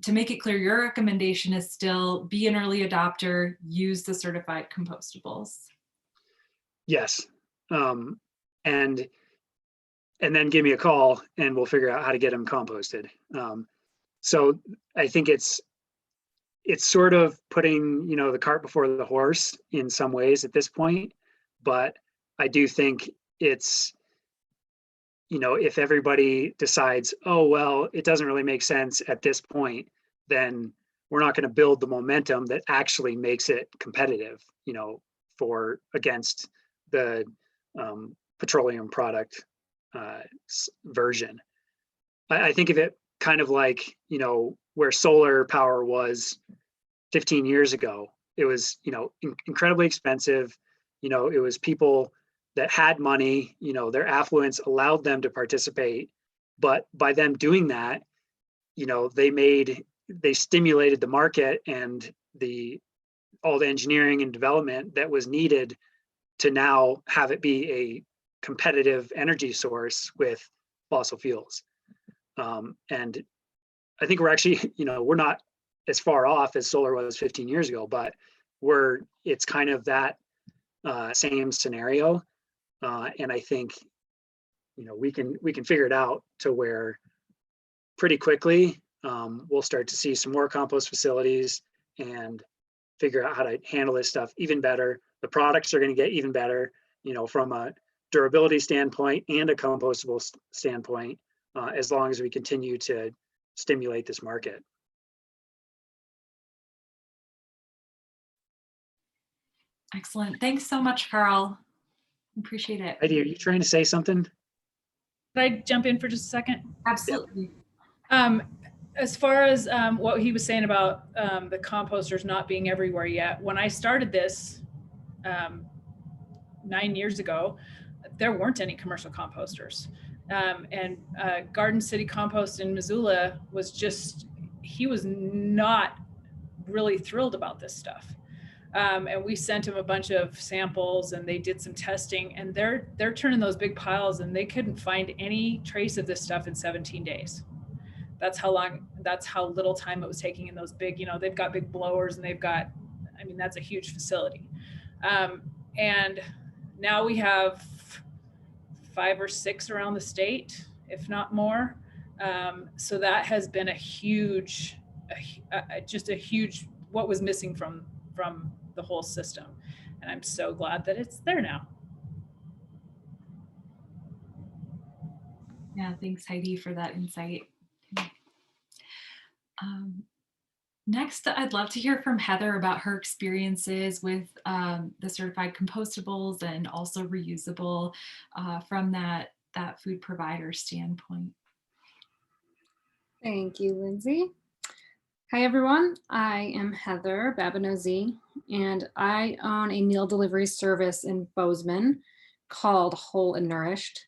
to make it clear, your recommendation is still be an early adopter, use the certified compostables. Yes. And then give me a call and we'll figure out how to get them composted. So I think it's sort of putting, you know, the cart before the horse in some ways at this point, but I do think it's, you know, if everybody decides, oh, well, it doesn't really make sense at this point, then we're not going to build the momentum that actually makes it competitive, you know, against the petroleum product version. I think of it kind of like, you know, where solar power was 15 years ago. It was, you know, incredibly expensive. You know, it was people that had money, you know, their affluence allowed them to participate. But by them doing that, you know, they stimulated the market and all the engineering and development that was needed to now have it be a competitive energy source with fossil fuels. And I think we're actually, you know, we're not as far off as solar was 15 years ago, but it's kind of that same scenario. And I think, you know, we can figure it out to where pretty quickly we'll start to see some more compost facilities and figure out how to handle this stuff even better. The products are going to get even better, you know, from a durability standpoint and a compostable standpoint, as long as we continue to stimulate this market. Excellent. Thanks so much, Carl. Appreciate it. Heidi, are you trying to say something? Could I jump in for just a second? Absolutely. As far as what he was saying about the composters not being everywhere yet, when I started this 9 years ago, there weren't any commercial composters. And Garden City Compost in Missoula he was not really thrilled about this stuff. And we sent him a bunch of samples and they did some testing, and they're turning those big piles and they couldn't find any trace of this stuff in 17 days. That's how little time it was taking in those big, you know, they've got big blowers and that's a huge facility. And now we have 5 or 6 around the state, if not more. So that has been a huge, what was missing from the whole system. And I'm so glad that it's there now. Yeah, thanks Heidi for that insight. Next, I'd love to hear from Heather about her experiences with the certified compostables and also reusable from that food provider standpoint. Thank you, Lindsay. Hi, everyone. I am Heather Babinozzi, and I own a meal delivery service in Bozeman called Whole and Nourished.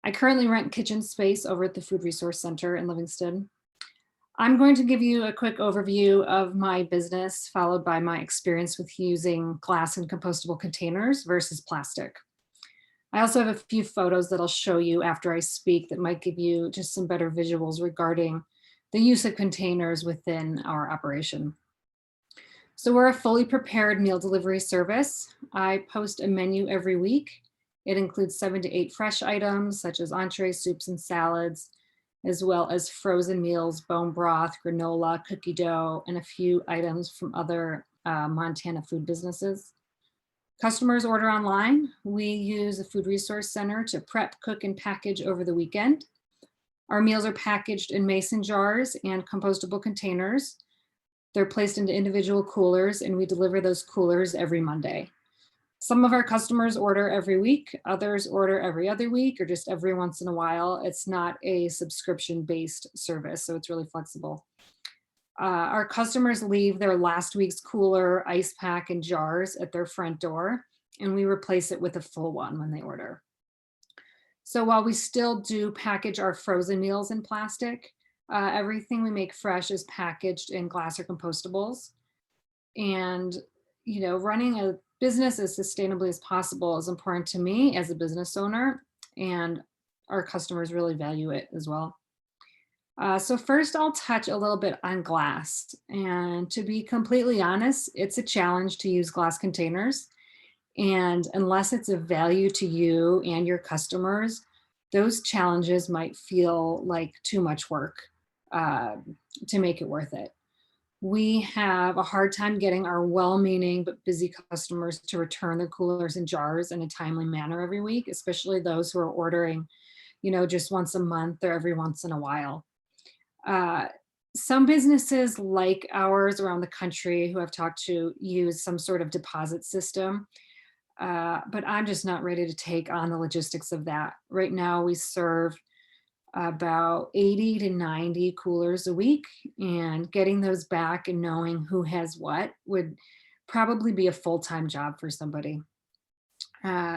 I currently rent kitchen space over at the Food Resource Center in Livingston. I'm going to give you a quick overview of my business, followed by my experience with using glass and compostable containers versus plastic. I also have a few photos that I'll show you after I speak that might give you just some better visuals regarding the use of containers within our operation. So we're a fully prepared meal delivery service. I post a menu every week. It includes 7 to 8 fresh items such as entrees, soups, and salads, as well as frozen meals, bone broth, granola, cookie dough, and a few items from other Montana food businesses. Customers order online. We use a food resource center to prep, cook, and package over the weekend. Our meals are packaged in mason jars and compostable containers. They're placed into individual coolers, and we deliver those coolers every Monday. Some of our customers order every week, others order every other week or just every once in a while. It's not a subscription-based service, so it's really flexible. Our customers leave their last week's cooler, ice pack, and jars at their front door, and we replace it with a full one when they order. So while we still do package our frozen meals in plastic, everything we make fresh is packaged in glass or compostables. And, you know, running a business as sustainably as possible is important to me as a business owner, and our customers really value it as well. So first I'll touch a little bit on glass, and to be completely honest, it's a challenge to use glass containers. And unless it's of value to you and your customers, those challenges might feel like too much work to make it worth it. We have a hard time getting our well-meaning but busy customers to return their coolers and jars in a timely manner every week, especially those who are ordering, you know, just once a month or every once in a while. Some businesses like ours around the country who I've talked to use some sort of deposit system. But I'm just not ready to take on the logistics of that. Right now we serve about 80 to 90 coolers a week, and getting those back and knowing who has what would probably be a full-time job for somebody.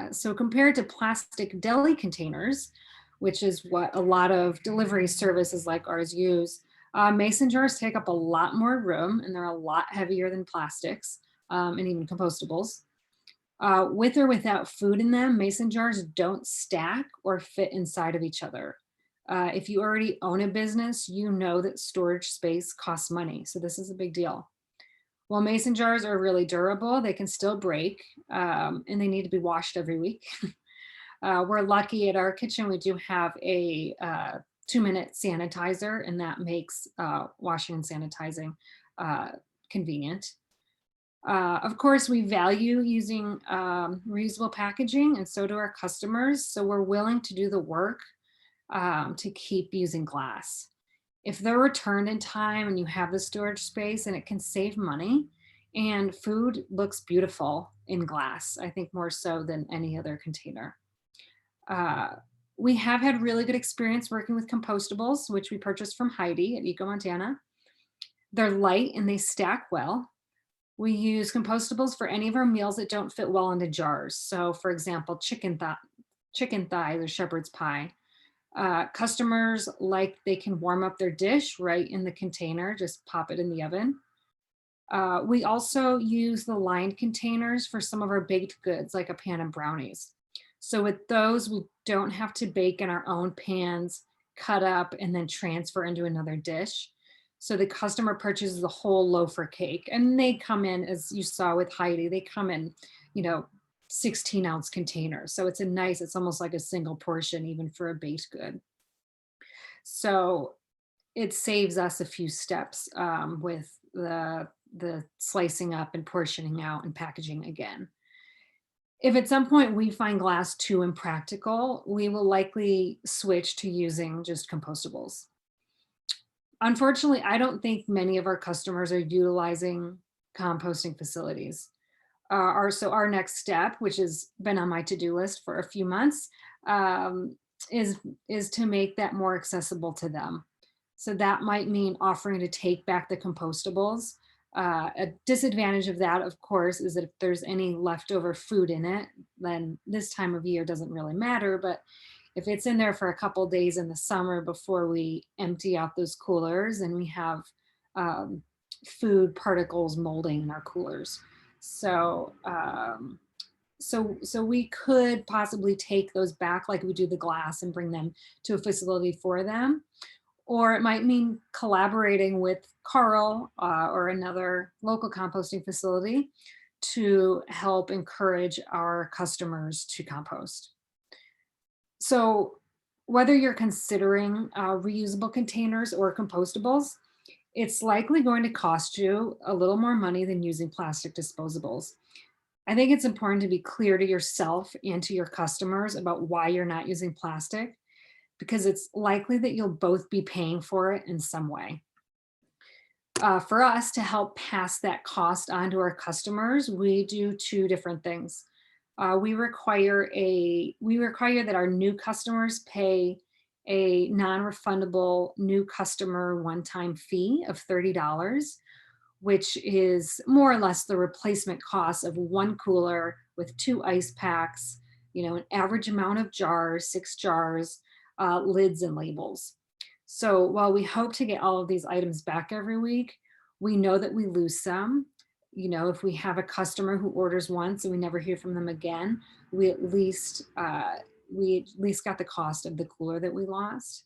So compared to plastic deli containers, which is what a lot of delivery services like ours use, mason jars take up a lot more room, and they're a lot heavier than plastics and even compostables. With or without food in them, mason jars don't stack or fit inside of each other. If you already own a business, you know that storage space costs money, so this is a big deal. While mason jars are really durable, they can still break, and they need to be washed every week. We're lucky at our kitchen, we do have a 2-minute sanitizer, and that makes washing and sanitizing convenient. Of course, we value using reusable packaging, and so do our customers. So we're willing to do the work to keep using glass. If they're returned in time and you have the storage space, and it can save money, and food looks beautiful in glass, I think more so than any other container. We have had really good experience working with compostables, which we purchased from Heidi at EcoMontana. They're light and they stack well. We use compostables for any of our meals that don't fit well into jars. So for example, chicken thighs or shepherd's pie. Customers like they can warm up their dish right in the container, just pop it in the oven. We also use the lined containers for some of our baked goods, like a pan of brownies. So with those, we don't have to bake in our own pans, cut up, and then transfer into another dish. So the customer purchases the whole loaf or cake, and they come in, as you saw with Heidi, they come in, you know, 16-ounce containers. So it's it's almost like a single portion, even for a baked good. So it saves us a few steps with the slicing up and portioning out and packaging again. If at some point we find glass too impractical, we will likely switch to using just compostables. Unfortunately, I don't think many of our customers are utilizing composting facilities. So our next step, which has been on my to-do list for a few months, is to make that more accessible to them. So that might mean offering to take back the compostables. A disadvantage of that, of course, is that if there's any leftover food in it, then this time of year doesn't really matter. But if it's in there for a couple days in the summer before we empty out those coolers, and we have food particles molding in our coolers. So we could possibly take those back like we do the glass and bring them to a facility for them. Or it might mean collaborating with Carl or another local composting facility to help encourage our customers to compost. So whether you're considering reusable containers or compostables, it's likely going to cost you a little more money than using plastic disposables. I think it's important to be clear to yourself and to your customers about why you're not using plastic, because it's likely that you'll both be paying for it in some way. For us to help pass that cost on to our customers, we do two different things. We require that our new customers pay a non-refundable new customer one-time fee of $30, which is more or less the replacement cost of one cooler with 2 ice packs, an average amount of jars, 6 jars, lids and labels. So while we hope to get all of these items back every week, we know that we lose some. If we have a customer who orders once and we never hear from them again, we at least got the cost of the cooler that we lost.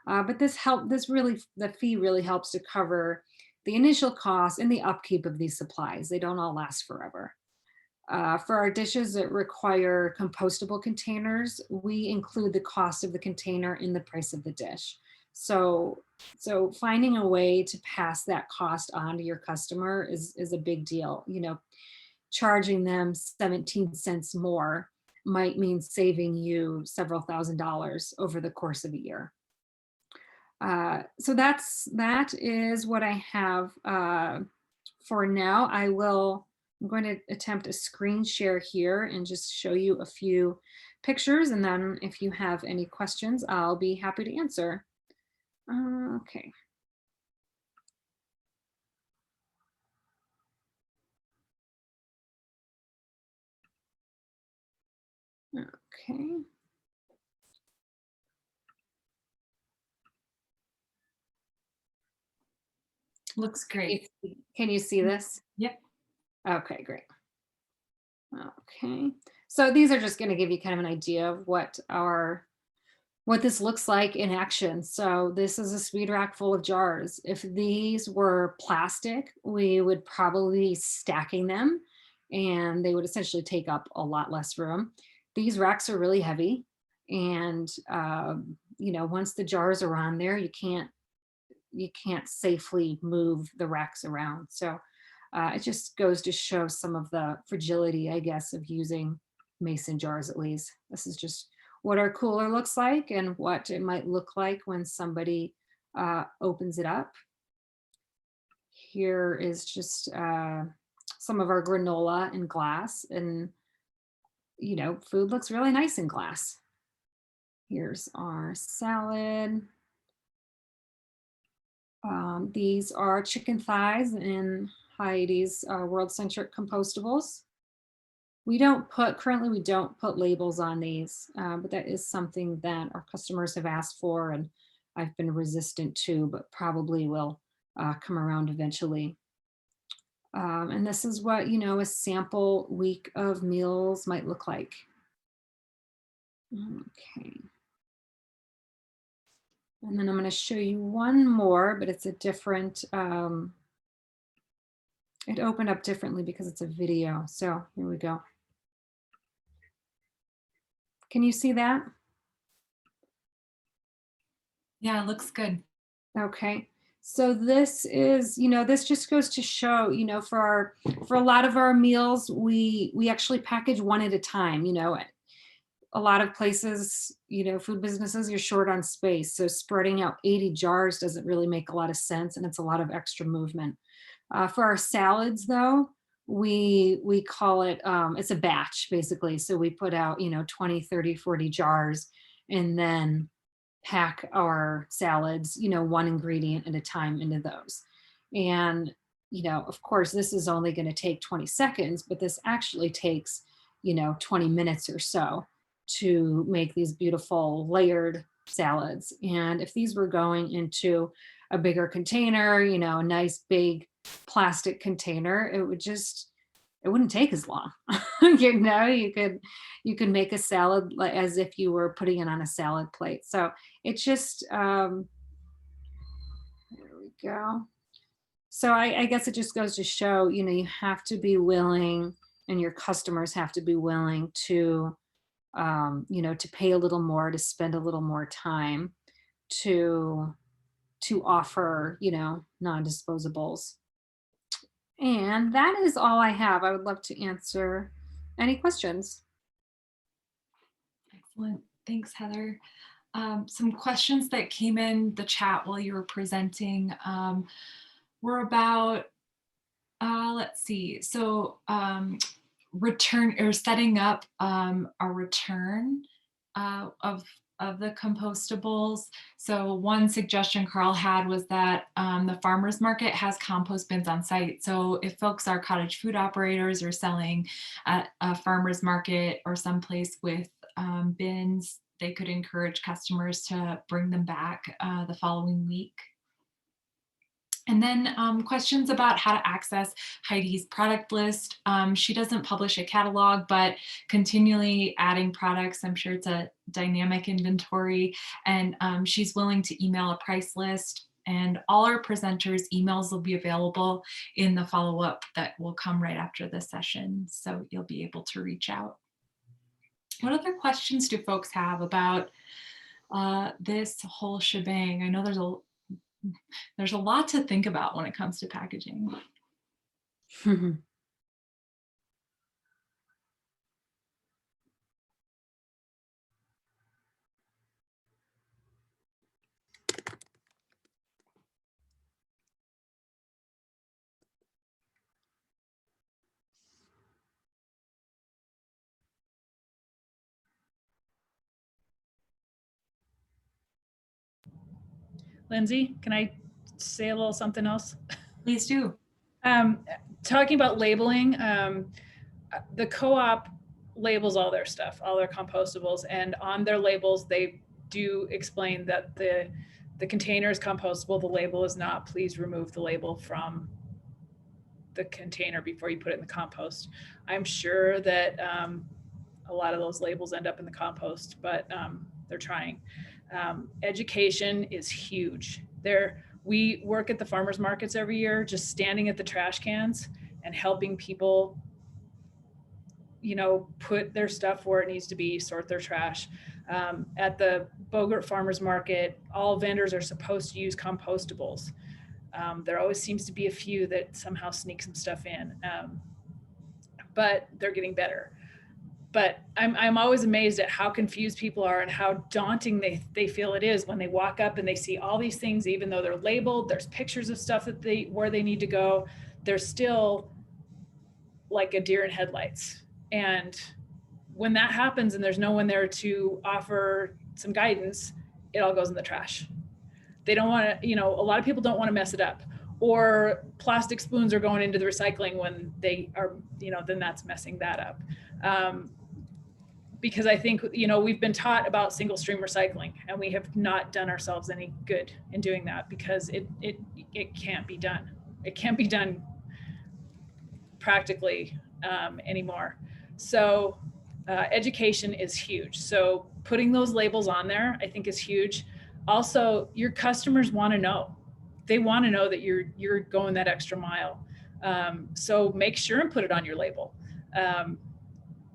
But the fee really helps to cover the initial cost and the upkeep of these supplies. They don't all last forever. For our dishes that require compostable containers, we include the cost of the container in the price of the dish. So finding a way to pass that cost on to your customer is a big deal. Charging them 17 cents more might mean saving you several $1,000s over the course of a year. So that is what I have for now. I'm going to attempt a screen share here and just show you a few pictures. And then if you have any questions, I'll be happy to answer. Okay. Okay. Looks great. Can you see this? Yep. Okay, great. Okay. So these are just going to give you kind of an idea of what this looks like in action. So this is a speed rack full of jars. If these were plastic, we would probably be stacking them and they would essentially take up a lot less room. These racks are really heavy. And, once the jars are on there, you can't safely move the racks around. So it just goes to show some of the fragility, I guess, of using mason jars at least. This is just what our cooler looks like and what it might look like when somebody opens it up. Here is just some of our granola in glass, and food looks really nice in glass. Here's our salad. These are chicken thighs in Heidi's world-centric compostables. Currently we don't put labels on these, but that is something that our customers have asked for and I've been resistant to, but probably will come around eventually. And this is what, a sample week of meals might look like. Okay. And then I'm going to show you one more, but it's a different, it opened up differently because it's a video. So here we go. Can you see that? Yeah, it looks good. Okay. So this is, this just goes to show, for a lot of our meals, we actually package one at a time. A lot of places, food businesses, you're short on space. So spreading out 80 jars doesn't really make a lot of sense, and it's a lot of extra movement. For our salads, though, we call it, it's a batch, basically. So we put out, 20, 30, 40 jars, and then pack our salads, one ingredient at a time into those. And, of course, this is only going to take 20 seconds, but this actually takes, 20 minutes or so to make these beautiful layered salads. And if these were going into a bigger container, a nice big plastic container, it wouldn't take as long. You could make a salad as if you were putting it on a salad plate. So it's just, there we go. So I guess it just goes to show, you have to be willing, and your customers have to be willing to, to pay a little more, to spend a little more time to offer, non-disposables. And that is all I have. I would love to answer any questions. Excellent. Thanks, Heather. Some questions that came in the chat while you were presenting were about, let's see. So return or setting up a return of the compostables. So one suggestion Carl had was that the farmers market has compost bins on site. So if folks are cottage food operators or selling at a farmers market or someplace with bins, they could encourage customers to bring them back the following week. And then questions about how to access Heidi's product list. She doesn't publish a catalog, but continually adding products. I'm sure it's a dynamic inventory, and she's willing to email a price list. And all our presenters' emails will be available in the follow-up that will come right after the session. So you'll be able to reach out. What other questions do folks have about this whole shebang? I know there's a lot to think about when it comes to packaging. Lindsay, can I say a little something else? Please do. Talking about labeling, the co-op labels all their stuff, all their compostables, and on their labels, they do explain that the container is compostable, the label is not. Please remove the label from the container before you put it in the compost. I'm sure that a lot of those labels end up in the compost, but they're trying. Education is huge. We work at the farmers markets every year, just standing at the trash cans and helping people, you know, put their stuff where it needs to be, sort their trash. At the Bogart Farmers Market, all vendors are supposed to use compostables. There always seems to be a few that somehow sneak some stuff in, but they're getting better. But I'm always amazed at how confused people are and how daunting they feel it is when they walk up and they see all these things, even though they're labeled, there's pictures of stuff that where they need to go. They're still like a deer in headlights. And when that happens and there's no one there to offer some guidance, it all goes in the trash. They don't want to, you know, a lot of people don't want to mess it up. Or plastic spoons are going into the recycling when they are, you know, then that's messing that up. Because I think, you know, we've been taught about single stream recycling and we have not done ourselves any good in doing that because it can't be done. It can't be done practically anymore. So education is huge. So putting those labels on there, I think is huge. Also, your customers want to know. They want to know that you're going that extra mile. So make sure and put it on your label.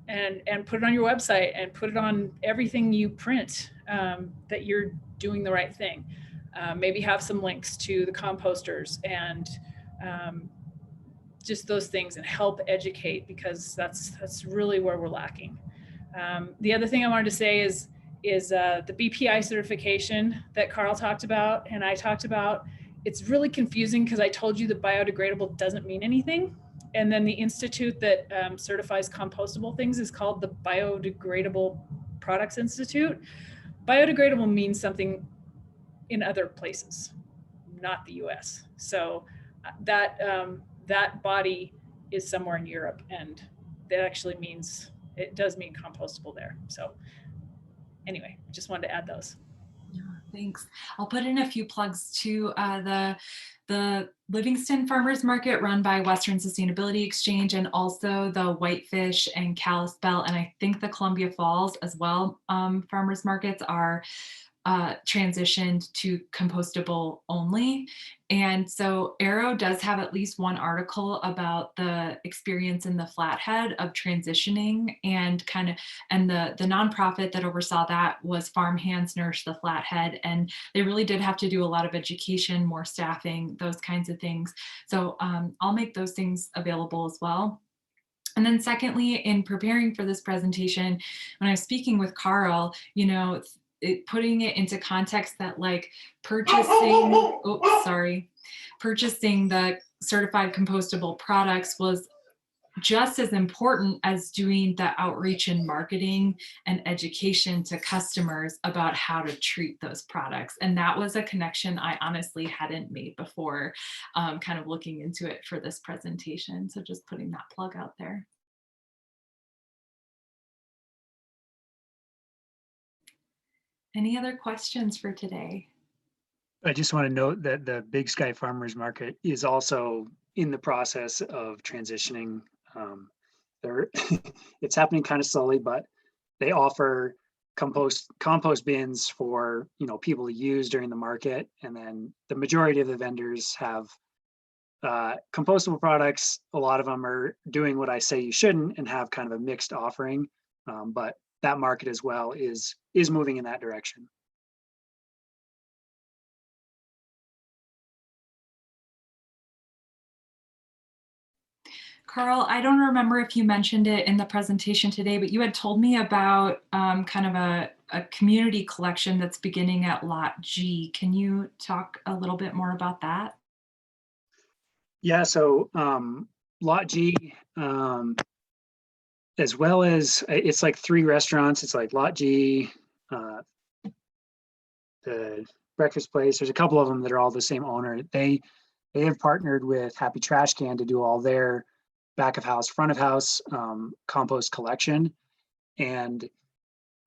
And put it on your website and put it on everything you print, that you're doing the right thing. Maybe have some links to the composters and just those things, and help educate, because that's really where we're lacking. The other thing I wanted to say is the BPI certification that Carl talked about and I talked about. It's really confusing because I told you that biodegradable doesn't mean anything. And then the institute that certifies compostable things is called the Biodegradable Products Institute. Biodegradable means something in other places, not the US. So that body is somewhere in Europe, and that actually means, it does mean compostable there. So anyway, just wanted to add those. Yeah, thanks. I'll put in a few plugs to the Livingston Farmers Market run by Western Sustainability Exchange, and also the Whitefish and Kalispell, and I think the Columbia Falls as well. Farmers markets are transitioned to compostable only. And so AERO does have at least one article about the experience in the Flathead of transitioning, and the nonprofit that oversaw that was Farm Hands Nourish the Flathead. And they really did have to do a lot of education, more staffing, those kinds of things. So I'll make those things available as well. And then secondly, in preparing for this presentation, when I was speaking with Carl, you know, putting it into context that like purchasing the certified compostable products was just as important as doing the outreach and marketing and education to customers about how to treat those products. And that was a connection I honestly hadn't made before, kind of looking into it for this presentation. So just putting that plug out there. Any other questions for today? I just want to note that the Big Sky Farmers Market is also in the process of transitioning. It's happening kind of slowly, but they offer compost bins for people to use during the market, and then the majority of the vendors have compostable products. A lot of them are doing what I say you shouldn't and have kind of a mixed offering, but that market as well is moving in that direction. Carl, I don't remember if you mentioned it in the presentation today, but you had told me about kind of a community collection that's beginning at Lot G. Can you talk a little bit more about that? Yeah, so Lot G, as well as it's like 3 restaurants. It's like Lot G, the breakfast place. There's a couple of them that are all the same owner. They have partnered with Happy Trash Can to do all their back of house, front of house compost collection. And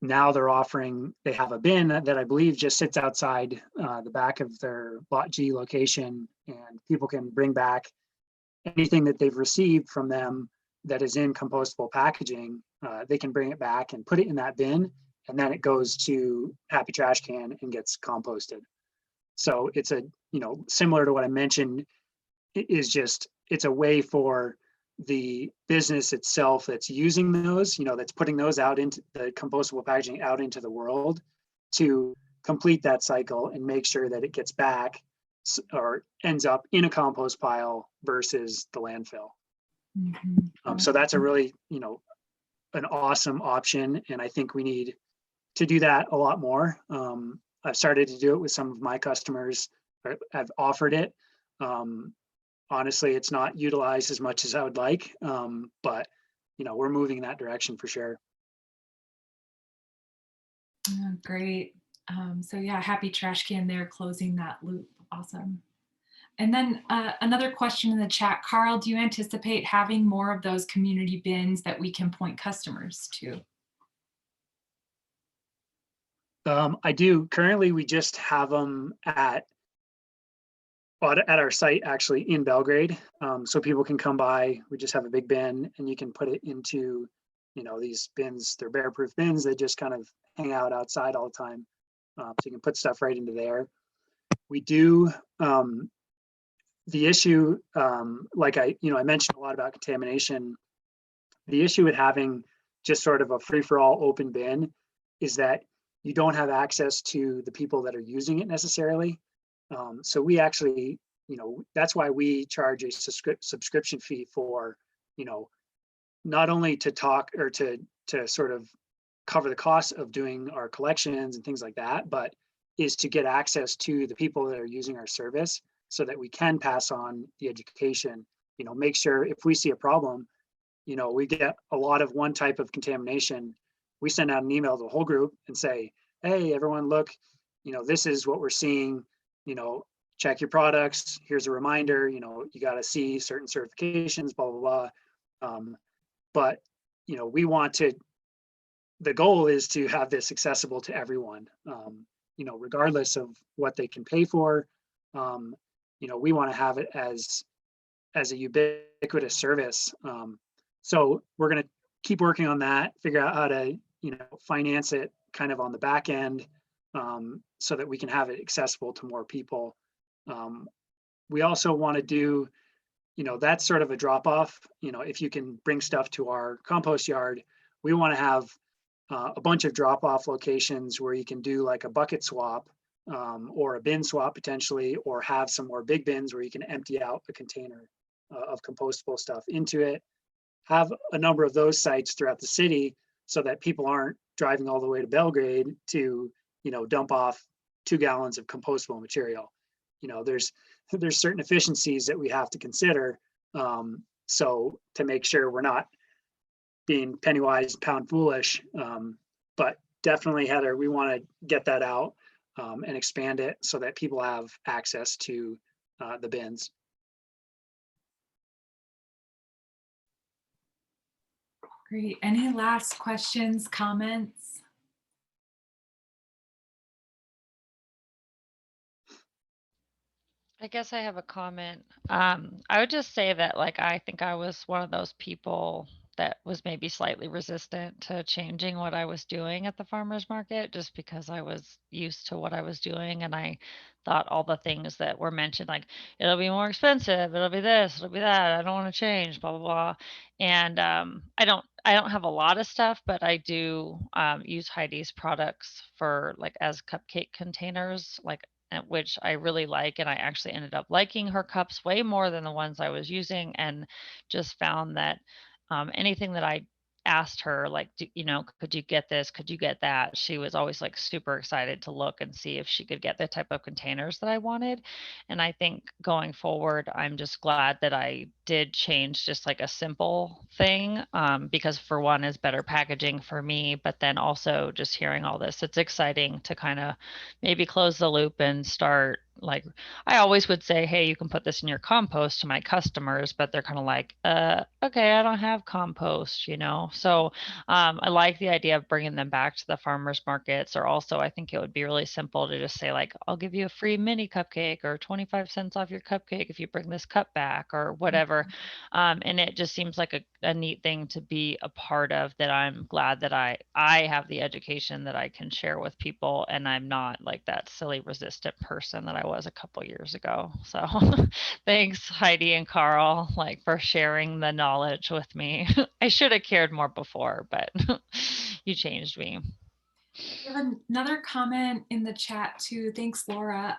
now they're offering, they have a bin that I believe just sits outside the back of their Lot G location, and people can bring back anything that they've received from them that is in compostable packaging. They can bring it back and put it in that bin, and then it goes to Happy Trash Can and gets composted. So it's similar to what I mentioned, it's a way for the business itself that's using those, that's putting those out into the compostable packaging out into the world to complete that cycle and make sure that it gets back or ends up in a compost pile versus the landfill. Mm-hmm. So that's a really, an awesome option. And I think we need to do that a lot more. I've started to do it with some of my customers. I've offered it. Honestly, it's not utilized as much as I would like, but we're moving in that direction for sure. Oh, great. So yeah, Happy Trash Can there, closing that loop. Awesome. And then another question in the chat, Carl, do you anticipate having more of those community bins that we can point customers to? I do. Currently, we just have them at our site, actually, in Belgrade. So people can come by. We just have a big bin, and you can put it into, these bins. They're bear-proof bins. They just kind of hang out outside all the time. So you can put stuff right into there. We do, the issue, like I mentioned a lot about contamination. The issue with having just sort of a free-for-all open bin is that you don't have access to the people that are using it necessarily. So we actually, that's why we charge a subscription fee for, not only to talk or to sort of cover the cost of doing our collections and things like that, but is to get access to the people that are using our service so that we can pass on the education, make sure if we see a problem, we get a lot of one type of contamination. We send out an email to the whole group and say, hey, everyone, look, this is what we're seeing. Check your products. Here's a reminder, you got to see certain certifications, blah, blah, blah. But, we want to, the goal is to have this accessible to everyone, regardless of what they can pay for. We want to have it as a ubiquitous service. So we're going to keep working on that, figure out how to, finance it kind of on the back end, so that we can have it accessible to more people. We also want to do, that's sort of a drop off. If you can bring stuff to our compost yard, we want to have a bunch of drop off locations where you can do like a bucket swap, or a bin swap potentially, or have some more big bins where you can empty out a container of compostable stuff into it. Have a number of those sites throughout the city so that people aren't driving all the way to Belgrade to, dump off 2 gallons of compostable material. There's certain efficiencies that we have to consider. So to make sure we're not being penny wise, pound foolish, but definitely, Heather, we want to get that out and expand it so that people have access to the bins. Great. Any last questions, comments? I guess I have a comment. I would just say that, like, I think I was one of those people that was maybe slightly resistant to changing what I was doing at the farmer's market, just because I was used to what I was doing. And I thought all the things that were mentioned, like, it'll be more expensive, it'll be this, it'll be that, I don't want to change, blah, blah, blah. And I don't have a lot of stuff, but I do use Heidi's products for, like, as cupcake containers, like, which I really like. And I actually ended up liking her cups way more than the ones I was using, and just found that anything that I asked her, like, could you get this? Could you get that? She was always like super excited to look and see if she could get the type of containers that I wanted. And I think going forward, I'm just glad that I did change just like a simple thing, because for one is better packaging for me, but then also just hearing all this, it's exciting to kind of maybe close the loop and start, like, I always would say, hey, you can put this in your compost to my customers, but they're kind of like, okay, I don't have compost, So I like the idea of bringing them back to the farmers markets. Or also, I think it would be really simple to just say, like, I'll give you a free mini cupcake or 25 cents off your cupcake if you bring this cup back or whatever. And it just seems like a neat thing to be a part of, that I'm glad that I have the education that I can share with people, and I'm not like that silly resistant person that I was a couple years ago. So thanks, Heidi and Carl, like, for sharing the knowledge with me. I should have cared more before, but you changed me. We have another comment in the chat too. Thanks, Laura.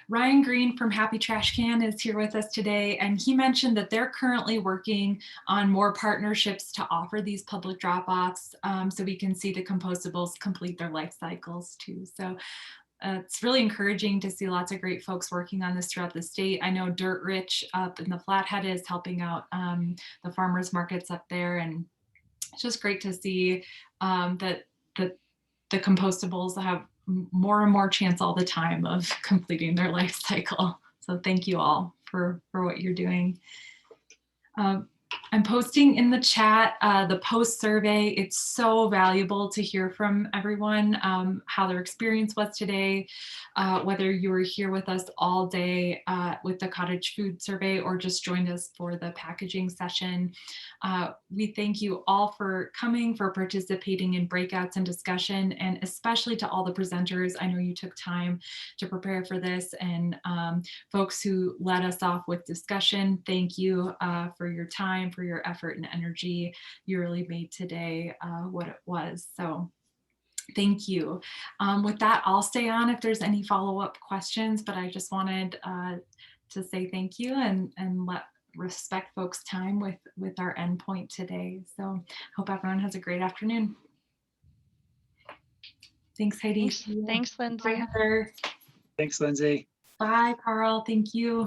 Ryan Green from Happy Trash Can is here with us today, and he mentioned that they're currently working on more partnerships to offer these public drop-offs, so we can see the compostables complete their life cycles too. So it's really encouraging to see lots of great folks working on this throughout the state. I know Dirt Rich up in the Flathead is helping out the farmers markets up there, and it's just great to see that the compostables have more and more chance all the time of completing their life cycle. So thank you all for what you're doing. I'm posting in the chat the post survey. It's so valuable to hear from everyone how their experience was today, whether you were here with us all day with the cottage food survey or just joined us for the packaging session. We thank you all for coming, for participating in breakouts and discussion, and especially to all the presenters. I know you took time to prepare for this, and folks who led us off with discussion, thank you for your time, for your effort and energy. You really made today what it was. So thank you. With that, I'll stay on if there's any follow-up questions, but I just wanted to say thank you and respect folks' time with our endpoint today. So hope everyone has a great afternoon. Thanks, Heidi. Thanks, Lindsay. Bye, Heather. Thanks, Lindsay. Bye, Carl. Thank you.